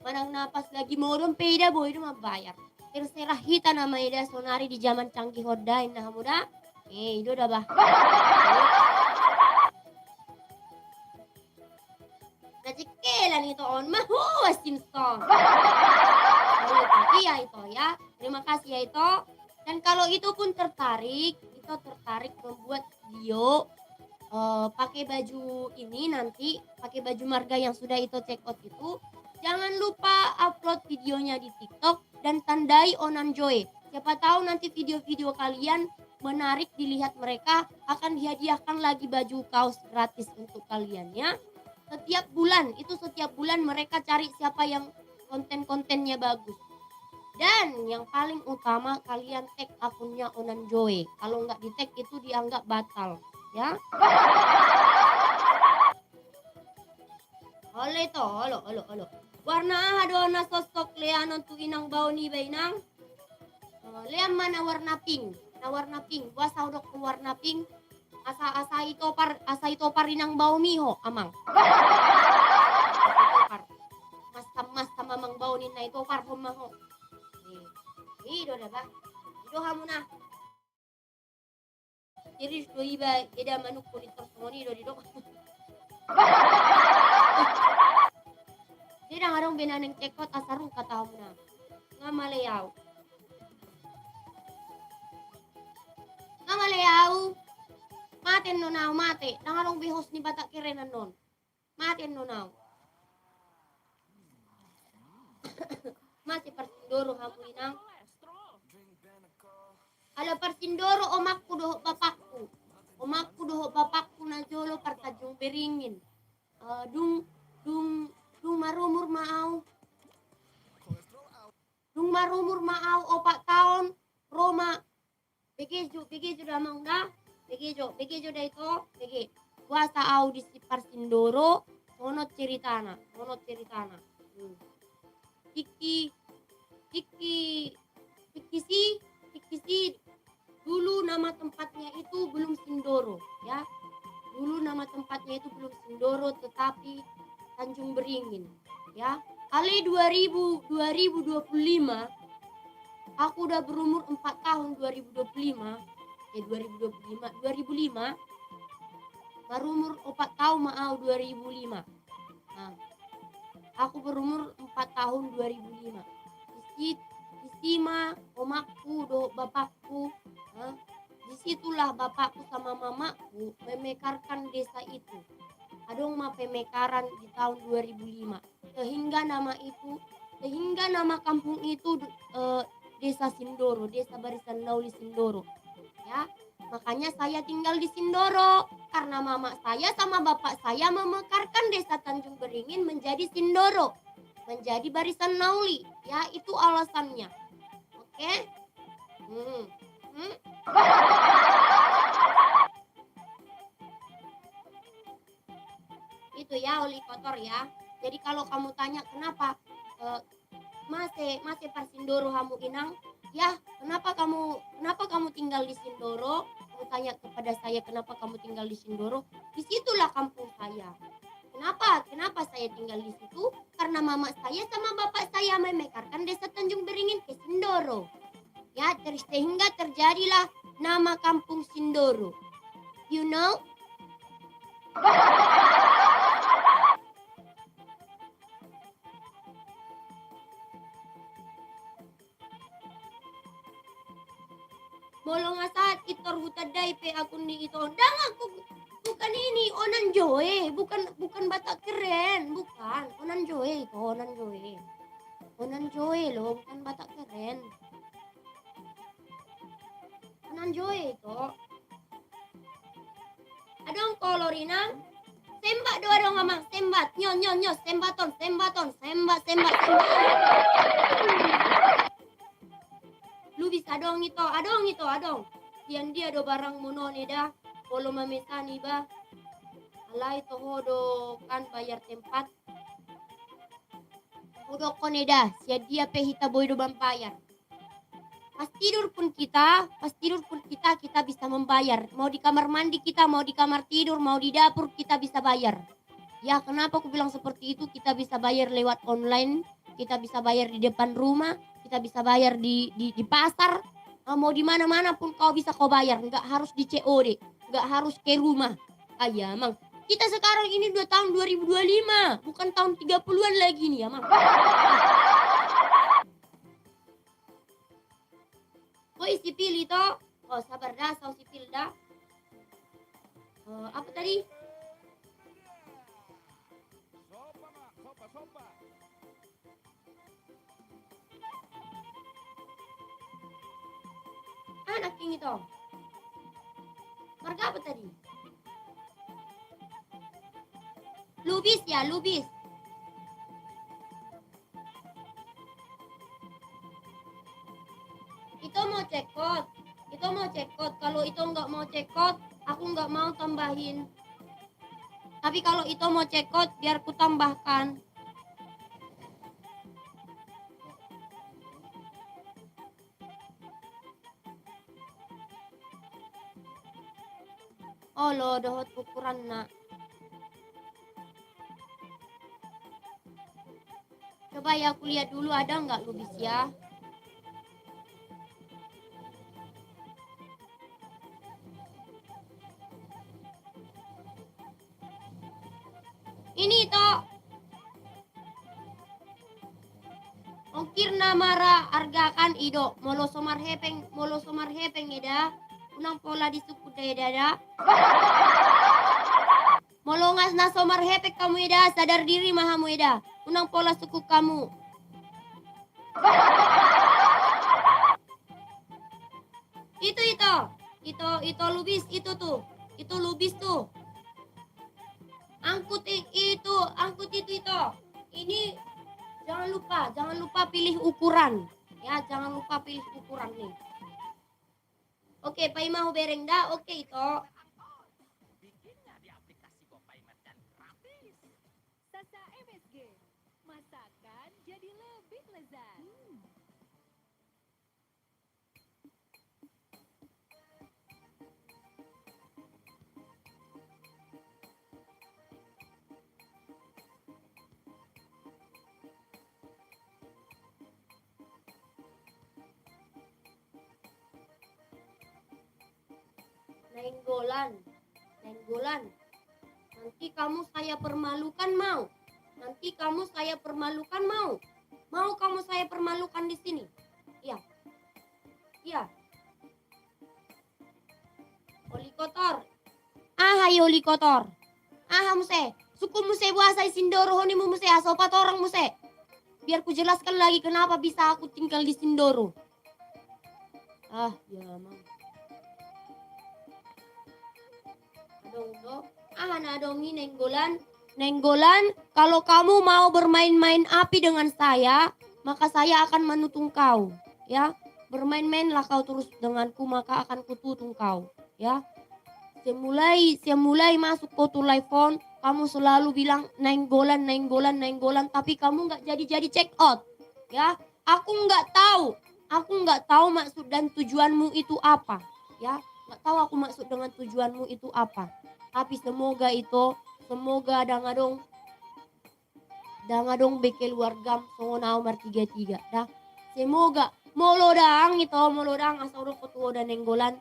Manang napas lagi modom peda boy itu mabayar. Terserah hita nama ida sonari di zaman canggih hodain nah muda. Itu udah bah. Nacekelan itu on mahuas Simpson. Iya itu ya. Terima kasih ya itu. Dan kalau itu pun tertarik membuat video pakai baju ini nanti, pakai baju marga yang sudah itu check out itu. Jangan lupa upload videonya di TikTok dan tandai Onan Joy. Siapa tahu nanti video-video kalian menarik dilihat mereka, akan dihadiahkan lagi baju kaos gratis untuk kalian ya. Setiap bulan mereka cari siapa yang konten-kontennya bagus. Dan yang paling utama kalian tag akunnya Onan Joy. Kalau nggak di tag itu dianggap batal ya. Oleh to, olo. Warna adona sosok leanon tu inang bau ni bainang. Leam mana warna pink. Na warna pink. Wasa udok ku warna pink. Asa ito par inang bau miho amang. Mas sama mang bau ni na ito par humaho. Ido dah ba. Ido hamu na. Jadi do iba eda manuk ko dito ngoni do dito. Jadi ngarong benaneng cekot asarong kataw na. Nga malayaw. Maten no now, mate. Nangarong bihos ni bata kirenan non. Maten no now. Mati persindoro hamu inang. Ala persindoro omakku doho bapakku. Omakku doho bapakku na jolo partajung beringin. Dung marumur maau. Dung marumur maau 4 tahun. Roma. Begitu dah mang dah. Begitu dah itu. Begitu. Kuasa au di Parsindoro. Ngono ceritana. Iki si dulu nama tempatnya itu belum Sindoro ya. Dulu nama tempatnya itu belum Sindoro tetapi Tanjung Beringin ya. Ali 2025 aku udah berumur 4 tahun 2005 baru umur 4 tahun mau 2005. Nah, aku berumur 4 tahun 2005. Isima omakku do bapakku. Disitulah bapakku sama mamaku memekarkan desa itu. Adong mah pemekaran di tahun 2005. Sehingga nama kampung itu Desa Sindoro, Desa Barisan Nauli Sindoro. Ya, makanya saya tinggal di Sindoro karena mama saya sama bapak saya memekarkan Desa Tanjung Beringin menjadi Sindoro, menjadi Barisan Nauli. Ya, itu alasannya. Oke? Itu ya oli kotor ya. Jadi kalau kamu tanya kenapa Masih Parsindoro hamu inang, ya kenapa kamu tinggal di Sindoro? Kamu tanya kepada saya kenapa kamu tinggal di Sindoro? Disitulah kampung saya. Kenapa saya tinggal di situ? Karena mama saya sama bapak saya memekarkan Desa Tanjung Beringin ke Sindoro. Ya, sehingga terjadilah nama kampung Sindoro. You know? Molong asat itor hutadai pe akun ni ito. Dang aku bukan ini Onan Joy, bukan Batak keren, bukan. Onan Joy itu, Onan Joy. Onan Joy loh, bukan Batak keren. Onan Joy itu. Adong kolorinang. Sembat doa dong amang, sembat. Nyo, sembaton. Lu bisa adong. Dian dia do barang monone dah. Polo mamesani ba. Alai to hodo kan bayar tempat. Hodo kone dah. Sia dia pehita boy do bayar. Pas tidur pun kita bisa membayar. Mau di kamar mandi kita, mau di kamar tidur, mau di dapur kita bisa bayar. Ya kenapa aku bilang seperti itu? Kita bisa bayar lewat online, kita bisa bayar di depan rumah, kita bisa bayar di pasar. Mau di mana-mana pun kau bisa kau bayar. Nggak harus di COD, nggak harus ke rumah. Ya mang. Kita sekarang ini udah tahun 2025, bukan tahun 30-an lagi nih ya mang. Oh sipil itu, sabar dah, sau sipil dah. Apa tadi? Anak yang itu. Marga apa tadi? Lubis ya, lubis. Itu mau cekot. Itu mau cekot. Kalau itu nggak mau cekot, aku nggak mau tambahin. Tapi kalau itu mau cekot, biar ku tambahkan. Oh lo, dohot ukuran nak. Coba ya aku lihat dulu ada nggak lubis ya. Ini toh. Ongkir namara argakan ido. Molo somar hepeng eda. Unang pola di suku eda. Molo ngas na somar hepek kamu eda. Sadar diri mahamu eda. Unang pola suku kamu. Itu lubis itu tuh. Itu lubis tuh. Angkut itu. Ini jangan lupa pilih ukuran. Ya, jangan lupa pilih ukuran nih. Oke, Pai mau bereng dah. Oke itu. Bikinnya di aplikasi GoPayment dan gratis. Sasa MSG. Masakan jadi lebih lezat. Nenggolan. Nanti kamu saya permalukan mau. Mau kamu saya permalukan di sini. Iya. Oli kotor. Hai oli kotor. Muse. Suku muse buasa Sindoro honi muse asopat orang muse. Biar ku jelaskan lagi kenapa bisa aku tinggal di Sindoro. Ya mang. Adongi Nenggolan, kalau kamu mau bermain-main api dengan saya, maka saya akan menutung kau, ya. Bermain-mainlah kau terus denganku, maka akan kututung kau, ya. Semulai masuk kau to live phone, kamu selalu bilang Nenggolan, tapi kamu nggak jadi check out, ya. Aku nggak tahu maksud dan tujuanmu itu apa, ya. Nggak tahu aku maksud dengan tujuanmu itu apa. Tapi semoga dangadong bekel wargam songonau martiga-tiga dah. Semoga molodang asal petua dan nenggolan.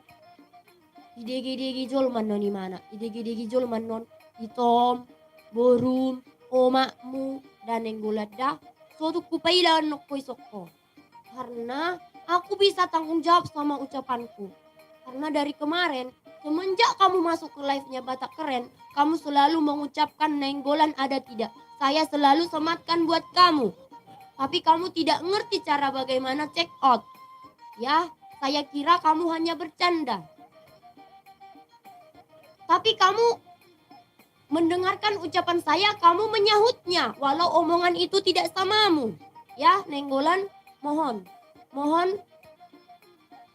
Idegi jolman non imana. Idegi jolman non itom, borum, omakmu dan nenggolan dah. Suatu kupailan nok sokko. Karena aku bisa tanggung jawab sama ucapanku. Karena dari kemarin, semenjak kamu masuk ke live-nya Batak Keren, kamu selalu mengucapkan nenggolan ada tidak. Saya selalu sematkan buat kamu. Tapi kamu tidak ngerti cara bagaimana check out. Ya, saya kira kamu hanya bercanda. Tapi kamu mendengarkan ucapan saya, kamu menyahutnya. Walau omongan itu tidak samamu. Ya, nenggolan, mohon.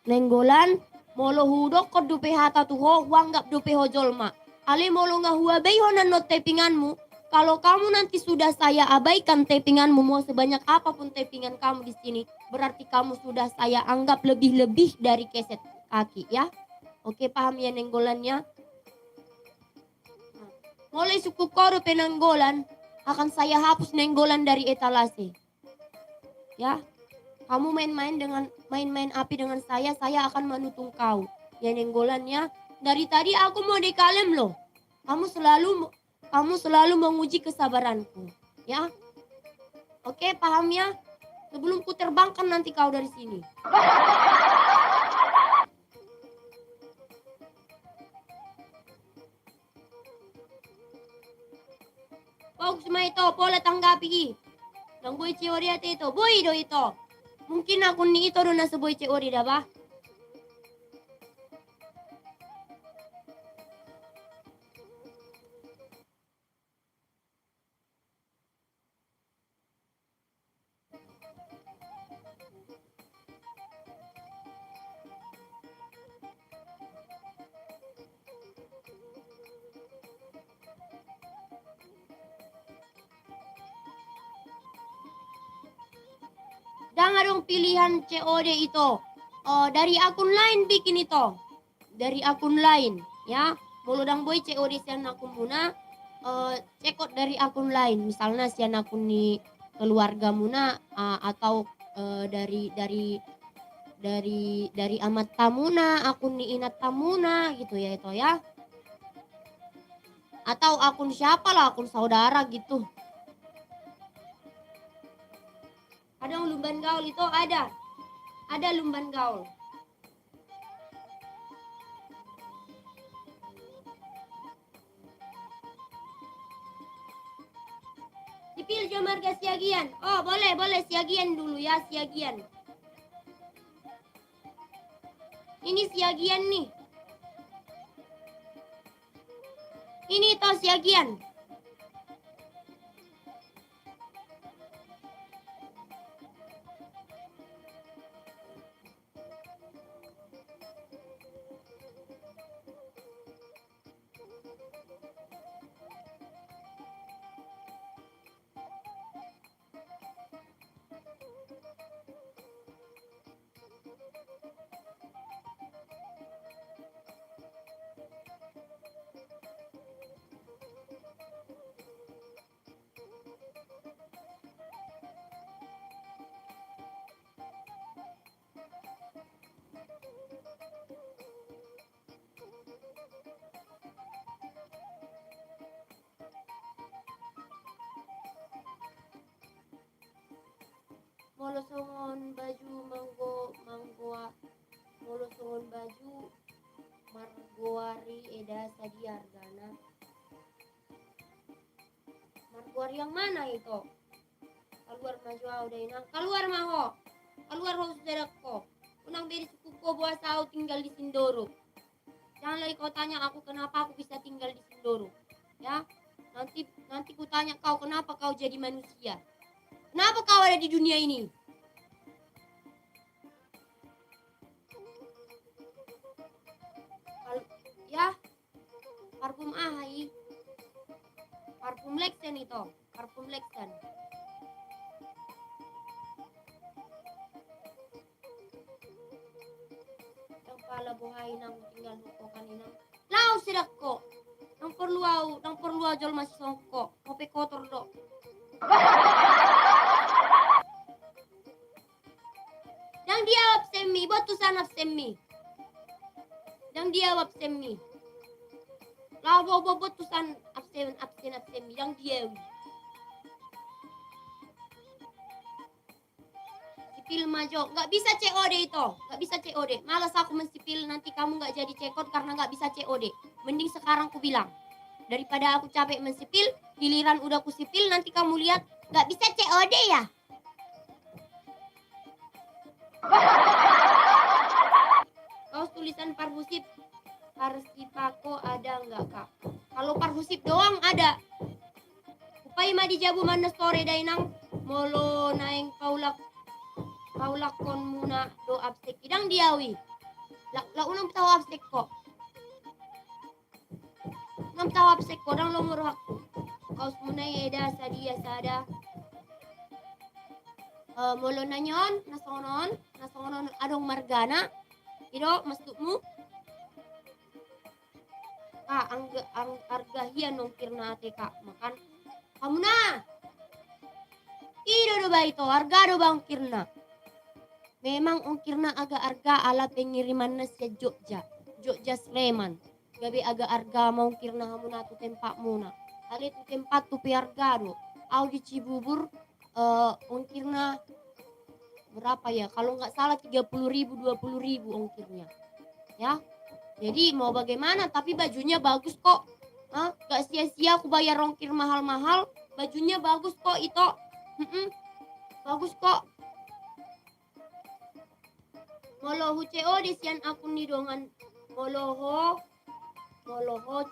Nenggolan, molo hudok ko dupe hata tuho wanggap dupe hojolma. Ale molo nga huabay ho na tapinganmu. Kalau kamu nanti sudah saya abaikan tapinganmu mau sebanyak apapun tapingan kamu di sini, berarti kamu sudah saya anggap lebih dari keset kaki ya. Oke, paham ya nenggolannya? Mulai suku koro penanggolan akan saya hapus nenggolan dari etalase. Ya. Kamu main-main api dengan saya akan menutung kau. Ya nenggolannya, dari tadi aku mau dikalem loh. Kamu selalu menguji kesabaranku, ya. Oke, paham ya? Sebelum ku terbangkan nanti kau dari sini. Bagus ma ito, pola tanggapi. Nang boy teori ate ito, boy do ito. Mungkin aku ni ito do na sa boy teori da ba? Jangan dong pilihan COD itu. Dari akun lain bikin itu. Dari akun lain, ya. Molodang boy COD sian akun muna. Cekot dari akun lain. Misalnya sian akun ni keluarga muna atau dari amat tamuna, akun ni inat tamuna gitu ya itu ya. Atau akun siapa lah, akun saudara gitu. Ada lumban gaul itu ada. Ada lumban gaul. Sipil jom marga siagian. Oh boleh siagian dulu ya, siagian. Ini siagian nih. Ini toh siagian. Molosongon baju molosongon baju margoari eda sadia argana. Margoari yang mana itu? Keluar maju udah inang. Keluar maho. Keluar ho saudaraku. Unang beri sukuko buat tahu tinggal di Sindoro. Jangan lagi kau tanya aku kenapa aku bisa tinggal di Sindoro. Ya. Nanti ku tanya kau kenapa kau jadi manusia. Kenapa kau ada di dunia ini? Ya, parfum ahai. Parfum Lexan itu. Parfum Lexan. Yang pala buhay nang tinggal hukukan inang. Lau sidak ko. Nang perlu ajol masih songko. Kopi kotor do. Yang dia absemi, botusan absemi. Yang dia absemi. Lawa botusan absemi. Yang dia. Sipil majo, nggak bisa COD itu, nggak bisa COD. Malas aku mensipil nanti kamu nggak jadi cekot karena nggak bisa COD. Mending sekarang ku bilang. Daripada aku capek mensipil, giliran udah ku sipil nanti kamu lihat nggak bisa COD ya. Kaos tulisan parhusip Parsipako ada nggak kak? Kalau parhusip doang ada. Upay madi jabu mana store dainang molo naeng paulak kon muna do absek idang diawi. La unang tahu absek ko. Unang tahu absek ko dang lomor hakku. Kaos muna eda sadia sada. Molo nanyon nasongon adong margana. Ido masukmu. Ang argahian nongkir na ate kak makan kamu na ido do ba ito arga do ba ongkir na memang ongkir na aga arga ala pengiriman na siya Jogja Sleman gabi aga arga maungkir na hamu na tu tempat muna kali tu tempat tu piarga do au di Cibubur ongkir na berapa ya kalau nggak salah 30.000 20.000 ongkirnya ya. Jadi mau bagaimana tapi bajunya bagus kok. Gak sia-sia aku bayar ongkir mahal-mahal. Bajunya bagus kok itu. Bagus kok. Moloho COD sian akun nidongan. Moloho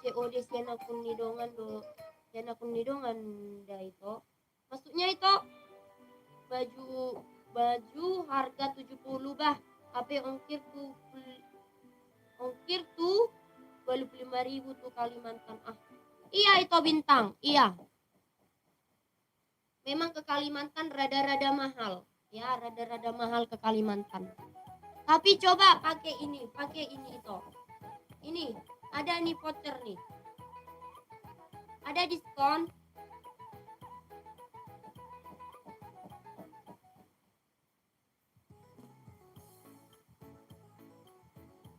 COD sian akun nidongan do. Sian akun nidongan dah itu. Maksudnya itu baju harga 70 bah. Tapi ongkir tuh 25.000 tuh Kalimantan. Iya itu bintang, iya. Memang ke Kalimantan rada-rada mahal, ya, rada-rada mahal ke Kalimantan. Tapi coba pakai ini itu. Ini ada nih voucher nih. Ada diskon.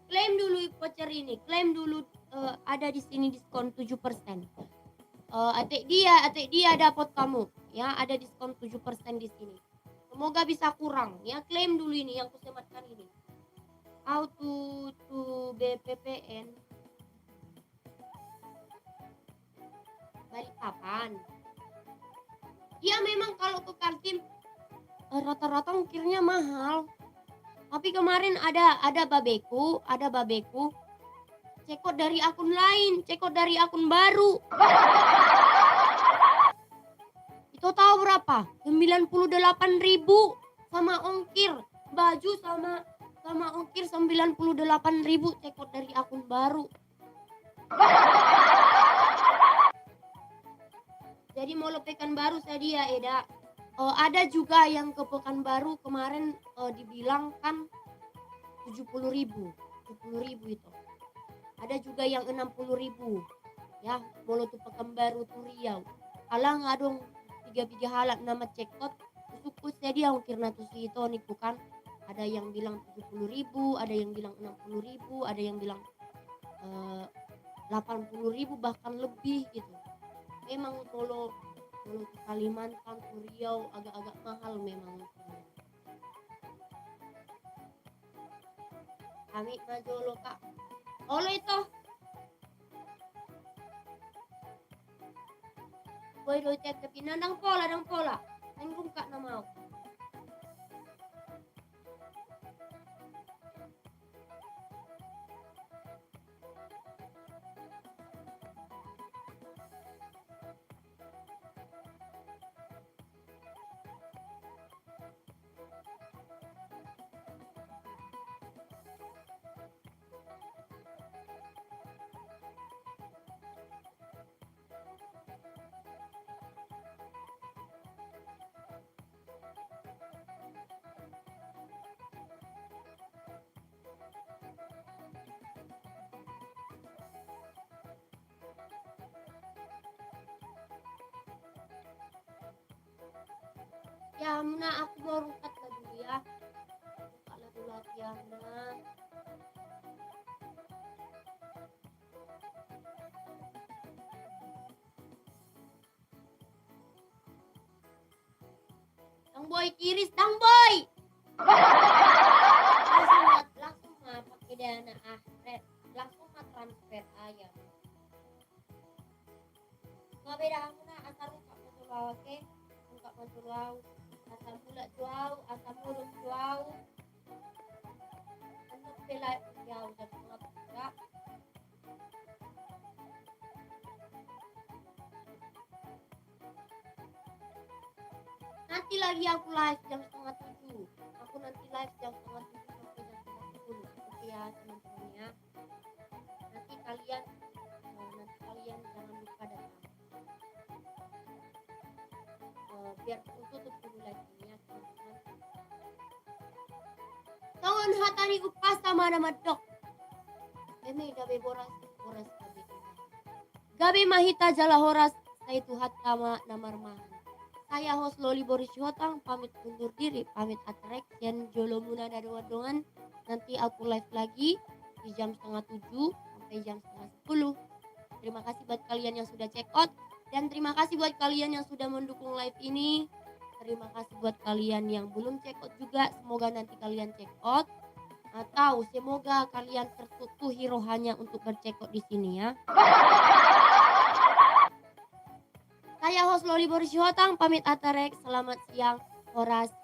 Klaim dulu voucher ini, klaim dulu, ada di sini diskon 7%. Atik dia dapat kamu, ya, ada diskon 7% di sini. Semoga bisa kurang, ya, klaim dulu ini yang kusematkan ini. Auto to BPPN. Balikpapan. Ya memang kalau ke Kaltim rata-rata ongkirnya mahal. Tapi kemarin ada babeku cekot dari akun lain, cekot dari akun baru. Itu tahu berapa? 98.000 sama ongkir. Baju sama ongkir 98.000 cekot dari akun baru. Jadi mau lo Pekanbaru saya Eda. Ada juga yang ke Pekanbaru kemarin dibilang kan 70.000 itu. Ada juga yang 60.000. Ya, mau tuh Pekanbaru tuh Riau. Alang ngadong 3 halat nama cekot. Suku saya dia ongkirna tuh si itu niku kan. Ada yang bilang 70.000, ada yang bilang 60.000, ada yang bilang 80.000 bahkan lebih gitu. Memang kalau ke Kalimantan, ke Riau agak-agak mahal memang. Kami majolo kak. Oleh itu. Boy do cek tapi nandang pola. Nanggung kak na mau. Ya, Muna, aku mau rungkat lah dulu ya. Buka lah dulu latihannya. Dang boy, kiris, dang boy. Langsung mah pakai dana akhirat. Langsung mah transfer ayam. Nggak beda kamu na, asal ungkap majulau, oke? Ungkap majulau. Asal pula jual, asal mulung jual. Untuk bela jauh dan enggak. Nanti lagi aku live jam 6:30. Aku nanti live jam 6:30 sampai jam 10. Oke ya teman-teman ya. Nanti kalian jangan lupa datang. Biar aku tutup dulu lagi ya teman-teman. Tangan hatani upas sama nama dok. Eme gabe boras gabe. Gabe mahita jala horas saya tuhat kama namar mahan. Saya host Loli Boris Hotang pamit undur diri, pamit atrek dan jolo muna dari wadongan. Nanti aku live lagi di jam 6:30 sampai jam 9:30. Terima kasih buat kalian yang sudah check out dan terima kasih buat kalian yang sudah mendukung live ini. Terima kasih buat kalian yang belum check out juga. Semoga nanti kalian check out atau semoga kalian tertutuhi rohanya untuk bercheck out di sini ya. Saya host Loli Boris Hotang pamit atarek. Selamat siang. Horas.